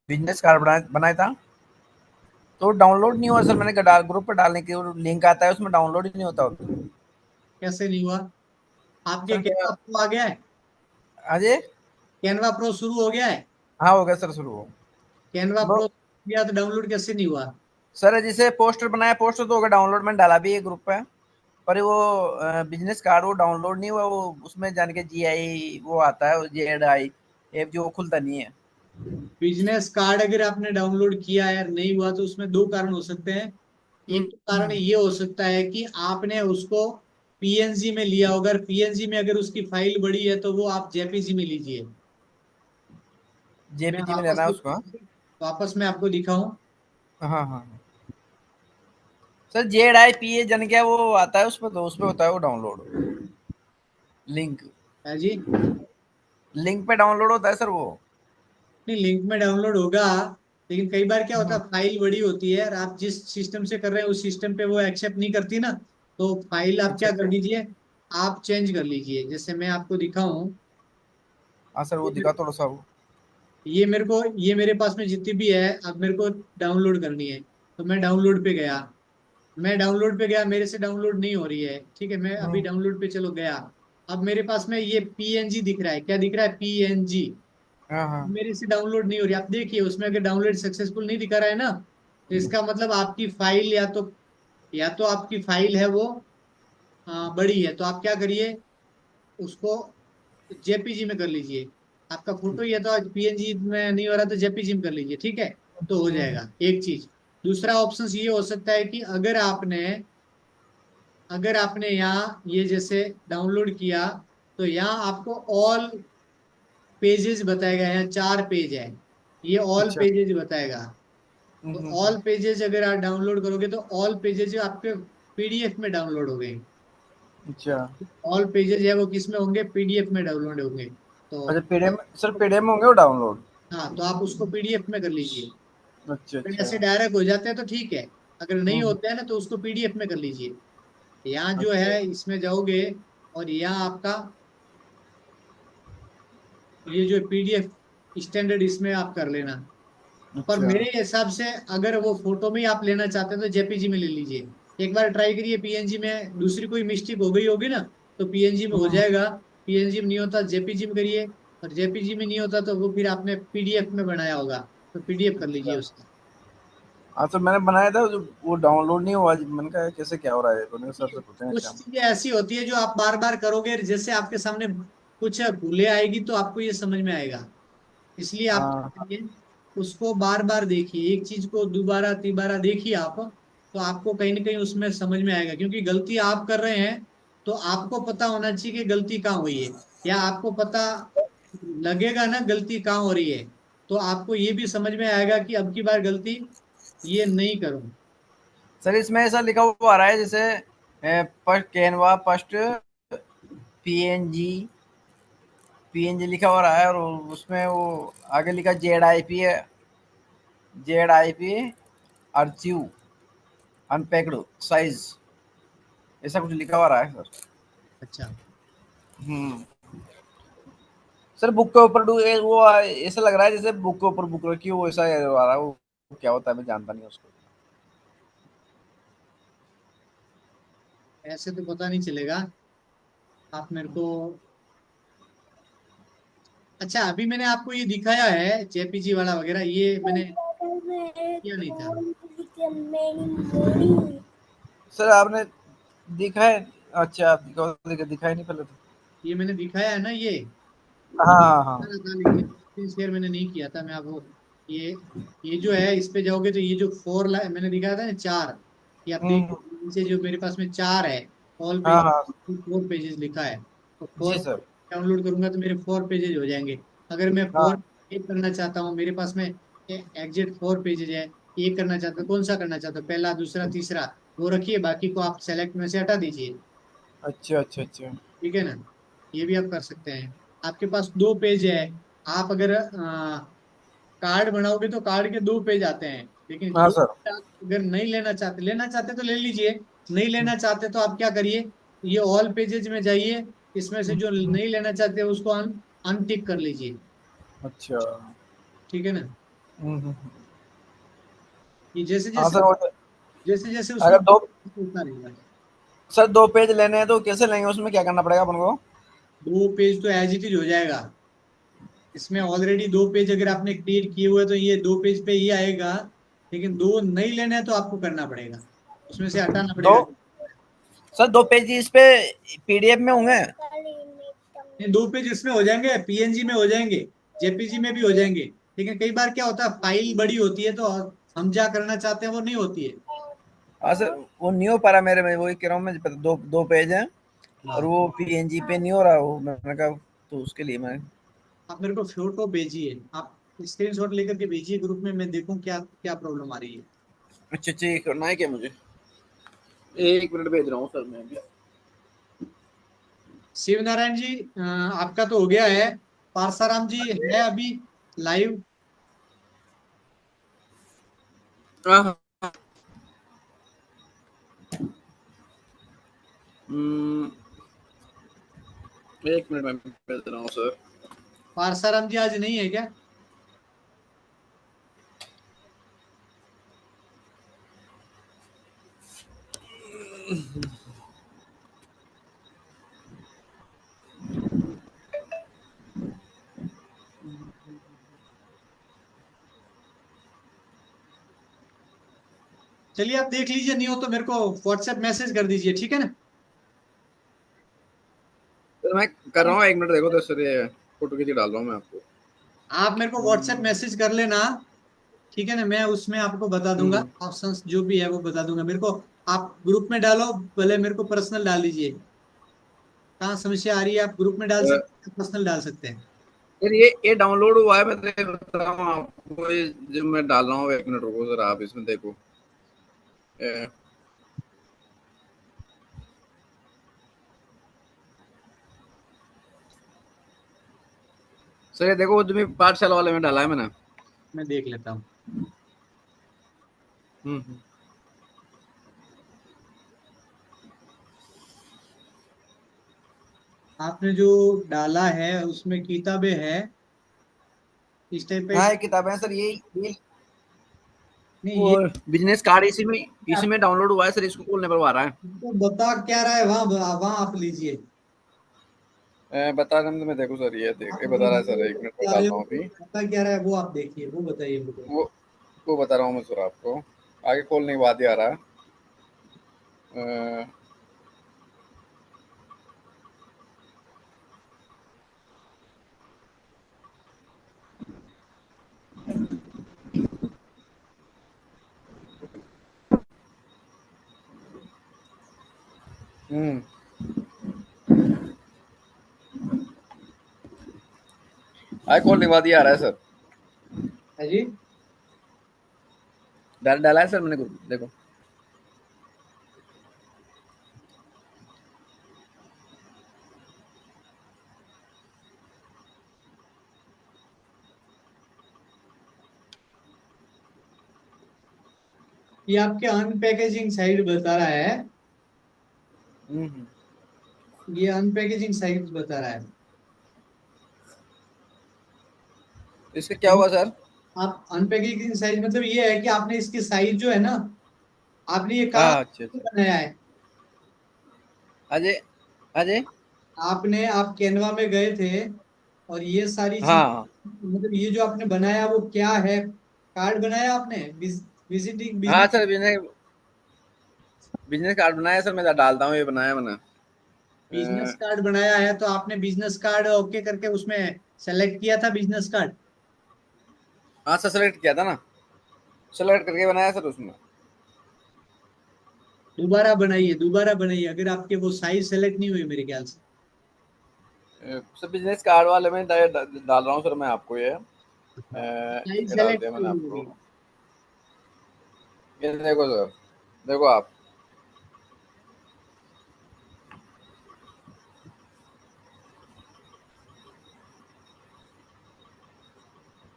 Speaker 2: बिजनेस कार्ड बनाया था, तो डाउनलोड नहीं हुआ सर। मैंने ग्रुप पर डालने के लिंक आता है, उसमें डाउनलोड ही नहीं होता।
Speaker 1: कैसे नहीं हुआ? आपके
Speaker 2: सर क्या?
Speaker 1: कैनवा प्रो आ गया है?
Speaker 2: अजय?
Speaker 1: कैनवा प्रो शुरू हो गया है?
Speaker 2: हाँ, हो गया सर शुरू हो।
Speaker 1: कैनवा
Speaker 2: वो
Speaker 1: प्रो किया तो डाउनलोड कैसे नहीं हुआ?
Speaker 2: सर जैसे पोस्टर बनाया, पोस्टर तो हो गया डाउनलोड, मैंने डाला भी है ग्रुप पे, पर वो बिजनेस कार्ड वो डाउनलोड नहीं हुआ। वो उसमें जान के GI वो आता है, JI ऐप जो वो खुलता नहीं है।
Speaker 1: बिजनेस कार्ड अगर आपने डाउनलोड किया है और नहीं हुआ, तो उसमें दो कारण हो सकते हैं। एक तो कारण ये हो सकता है कि आपने उसको पीएनजी में लिया होगा, और पीएनजी में अगर उसकी फाइल बड़ी है तो वो आप जेपीजी में लीजिए। मैं
Speaker 2: JPG में
Speaker 1: वापस
Speaker 2: लेना है उसको, हाँ।
Speaker 1: वापस मैं आपको दिखाऊं।
Speaker 2: हाँ हाँ हाँ। सर JIPA जन क्या वो आता है उस पर, तो उस पे होता है वो डाउनलोड, लिंक
Speaker 1: है जी।
Speaker 2: लिंक पे डाउनलोड होता है सर वो।
Speaker 1: नहीं, लिंक में डाउनलोड होगा, लेकिन कई बार क्या होता
Speaker 2: हम्म,
Speaker 1: है फाइल बड़ी होती है और आप जिस सिस्टम से कर रहे हैं उस सिस्टम पे वो एक्सेप्ट नहीं करती ना, तो फाइल आप
Speaker 2: अच्छा
Speaker 1: क्या कर
Speaker 2: अच्छा।
Speaker 1: लीजिए, आप चेंज कर लीजिए। जैसे मैं आपको दिखाऊं,
Speaker 2: हाँ सर वो
Speaker 1: ये
Speaker 2: दिखा थोड़ा सा वो।
Speaker 1: ये मेरे पास में जितनी भी है, अब मेरे को डाउनलोड करनी है, तो मैं डाउनलोड पे गया, मेरे से डाउनलोड नहीं हो रही है, ठीक है, मैं अभी
Speaker 2: हम्म,
Speaker 1: डाउनलोड पे चलो गया। अब मेरे पास में ये पीएनजी दिख रहा है, क्या दिख रहा है, पीएनजी।
Speaker 2: हाँ हाँ।
Speaker 1: मेरे से डाउनलोड नहीं हो रही, आप देखिए उसमें अगर डाउनलोड सक्सेसफुल नहीं दिखा रहा है ना, तो इसका मतलब आपकी फाइल या तो आपकी फाइल है वो बड़ी है, तो आप क्या करिए, उसको जेपीजी में कर लीजिए। आपका फोटो या तो पीएनजी में नहीं हो रहा तो जेपीजी में कर लीजिए, ठीक है, तो हो
Speaker 2: हम्म,
Speaker 1: जाएगा एक चीज। दूसरा ऑप्शन ये हो सकता है कि अगर आपने यहाँ ये जैसे डाउनलोड किया, तो यहाँ आपको ऑल पेजेस बताएगा, यहाँ 4 पेज है, ये ऑल
Speaker 2: अच्छा।
Speaker 1: पेजेस बताएगा। तो
Speaker 2: हम्म।
Speaker 1: ऑल पेजेस अगर आप डाउनलोड करोगे तो ऑल पेजेस आपके पीडीएफ में डाउनलोड हो गए।
Speaker 2: अच्छा
Speaker 1: ऑल पेजेस है वो किस में होंगे, पीडीएफ में डाउनलोड होंगे। तो
Speaker 2: अच्छा, पीडीएफ सर, पीडीएफ में होंगे वो डाउनलोड।
Speaker 1: हाँ, तो आप उसको पीडीएफ में कर लीजिए।
Speaker 2: अच्छा
Speaker 1: अगर
Speaker 2: अच्छा।
Speaker 1: ऐसे डायरेक्ट हो जाते हैं तो ठीक है, अगर नहीं
Speaker 2: हम्म,
Speaker 1: होते हैं ना तो उसको पीडीएफ में कर लीजिए। यहाँ जो
Speaker 2: अच्छा
Speaker 1: है इसमें जाओगे, और यहाँ आपका ये जो पीडीएफ स्टैंडर्ड, इसमें आप कर लेना। पर
Speaker 2: अच्छा।
Speaker 1: मेरे हिसाब से अगर वो फोटो में ही आप लेना चाहते हैं तो जेपीजी में ले लीजिए, एक बार ट्राई करिए। पीएनजी में दूसरी कोई मिस्टेक हो गई होगी ना, तो पीएनजी में हो
Speaker 2: हम्म।
Speaker 1: जाएगा, पीएनजी में नहीं होता जेपीजी में करिए, और जेपीजी में नहीं होता तो वो फिर आपने पीडीएफ में बनाया होगा, तो पीडीएफ कर लीजिए
Speaker 2: अच्छा।
Speaker 1: उसका।
Speaker 2: हाँ तो मैंने बनाया था वो डाउनलोड नहीं हुआ, मैंने कहा कैसे क्या हो रहा है, तो मैंने सर से पूछा
Speaker 1: कुछ
Speaker 2: क्या।
Speaker 1: चीजें ऐसी होती है जो आप बार बार करोगे, जैसे आपके सामने कुछ भूले आएगी तो आपको ये समझ में आएगा, इसलिए आप क्या
Speaker 2: हाँ
Speaker 1: करिए, उसको बार बार देखिए, एक चीज को दोबारा तीबारा देखिए आप, तो आपको कहीं ना कहीं उसमें समझ में आएगा, क्योंकि गलती आप कर रहे हैं, तो आपको पता होना चाहिए कि गलती कहाँ हुई है, या आपको पता लगेगा ना गलती कहाँ हो रही है, तो आपको ये भी समझ में आएगा कि अब की बार गलती ये नहीं करूँ।
Speaker 2: सर, इसमें ऐसा लिखा हुआ आ रहा है जैसे कैनवा फर्स्ट पीएनजी, पीएनजी लिखा हुआ रहा है, और उसमें वो आगे लिखा JIPA है, JIPA अर्चिव अनपैक्ड साइज, ऐसा कुछ लिखा हुआ रहा है सर।
Speaker 1: अच्छा।
Speaker 2: हम्म। सर बुक के ऊपर वो ऐसा लग रहा है जैसे बुक के ऊपर बुक रखी हो, ऐसा आ रहा है वो। क्या होता है मैं जानता नहीं उसको।
Speaker 1: ऐसे तो पता नहीं चलेगा, आप मेरे को, अच्छा अभी मैंने आपको ये दिखाया है जेपीजी वाला वगैरह, ये मैंने किया नहीं था।
Speaker 2: सर आपने दिखा है? अच्छा आप दिखाई नहीं पहले तो।
Speaker 1: ये मैंने दिखाया है ना, ये
Speaker 2: हाँ हाँ हाँ।
Speaker 1: था, लेकिन स्क्रीन शेयर मैंने नहीं किया था। मैं आपको ये ये जो है इस पे जाओगे तो ये जो मैंने दिखाया था ना 4, ये आप देख
Speaker 2: हम्म,
Speaker 1: नीचे जो मेरे पास में 4 है, ऑल
Speaker 2: हाँ
Speaker 1: पेज,
Speaker 2: हाँ।
Speaker 1: 4 पेजेस लिखा है, तो
Speaker 2: जी
Speaker 1: 4
Speaker 2: सर।
Speaker 1: डाउनलोड करूंगा तो मेरे 4 पेजेस हो जाएंगे। अगर मैं
Speaker 2: हाँ
Speaker 1: 4 एक करना चाहता हूँ, मेरे पास में एग्जैक्ट 4 पेजेस है, एक करना चाहता हूँ, कौन सा करना चाहता हूँ, पहला दूसरा तीसरा, वो रखिए, बाकी को आप सेलेक्ट में से हटा दीजिए,
Speaker 2: अच्छा अच्छा अच्छा।
Speaker 1: ठीक है ना। ये भी आप कर सकते हैं। आपके पास 2 पेज है, आप अगर कार्ड बनाओगे तो कार्ड के 2 पेज आते हैं, लेकिन
Speaker 2: हाँ
Speaker 1: दो
Speaker 2: सर।
Speaker 1: आप अगर नहीं लेना चाहते तो ले लीजिए, नहीं लेना चाहते तो आप क्या करिए, ये ऑल पेजेज में जाइए, इसमें से जो नहीं लेना चाहते उसको अनटिक कर लीजिए,
Speaker 2: अच्छा।
Speaker 1: ठीक है ना।
Speaker 2: हम्म।
Speaker 1: ये जैसे
Speaker 2: हाँ
Speaker 1: जैसे
Speaker 2: सर वो
Speaker 1: जैसे जैसे उसमें
Speaker 2: अगर दो
Speaker 1: होता रहेगा।
Speaker 2: सर 2 पेज लेने हैं तो कैसे लेंगे, उसमें क्या करना पड़ेगा अपन को?
Speaker 1: 2 पेज तो एज इट इज हो जाएगा, इसमें ऑलरेडी 2 पेज अगर आपने क्रिएट किए हुए तो ये 2 पेज पे ही आएगा, लेकिन दो नहीं लेना है तो आपको करना पड़ेगा, उसमें से हटाना
Speaker 2: दो
Speaker 1: पड़ेगा।
Speaker 2: सर 2 पेज इस पे पीडीएफ में होंगे?
Speaker 1: ये 2 पेज इसमें हो जाएंगे, पीएनजी में हो जाएंगे, जेपीजी में भी हो जाएंगे, लेकिन कई बार क्या होता है फाइल बड़ी होती है तो हम क्या करना चाहते हैं वो नहीं होती है।
Speaker 2: हाँ सर वो नहीं हो पा रहा मेरे में, वही कह रहा हूँ मैं, दो दो पेज हैं और
Speaker 1: हाँ,
Speaker 2: वो पीएनजी पे नहीं हो रहा, वो मैंने कहा तो उसके लिए मैं।
Speaker 1: आप मेरे को फोटो भेजिए, आप स्क्रीनशॉट लेकर के भेजिए ग्रुप में, मैं देखूं क्या क्या प्रॉब्लम आ रही है।
Speaker 2: अच्छा अच्छा, ये करना है क्या मुझे? एक मिनट भेज रहा हूँ सर मैं भी।
Speaker 1: शिव नारायण जी, आपका तो हो गया है। पारसाराम जी है अभी लाइव?
Speaker 2: हाँ हाँ। हम्म, एक मिनट में भेज रहा हूँ सर।
Speaker 1: पारसाराम जी आज नहीं है क्या? चलिए आप देख लीजिए, नहीं हो तो मेरे को व्हाट्सएप मैसेज कर दीजिए, ठीक है ना?
Speaker 2: सर मैं कर रहा हूँ, एक मिनट देखो तो सर, ये फोटो खींच के डाल रहा हूँ मैं आपको।
Speaker 1: आप मेरे को व्हाट्सएप मैसेज कर लेना, ठीक है ना? मैं उसमें आपको बता दूंगा,
Speaker 2: हम्म,
Speaker 1: ऑप्शंस जो भी है वो बता दूंगा मेरे को। आप ग्रुप में डालो, पहले मेरे को पर्सनल डाल दीजिए। कहाँ समस्या आ रही है, आप ग्रुप में डाल सकते हैं, पर्सनल डाल सकते हैं।
Speaker 2: सर ये डाउनलोड हुआ है, मैं बता रहा हूँ आपको, ये जो मैं डाल रहा हूँ, एक मिनट रुको सर, आप इसमें देखो। अ, सर ये देखो, वो जो भी पाठशाला वाले में डाला है मैंने।
Speaker 1: मैं देख लेता हूँ।
Speaker 2: हम्म।
Speaker 1: आपने जो डाला है उसमें किताबें है, इस टाइप पे।
Speaker 2: हाँ, ये किताबें हैं सर, ये
Speaker 1: नहीं ये
Speaker 2: और बिजनेस कार्ड इसी में डाउनलोड हुआ है सर, इसको खोलने पर आ रहा है।
Speaker 1: आपको बता क्या रहा है, वहां वहां आप लीजिए।
Speaker 2: बता रहा हूँ मैं, देखो सर,
Speaker 1: आप
Speaker 2: ये बता रहा है सर,
Speaker 1: वीडियो
Speaker 2: एक मिनट में
Speaker 1: बता
Speaker 2: डाल
Speaker 1: रहे
Speaker 2: रहा
Speaker 1: हो,
Speaker 2: हूँ अभी।
Speaker 1: बता क्या रहा है वो आप देखिए, वो बताइए मुझे।
Speaker 2: वो वो बता रहा हूँ मैं सर आपको, आगे खोलने के बाद ही आ रहा है। हम्म, आगे खोलने के बाद ही आ रहा है सर।
Speaker 1: है जी।
Speaker 2: डाला है सर मैंने, देखो।
Speaker 1: ये आपके अनपैकेजिंग साइट बता रहा है,
Speaker 2: हम्म।
Speaker 1: ये अनपैकेजिंग साइट बता रहा है।
Speaker 2: इसका क्या हुआ सर?
Speaker 1: आप अनपैकेजिंग साइज मतलब ये है कि आपने इसकी साइज जो है ना, आपने ये कहाँ
Speaker 2: हाँ, अच्छा अच्छा।
Speaker 1: बनाया है?
Speaker 2: अजय, अजय।
Speaker 1: आपने आप कैनवा में गए थे और ये सारी चीज,
Speaker 2: हाँ
Speaker 1: मतलब ये जो आपने बनाया वो क्या है? कार्ड बनाया आपने, विजिटिंग
Speaker 2: हाँ
Speaker 1: बिजनेस,
Speaker 2: सर, बिजनेस कार्ड बनाया सर, मैं डालता हूँ, ये बनाया मैंने।
Speaker 1: बिजनेस
Speaker 2: अ,
Speaker 1: कार्ड बनाया है तो आपने बिजनेस कार्ड ओके करके उसमें सेलेक्ट किया था बिजनेस कार्ड?
Speaker 2: हाँ सर, सेलेक्ट किया था ना, सेलेक्ट करके बनाया सर उसमें।
Speaker 1: दोबारा बनाइए, दोबारा बनाइए, अगर आपके वो साइज सेलेक्ट नहीं हुई मेरे ख्याल से।
Speaker 2: सर बिजनेस कार्ड वाले में डाल रहा हूँ सर मैं आपको,
Speaker 1: साइज
Speaker 2: ये डाल
Speaker 1: सेलेक्ट
Speaker 2: दिया
Speaker 1: नहीं
Speaker 2: मैंने
Speaker 1: हुई
Speaker 2: आपको।
Speaker 1: होगी।
Speaker 2: ये देखो सर, देखो आप।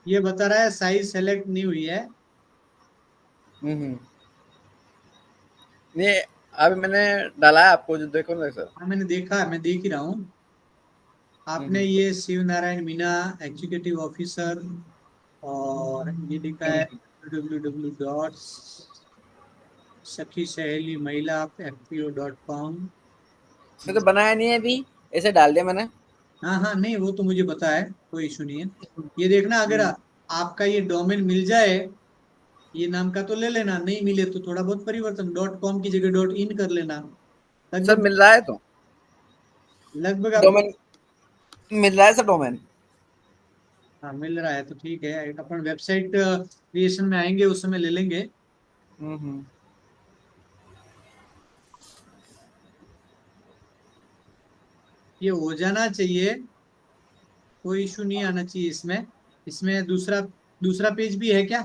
Speaker 1: ये बता रहा है साइज सेलेक्ट नहीं हुई है।
Speaker 2: हम्म। नहीं, अभी मैंने डाला है आपको, जो देखो ना सर।
Speaker 1: हाँ मैंने देखा, मैं देख ही रहा हूँ। आपने
Speaker 2: हम्म
Speaker 1: ये शिव नारायण मीना, एग्जीक्यूटिव ऑफिसर, और ये लिखा है
Speaker 2: हम्म।
Speaker 1: www. सखी सहेली महिला fpo.com।
Speaker 2: सर तो बनाया नहीं है अभी, ऐसे डाल दिया मैंने।
Speaker 1: हाँ हाँ, नहीं वो तो मुझे पता है, कोई इशू नहीं है। ये देखना, अगर
Speaker 2: हम्म।
Speaker 1: आपका ये डोमेन मिल जाए, ये नाम का तो ले लेना, नहीं मिले तो थोड़ा बहुत परिवर्तन, .com की जगह .in कर लेना।
Speaker 2: सर
Speaker 1: लगभग,
Speaker 2: मिल रहा है तो,
Speaker 1: लगभग आपको,
Speaker 2: डोमेन मिल रहा है सर, डोमेन।
Speaker 1: हाँ मिल रहा है तो ठीक है। अपन वेबसाइट क्रिएशन में आएंगे उस समय ले लेंगे।
Speaker 2: हम्म।
Speaker 1: ये हो जाना चाहिए, कोई इशू नहीं आना चाहिए इसमें। इसमें दूसरा, दूसरा पेज भी है क्या?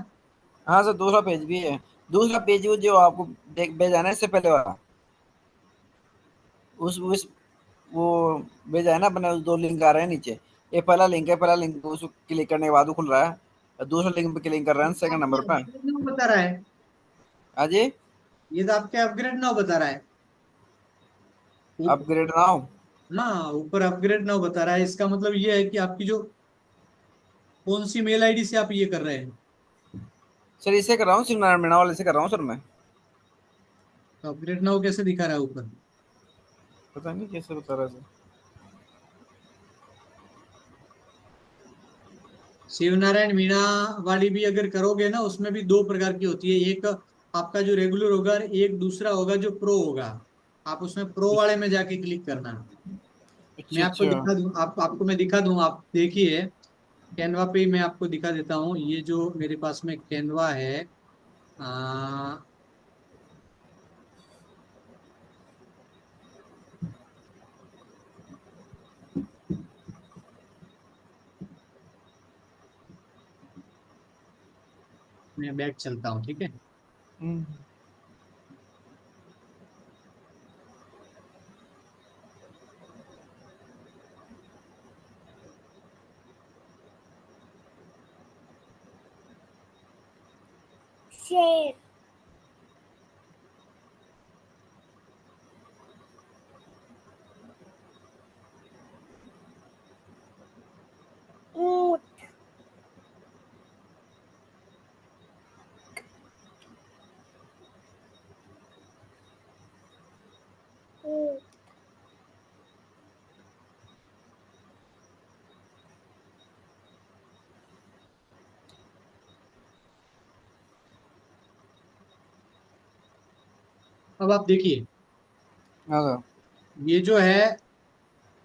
Speaker 2: हाँ सर, दूसरा पेज भी है। दूसरा पेज वो जो आपको देख भेजा ना इससे पहले वाला। उस वो भेजा है ना अपने, उस 2 लिंक आ रहे हैं नीचे। ये पहला लिंक है, पहला लिंक उस क्लिक करने के बाद वो खुल रहा है, और दूसरा लिंक पे क्लिक कर रहे हैं सेकंड नंबर पे।
Speaker 1: अपग्रेड नाउ बता रहा है।
Speaker 2: हाँ जी।
Speaker 1: ये तो आपके अपग्रेड नाउ बता रहा है। ऊपर,
Speaker 2: अपग्रेड नाउ।
Speaker 1: हाँ ऊपर अपग्रेड नाउ बता रहा है। इसका मतलब ये है कि आपकी जो कौन सी मेल आईडी से आप ये कर रहे हैं।
Speaker 2: सर इसे कर रहा हूँ, शिव नारायण मीणा वाले से कर रहा हूँ सर मैं।
Speaker 1: तो अपग्रेड नाउ कैसे दिखा रहा है ऊपर।
Speaker 2: पता नहीं कैसे बता रहा है सर।
Speaker 1: शिव नारायण मीणा वाली भी अगर करोगे ना, उसमें भी दो प्रकार की होती है। एक आपका जो रेगुलर होगा, एक दूसरा होगा जो प्रो होगा। आप उसमें प्रो वाले में जाके क्लिक करना। मैं
Speaker 2: अच्छा
Speaker 1: आपको
Speaker 2: अच्छा।
Speaker 1: दिखा दूं, आपको मैं दिखा दूं, आप देखिए। कैनवा पे ही मैं आपको दिखा देता हूँ। ये जो मेरे पास में कैनवा है, आ, मैं बैक चलता हूँ, ठीक है।
Speaker 2: हम्म।
Speaker 3: शेर। ऊंट। ऊंट।
Speaker 1: अब आप देखिए,
Speaker 2: हाँ सर।
Speaker 1: ये जो है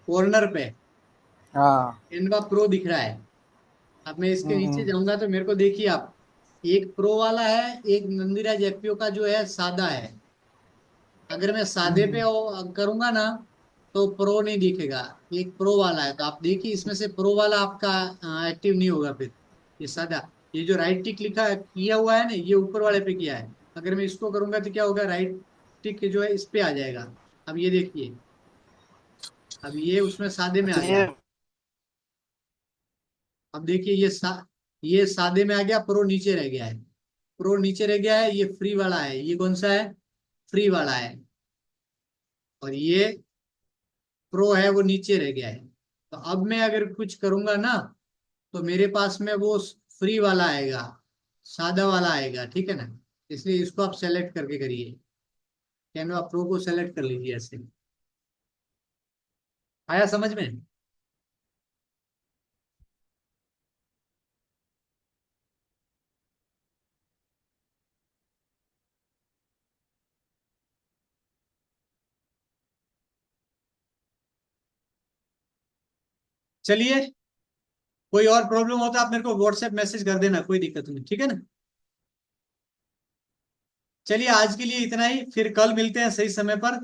Speaker 1: कॉर्नर पे
Speaker 2: हाँ।
Speaker 1: कैनवा प्रो दिख रहा है। अब मैं इसके नीचे
Speaker 2: हम्म।
Speaker 1: जाऊंगा तो मेरे को देखिए आप, एक प्रो वाला है, एक नंदीराज एफपीओ का जो है सादा है। अगर मैं सादे पे
Speaker 2: हम्म।
Speaker 1: करूंगा ना, तो प्रो नहीं दिखेगा। एक प्रो वाला है, तो आप देखिए इसमें से प्रो वाला आपका एक्टिव नहीं होगा फिर। ये सादा, ये जो राइट टिक लिखा किया हुआ है ना, ये ऊपर वाले पे किया है। अगर मैं इसको करूंगा तो क्या होगा, राइट टिक जो है इस पे आ जाएगा। अब ये देखिए, अब ये उसमें सादे में आ
Speaker 2: अच्छा
Speaker 1: गया
Speaker 2: ये।
Speaker 1: है। अब देखिए ये सादे में आ गया, प्रो नीचे रह गया है। प्रो नीचे रह गया है, ये फ्री वाला है। ये कौन सा है, फ्री वाला है। और ये प्रो है, वो नीचे रह गया है। तो अब मैं अगर कुछ करूंगा ना, तो मेरे पास में वो फ्री वाला आएगा, सादा वाला आएगा, ठीक है ना। इसलिए इसको आप सेलेक्ट करके करिए। कैनवा प्रो को सेलेक्ट कर लीजिए ऐसे। आया समझ में। चलिए, कोई और प्रॉब्लम हो तो आप मेरे को व्हाट्सएप मैसेज कर देना, कोई दिक्कत नहीं, ठीक है ना। चलिए आज के लिए इतना ही, फिर कल मिलते हैं सही समय पर।